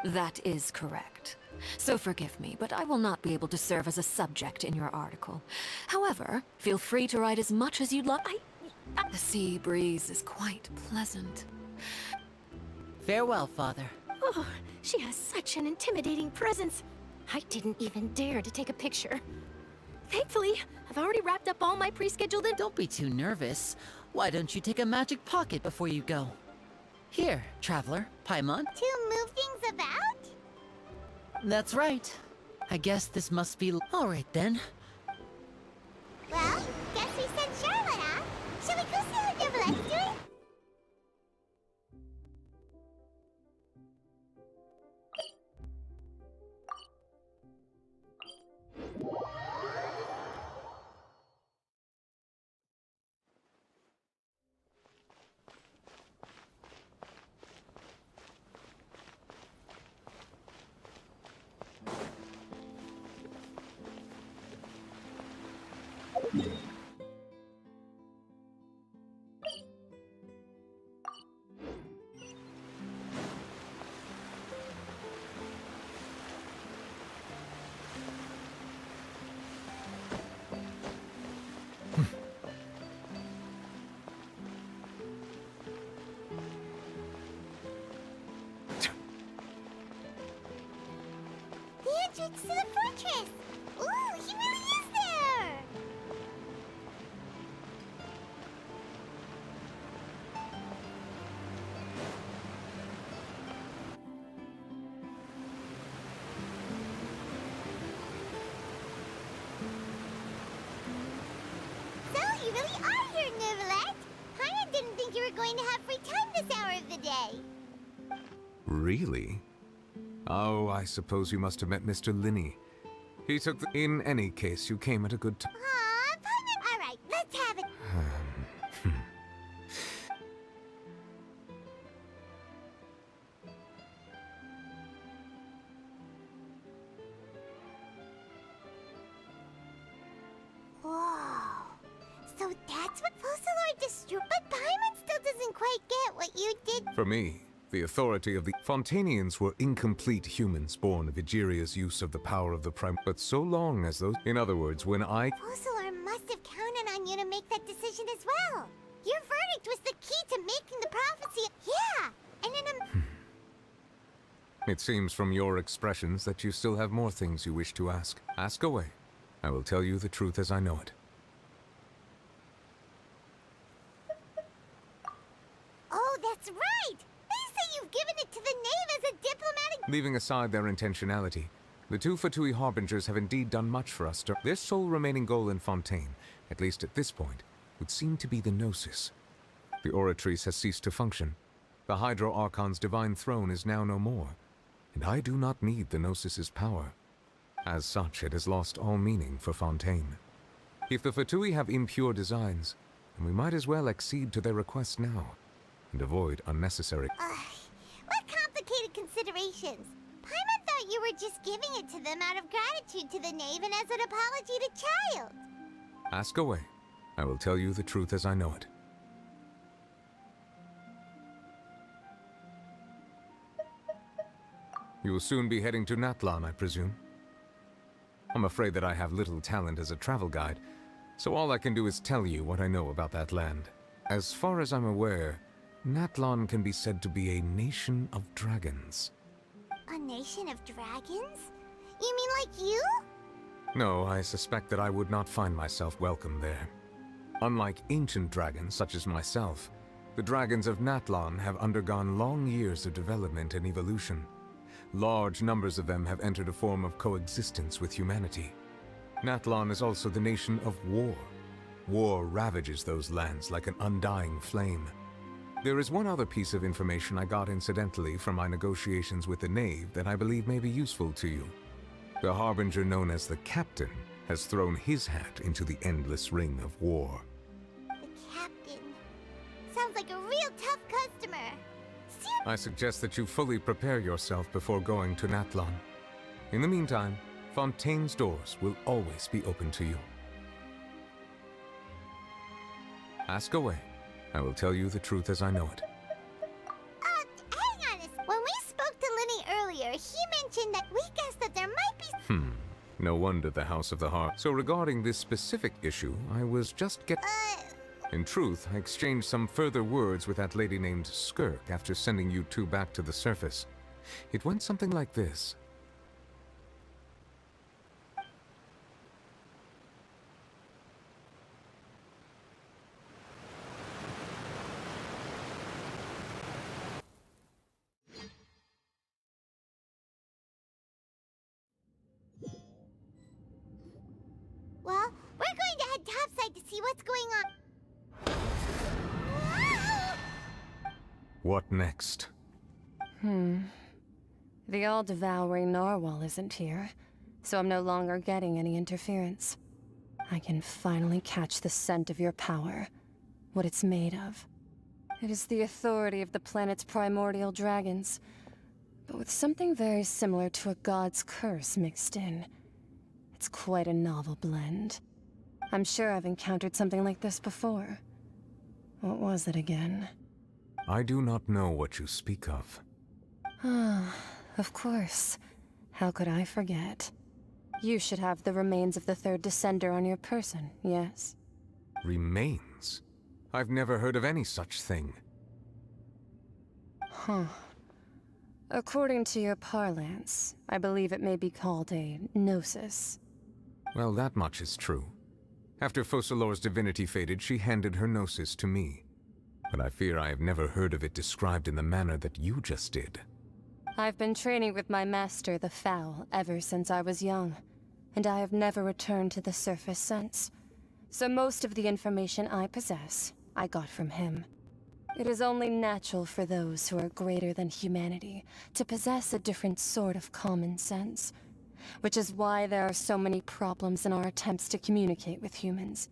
That is correct. So forgive me, but I will not be able to serve as a subject in your article. However, feel free to write as much as you'd like. The sea breeze is quite pleasant. Farewell, Father. Oh, she has such an intimidating presence. I didn't even dare to take a picture. Thankfully, I've already wrapped up all my pre-scheduled Don't be too nervous. Why don't you take a magic pocket before you go? Here, Traveler, Paimon. To move things about? That's right. I guess this must be... All right, then. Well, guess we sent Charlotte, huh? Shall we go see how Nivolette's doing? The entrance to the fortress! Ooh, he really is there! So, you really are here, Nivolette! I didn't think you were going to have free time this hour of the day. Really? Oh, I suppose you must have met Mr. Linney. He took the... In any case, you came at a good time. Aw, Paimon! Alright, let's have it. Whoa. So that's what Fossilor destroyed. But Paimon still doesn't quite get what you did. For me, the authority of the Fontanians were incomplete humans born of Egeria's use of the power of the Prime. But so long as those... In other words, when I... Fossilor must have counted on you to make that decision as well. Your verdict was the key to making the prophecy. Yeah, and in a... It seems from your expressions that you still have more things you wish to ask. Ask away. I will tell you the truth as I know it. Oh, that's right! They say you've given it to the knave as a diplomatic... Leaving aside their intentionality, the two Fatui Harbingers have indeed done much for us. Their sole remaining goal in Fontaine, at least at this point, would seem to be the Gnosis. The Oratrice has ceased to function. The Hydro Archon's divine throne is now no more, and I do not need the Gnosis's power. As such, it has lost all meaning for Fontaine. If the Fatui have impure designs, We might as well accede to their request now, and avoid unnecessary... What complicated considerations? Paimon thought you were just giving it to them out of gratitude to the knave and as an apology to Child. Ask away. I will tell you the truth as I know it. You will soon be heading to Natlan, I presume? I'm afraid that I have little talent as a travel guide, so all I can do is tell you what I know about that land. As far as I'm aware, Natlan can be said to be a nation of dragons. A nation of dragons? You mean like you? No, I suspect that I would not find myself welcome there. Unlike ancient dragons such as myself, the dragons of Natlan have undergone long years of development and evolution. Large numbers of them have entered a form of coexistence with humanity. Natlan is also the nation of war. War ravages those lands like an undying flame. There is one other piece of information I got incidentally from my negotiations with the knave that I believe may be useful to you. The harbinger known as the Captain has thrown his hat into the endless ring of war. The Captain. Sounds like a real tough customer. I suggest that you fully prepare yourself before going to Natlan. In the meantime, Fontaine's doors will always be open to you. Ask away. I will tell you the truth as I know it. Hang on a sec. When we spoke to Linny earlier, he mentioned that we guessed that there might be... No wonder the House of the Heart. So regarding this specific issue, I was just In truth, I exchanged some further words with that lady named Skirk after sending you two back to the surface. It went something like this. Well, we're going to head topside to see what's going on. What next? The all-devouring narwhal isn't here, so I'm no longer getting any interference. I can finally catch the scent of your power, what it's made of. It is the authority of the planet's primordial dragons, but with something very similar to a god's curse mixed in. It's quite a novel blend. I'm sure I've encountered something like this before. What was it again? I do not know what you speak of. Ah, of course. How could I forget? You should have the remains of the third descender on your person, yes? Remains? I've never heard of any such thing. Huh. According to your parlance, I believe it may be called a gnosis. Well, that much is true. After Focalor's divinity faded, she handed her gnosis to me. But I fear I have never heard of it described in the manner that you just did. I've been training with my master, the Foul, ever since I was young, and I have never returned to the surface since. So most of the information I possess, I got from him. It is only natural for those who are greater than humanity to possess a different sort of common sense, which is why there are so many problems in our attempts to communicate with humans.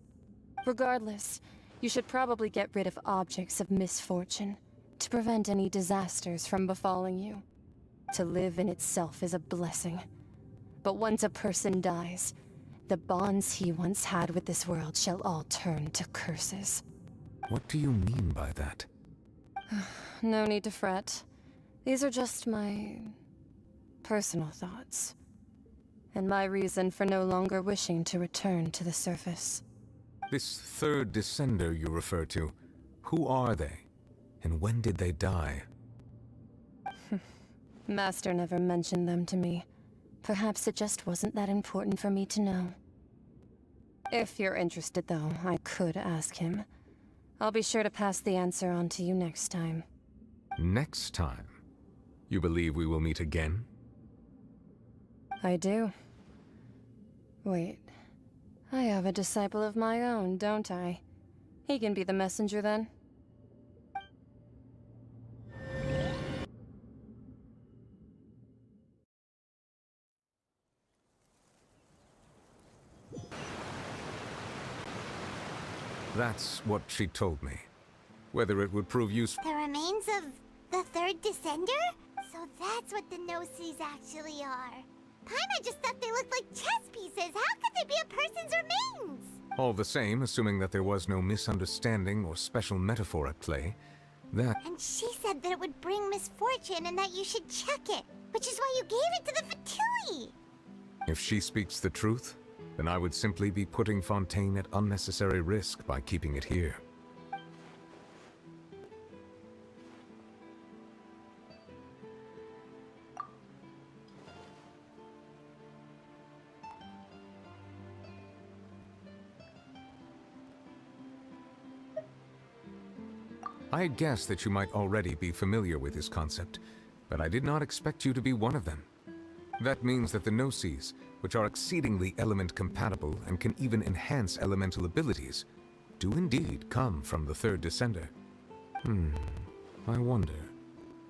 Regardless, you should probably get rid of objects of misfortune to prevent any disasters from befalling you. To live in itself is a blessing. But once a person dies, the bonds he once had with this world shall all turn to curses. What do you mean by that? No need to fret. These are just my personal thoughts, and my reason for no longer wishing to return to the surface. This third descender you refer to, who are they? And when did they die? Master never mentioned them to me. Perhaps it just wasn't that important for me to know. If you're interested, though, I could ask him. I'll be sure to pass the answer on to you next time. Next time? You believe we will meet again? I do. Wait. I have a disciple of my own, don't I? He can be the messenger then. That's what she told me. Whether it would prove useful... The remains of the third descender? So that's what the no-sees actually are. Paimon just thought they looked like chess pieces. How could they be a person's remains? All the same, assuming that there was no misunderstanding or special metaphor at play, that... And she said that it would bring misfortune and that you should check it, which is why you gave it to the Fatui. If she speaks the truth, then I would simply be putting Fontaine at unnecessary risk by keeping it here. I had guessed that you might already be familiar with this concept, but I did not expect you to be one of them. That means that the no-sees, which are exceedingly element-compatible and can even enhance elemental abilities, do indeed come from the third descender. I wonder,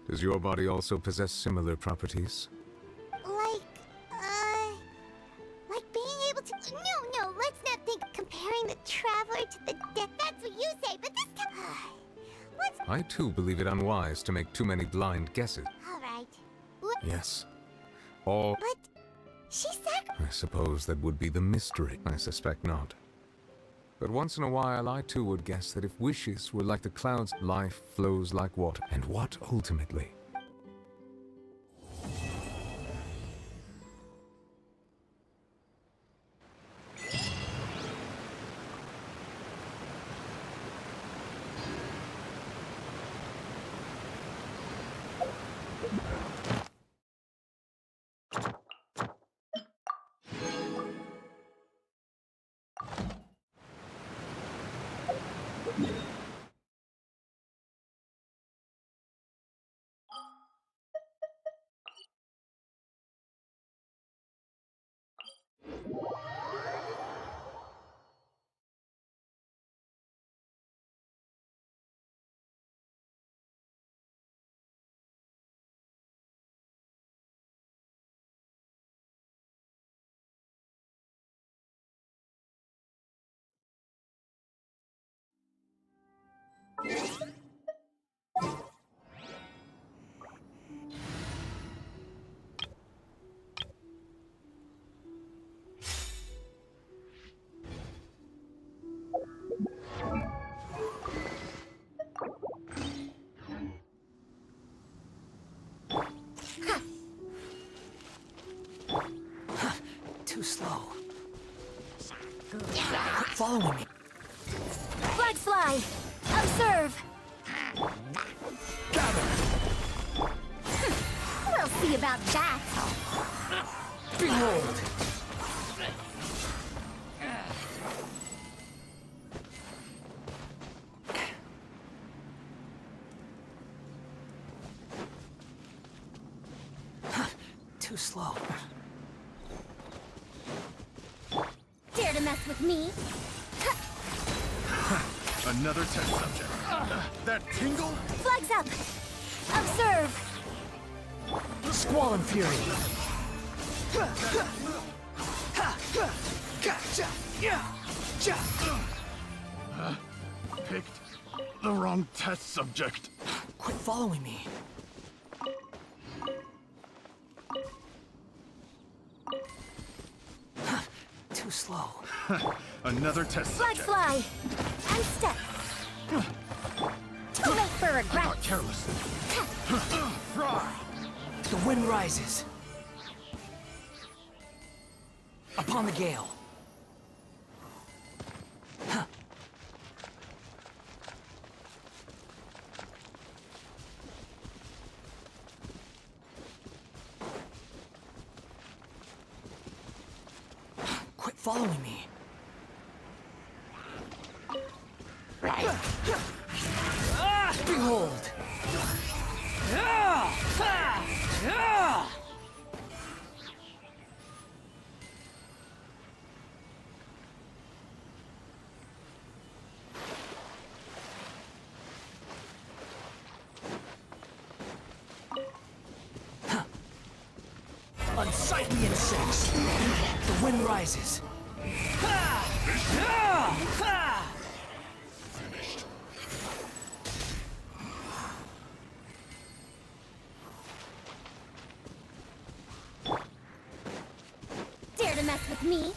does your body also possess similar properties? Like being able to... No, let's not think comparing the Traveler to the Death. That's what you say, but this time... I too believe it unwise to make too many blind guesses. Alright. Yes. All... But... she said... I suppose that would be the mystery. I suspect not. But once in a while, I too would guess that if wishes were like the clouds, life flows like water. And what ultimately? Too slow. Quit following me. Flag fly! Observe! Gather! We'll see about that. Behold! Too slow. Dare to mess with me? Another test subject. That tingle? Flags up! Observe! Squall and fury. Picked the wrong test subject. Quit following me. Too slow. Another test Flag subject. fly! And step! Too late for regret! Careless. The wind rises. Upon the gale. Quit following me. Behold! Unsightly insects! The wind rises. to mess with me.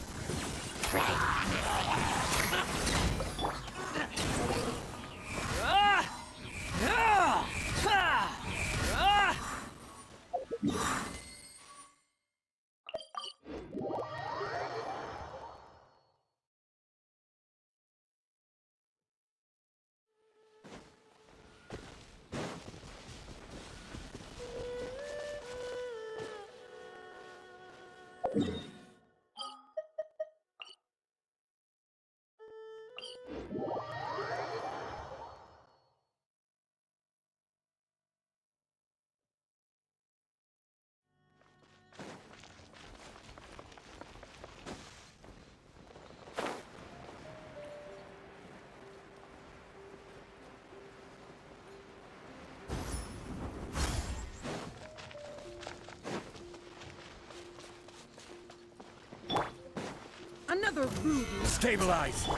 Another ruby. Stabilize!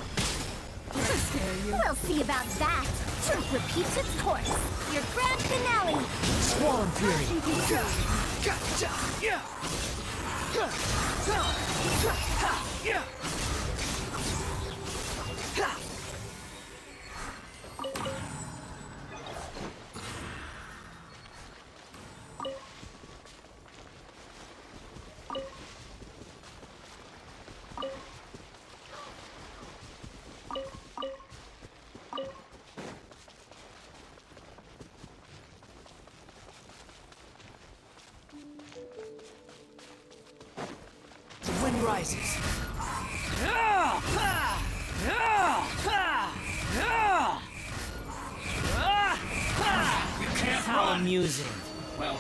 We'll see about that. Truth repeats its course. Your grand finale. Squall Fury! The wind rises. You can't How amusing. Well,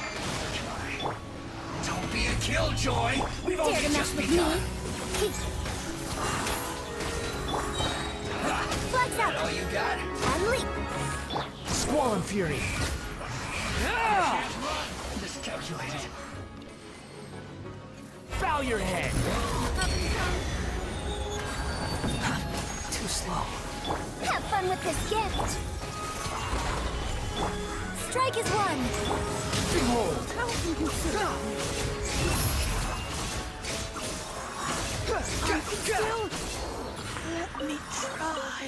don't be a killjoy. We've only just begun. Flags out. All you got? And leap. Squall and Fury! Miscalculated. Bow your head! Too slow. Have fun with this gift. Strike is one. Behold! How would you consider? Let me try.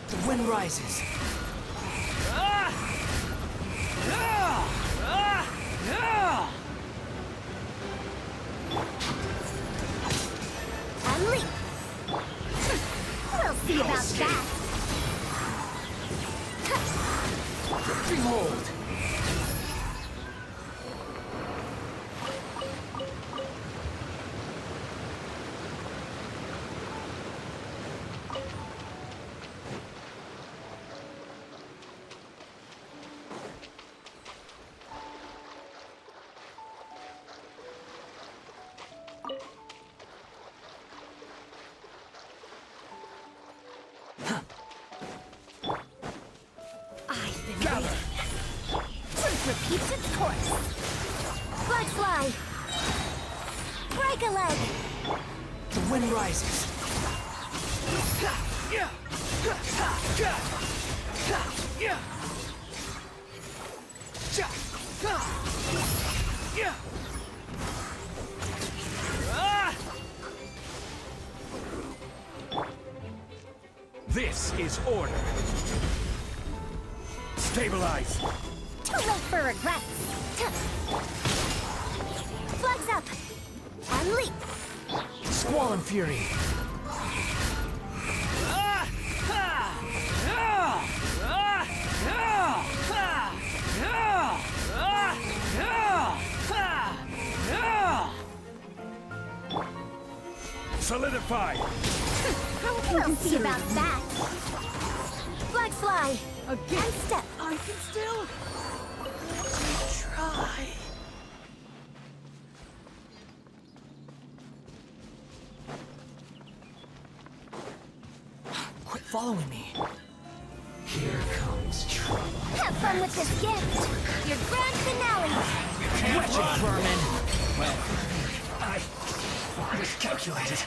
The wind rises. And leap. We'll see about that. Behold! I've been waiting. Truth repeats its course. Flag fly. Break a leg. The wind rises. This is order. Stabilize. Too late for regrets. Flags up. And leap. Squall and Fury! Solidify. We'll see about that. Flags fly. Again. And step. I can still Try. Quit following me. Here comes trouble. Have fun with this gift. Your grand finale. Wretched vermin! Well, I miscalculated.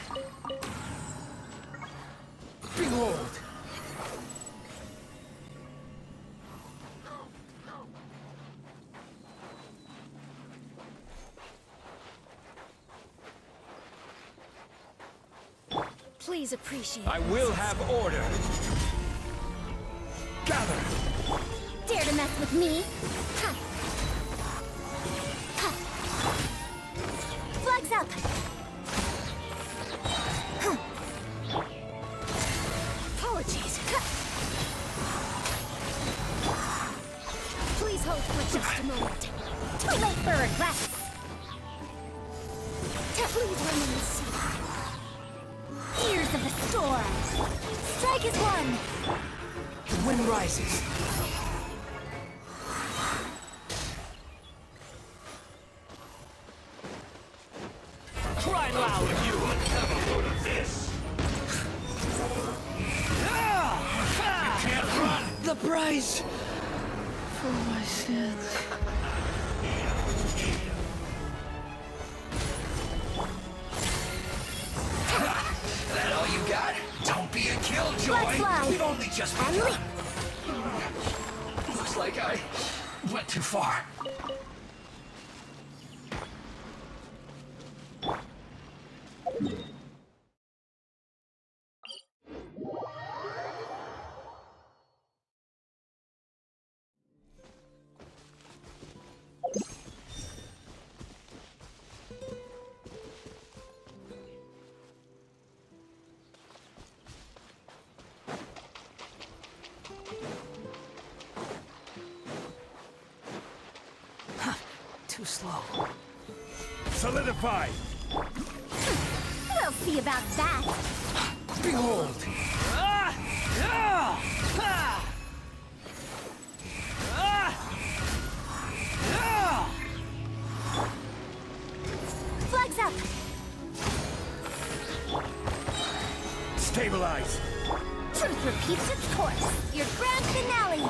Behold! Please appreciate I will have order. Gather! Dare to mess with me? Ha. Ha. Flags up! Huh. Apologies. Please hold for just a moment. Too late for regrets. Please release. Ears of the storm. Strike is one. The wind rises. Cry loud! You will never go to this. You can't run! The price for my sins. That all you got? Don't be a killjoy! Let's fly. We've only just begun. Looks like I went too far. Too slow. Solidify! We'll see about that. Behold! Flags up. Stabilize! Truth repeats its course. Your grand finale.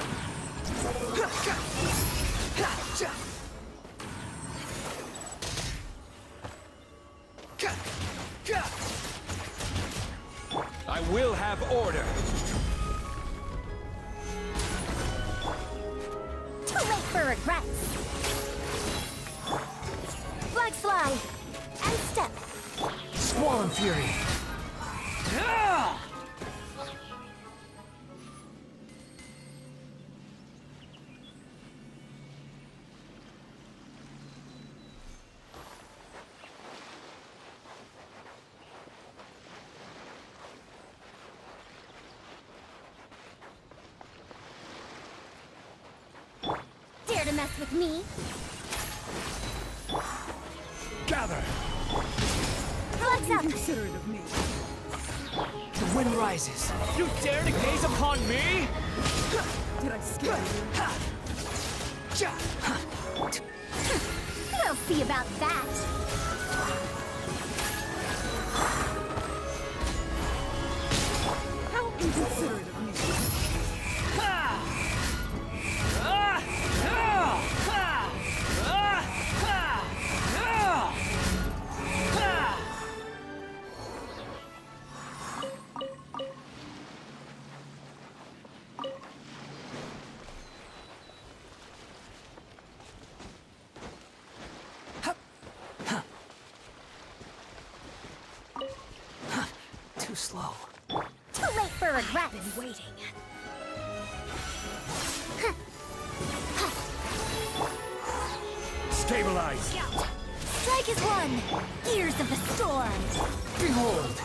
I will have order. Too late for regrets. Flags fly. And step. Squall fury. Dare to mess with me? Gather! Flags up. Considerate of me. The wind rises. You dare to gaze upon me? Did I scare you? We'll see about that. How inconsiderate of me. Too slow. Too late for regrets. I've been waiting. Stabilize! Strike is one. Ears of the storm. Behold!